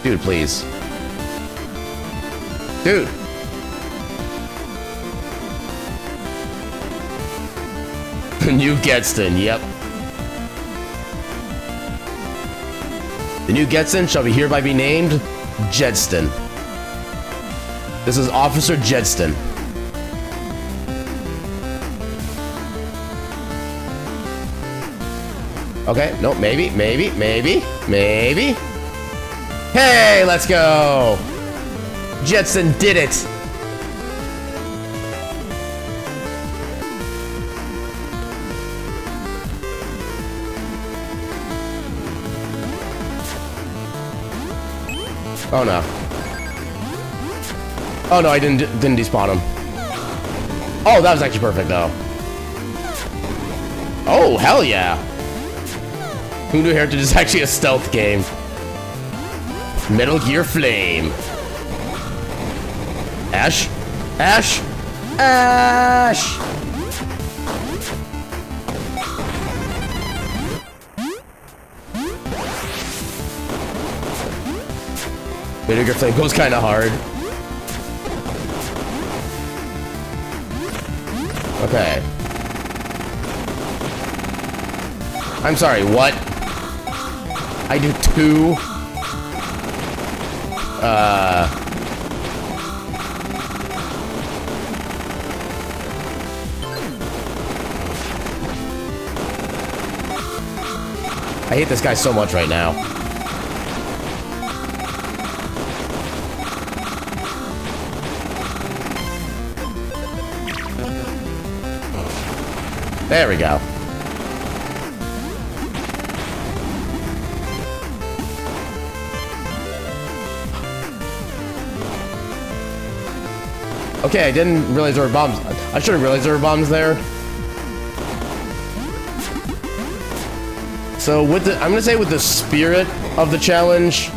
Dude, please. Dude. The new Getston, yep. The new Getston shall be hereby be named Jedston. This is Officer Jedston. Okay, no, maybe. Hey, let's go! Jetson did it! Oh no. Oh no, I didn't despawn him. Oh, that was actually perfect though. Oh, hell yeah! Who knew Heritage is actually a stealth game? Metal Gear Flame. Ash? Ash? Ash! Metal Gear Flame goes kinda hard. Okay. I'm sorry, what? I do 2? I hate this guy so much right now. There we go. Okay, I didn't realize there were bombs. I should have realized there were bombs there. So with the, I'm gonna say with the spirit of the challenge.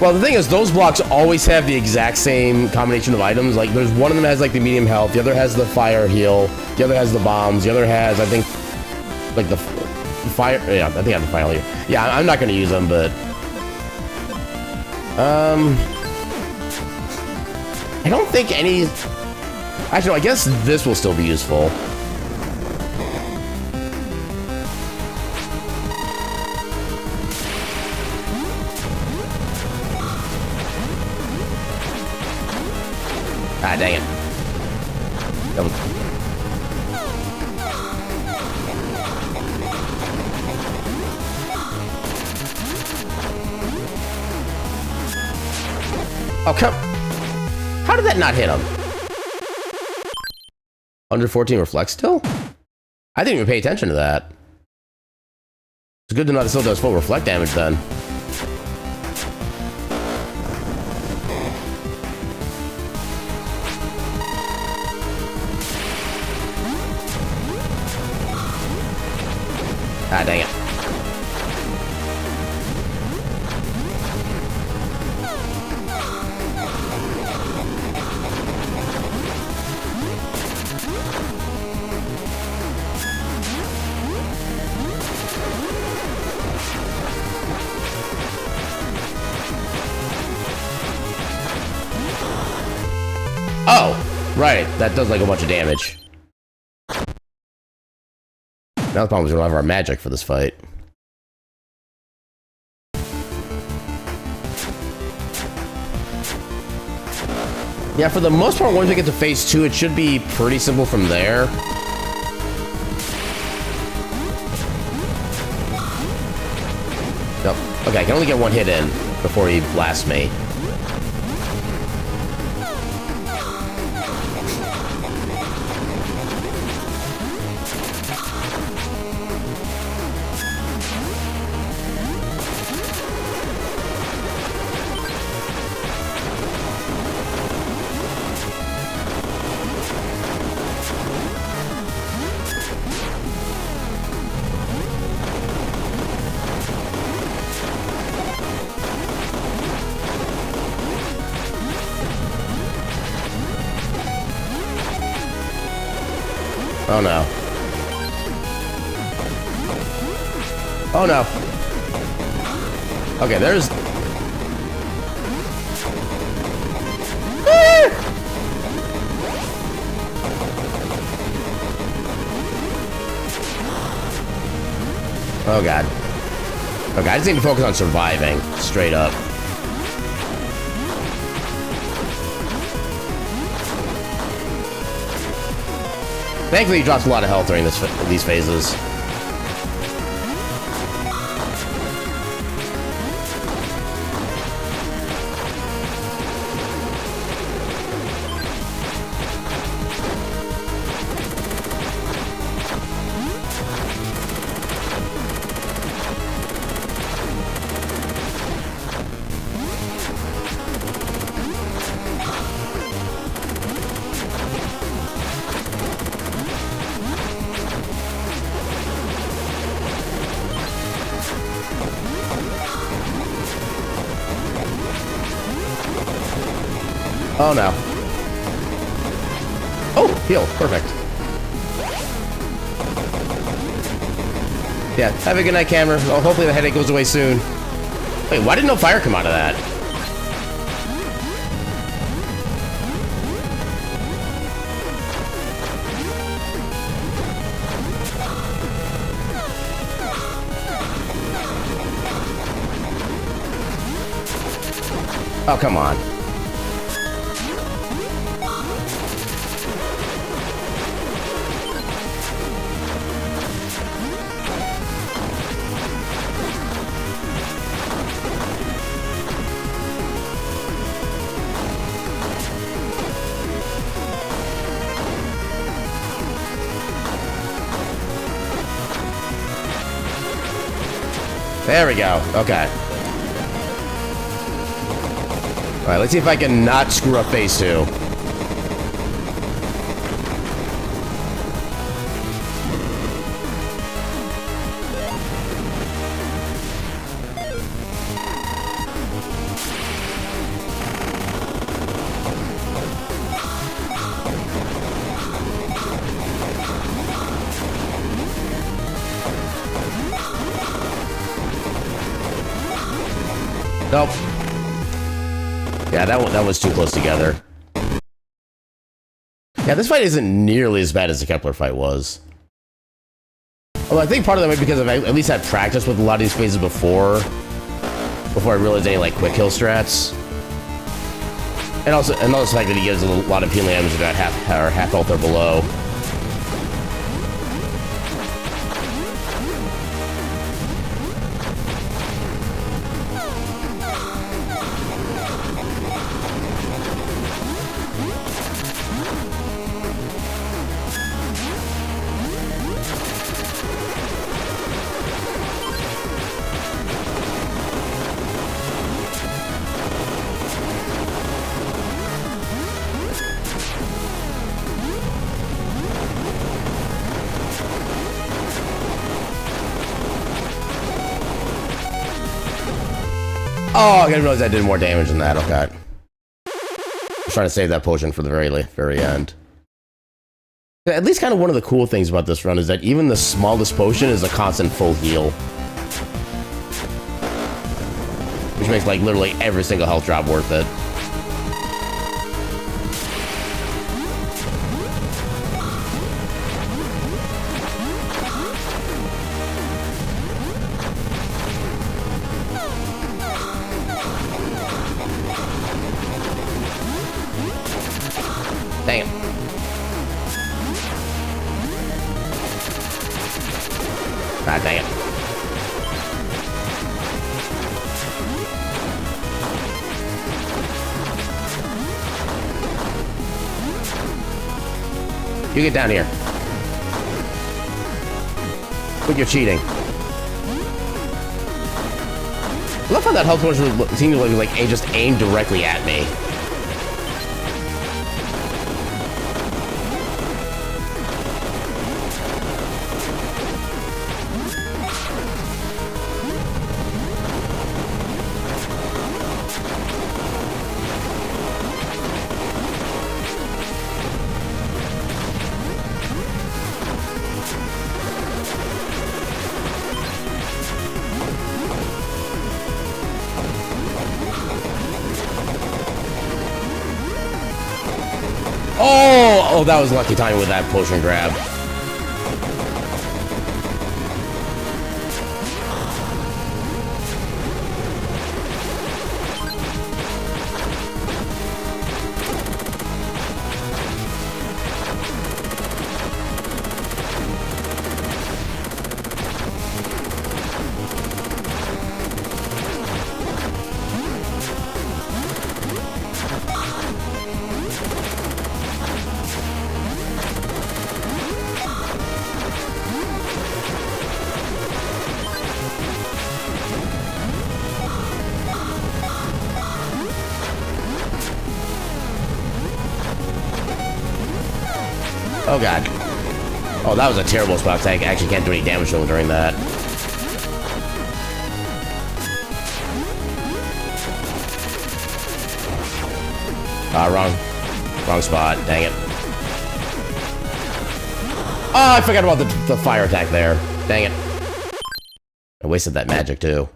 Well, the thing is, those blocks always have the exact same combination of items. Like, there's one of them has like the medium health, the other has the fire heal, the other has the bombs, the other has, I think, like the fire. Yeah, I think I have the fire heal. Yeah, I'm not gonna use them, but I don't think any. Actually, no, I guess this will still be useful. Ah, dang it. That was... Oh, come... How did that not hit him? 114 reflect still? I didn't even pay attention to that. It's good to know it still does full reflect damage then. Ah, dang it. Oh, right. That does like a bunch of damage. Now the problem is we don't have our magic for this fight. Yeah, for the most part, once we get to phase 2, it should be pretty simple from there. Nope. Okay, I can only get one hit in before he blasts me. Oh no. Oh no. Okay, there's... Oh god. Okay, I just need to focus on surviving, straight up. Thankfully, he drops a lot of health during these phases. Oh no. Oh, heal. Perfect. Yeah, have a good night, camera. Oh, hopefully the headache goes away soon. Wait, why did no fire come out of that? Oh, come on. There we go. Okay. Alright, let's see if I can not screw up phase 2. Nope. Yeah, that was too close together. Yeah, this fight isn't nearly as bad as the Kepler fight was. Although I think part of that might be because I at least had practice with a lot of these phases before I realized any like quick kill strats. And also the fact that he gives a lot of healing damage about half health or below. Oh, I didn't realize I did more damage than that. Okay. I was trying to save that potion for the very end. At least kind of one of the cool things about this run is that even the smallest potion is a constant full heal. Which makes like literally every single health drop worth it. Dang it. Ah, dang it. You get down here. Quit your cheating. I love how that health potion seemed like just aimed directly at me. Oh, that was lucky timing with that potion grab. Oh god. Oh, that was a terrible spot. I actually can't do any damage to him during that. Wrong spot. Dang it. Oh, I forgot about the fire attack there. Dang it. I wasted that magic too.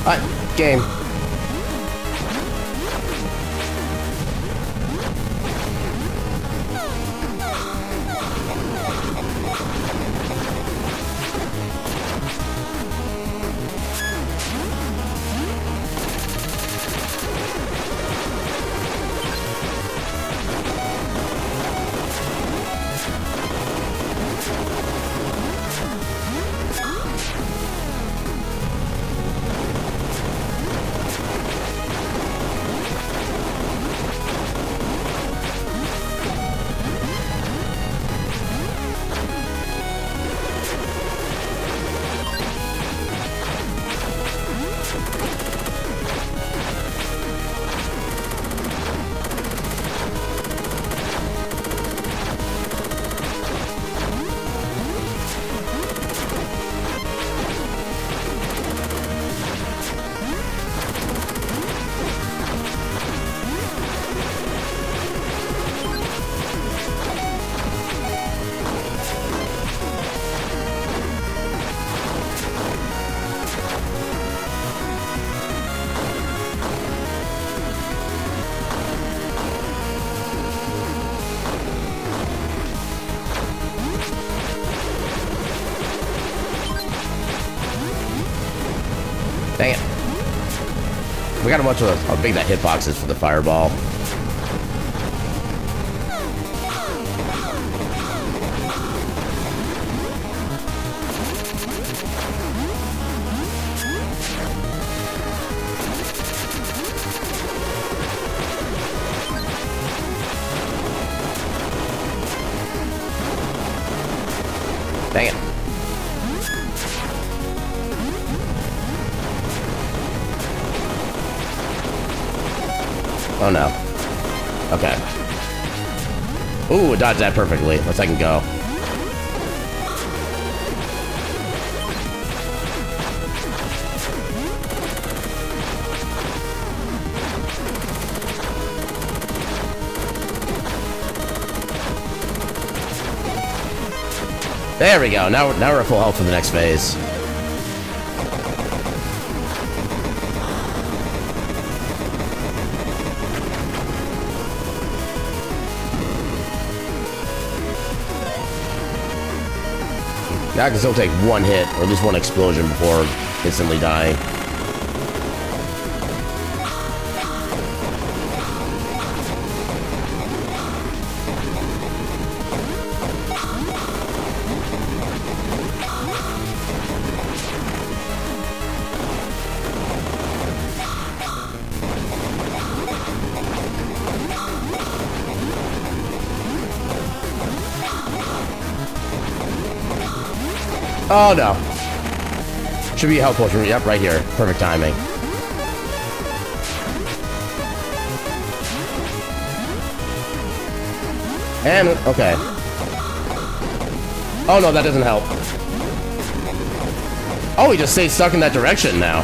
Alright, game. Dang it. We got a bunch of how big that hitbox is for the fireball. Dang it. Oh no. Okay. Ooh, dodged that perfectly. Let's I can go. There we go. Now we're at full health for the next phase. Now I can still take one hit, or at least one explosion before instantly dying. Oh no. Should be a health potion. Yep, right here. Perfect timing. And, okay. Oh no, that doesn't help. Oh, he just stays stuck in that direction now.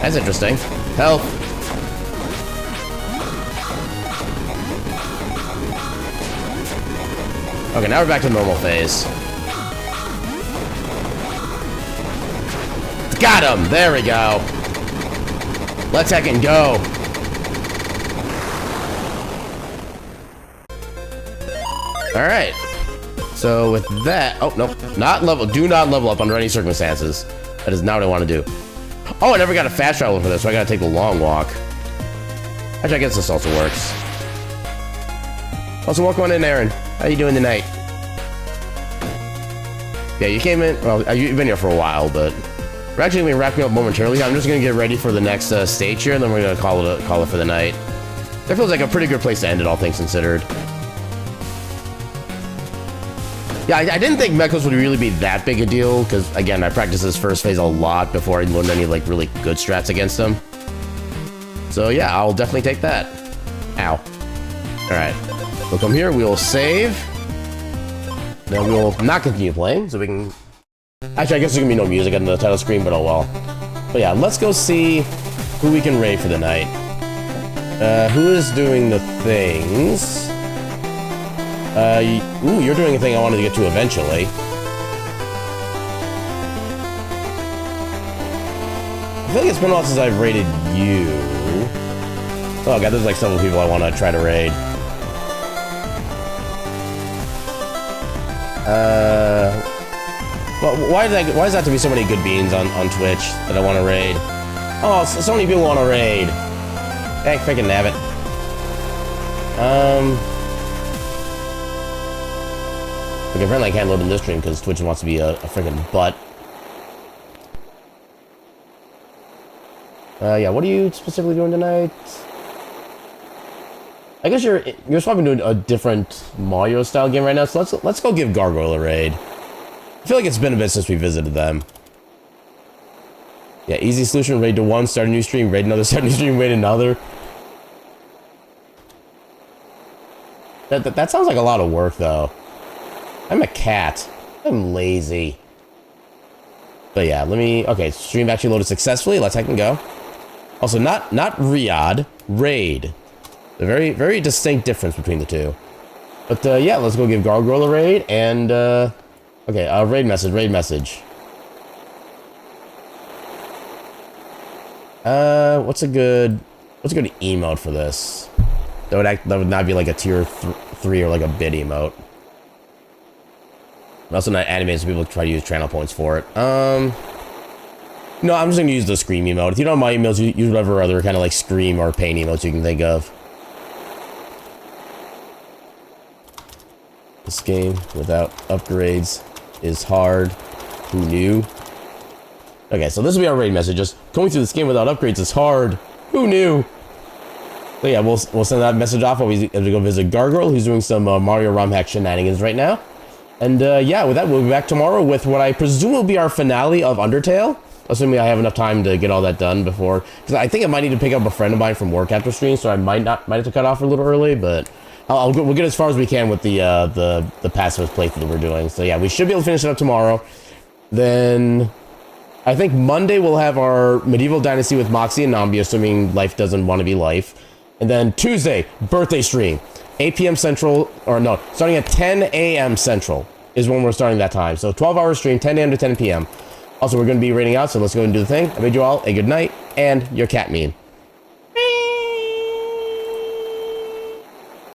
That's interesting. Health. Okay, now we're back to normal phase. Got him! There we go. Let's heckin' go. Alright. So with that... Oh, no. Not level... Do not level up under any circumstances. That is not what I want to do. Oh, I never got a fast travel for this, so I gotta take the long walk. Actually, I guess this also works. Also, welcome on in, Aaron. How you doing tonight? Yeah, you came in... Well, you've been here for a while, but... We're actually going to be wrapping up momentarily. I'm just going to get ready for the next stage here, and then we're going to call it for the night. That feels like a pretty good place to end it, all things considered. Yeah, I didn't think mechas would really be that big a deal, because, again, I practiced this first phase a lot before I learned any, like, really good strats against them. So, yeah, I'll definitely take that. Ow. Alright. We'll come here, we'll save. Then we'll not continue playing, so we can... Actually, I guess there's gonna be no music on the title screen, but oh well. But yeah, let's go see who we can raid for the night. Who is doing the things? Ooh, you're doing a thing I wanted to get to eventually. I feel like it's been a while since I've raided you. Oh god, there's like several people I want to try to raid. Well, why does that have to be so many good beans on Twitch that I want to raid? Oh, so many people want to raid. Heck, freaking nabbit. Okay, apparently I can't load in this stream because Twitch wants to be a freaking butt. Yeah, what are you specifically doing tonight? I guess you're probably doing a different Mario style game right now, so let's go give Gargoyle a raid. I feel like it's been a bit since we visited them. Yeah, easy solution, raid to one, start a new stream, raid another, start a new stream, raid another. That sounds like a lot of work, though. I'm a cat. I'm lazy. But yeah, okay, stream actually loaded successfully. Let's heck and go. Also, not Riyadh, raid. A very, very distinct difference between the two. But yeah, let's go give Gargoyle a raid, and okay, raid message. What's a good emote for this? That would not be like a tier 3 or like a bid emote. I'm also not animated, so people try to use channel points for it. No, I'm just gonna use the scream emote. If you don't mind emails, use whatever other kind of like scream or pain emotes you can think of. This game without upgrades is hard. Who knew? Okay, so this will be our raid message. Just going through this game without upgrades is hard. Who knew? So yeah, we'll send that message off while we go visit Gargoyle, who's doing some Mario ROM hack shenanigans right now. And yeah, with that, we'll be back tomorrow with what I presume will be our finale of Undertale. Assuming I have enough time to get all that done before, because I think I might need to pick up a friend of mine from work after stream, so I might have to cut off a little early, but we'll get as far as we can with the pacifist playthrough that we're doing. So yeah, we should be able to finish it up tomorrow. Then I think Monday we'll have our Medieval Dynasty with Moxie and Nambi, assuming life doesn't want to be life. And then Tuesday, birthday stream, 8 p.m. Central, or no, starting at 10 a.m. Central is when we're starting that time. So 12-hour stream, 10 a.m. to 10 p.m. Also, we're going to be raiding out, so let's go and do the thing. I bid you all a good night, and your cat mean.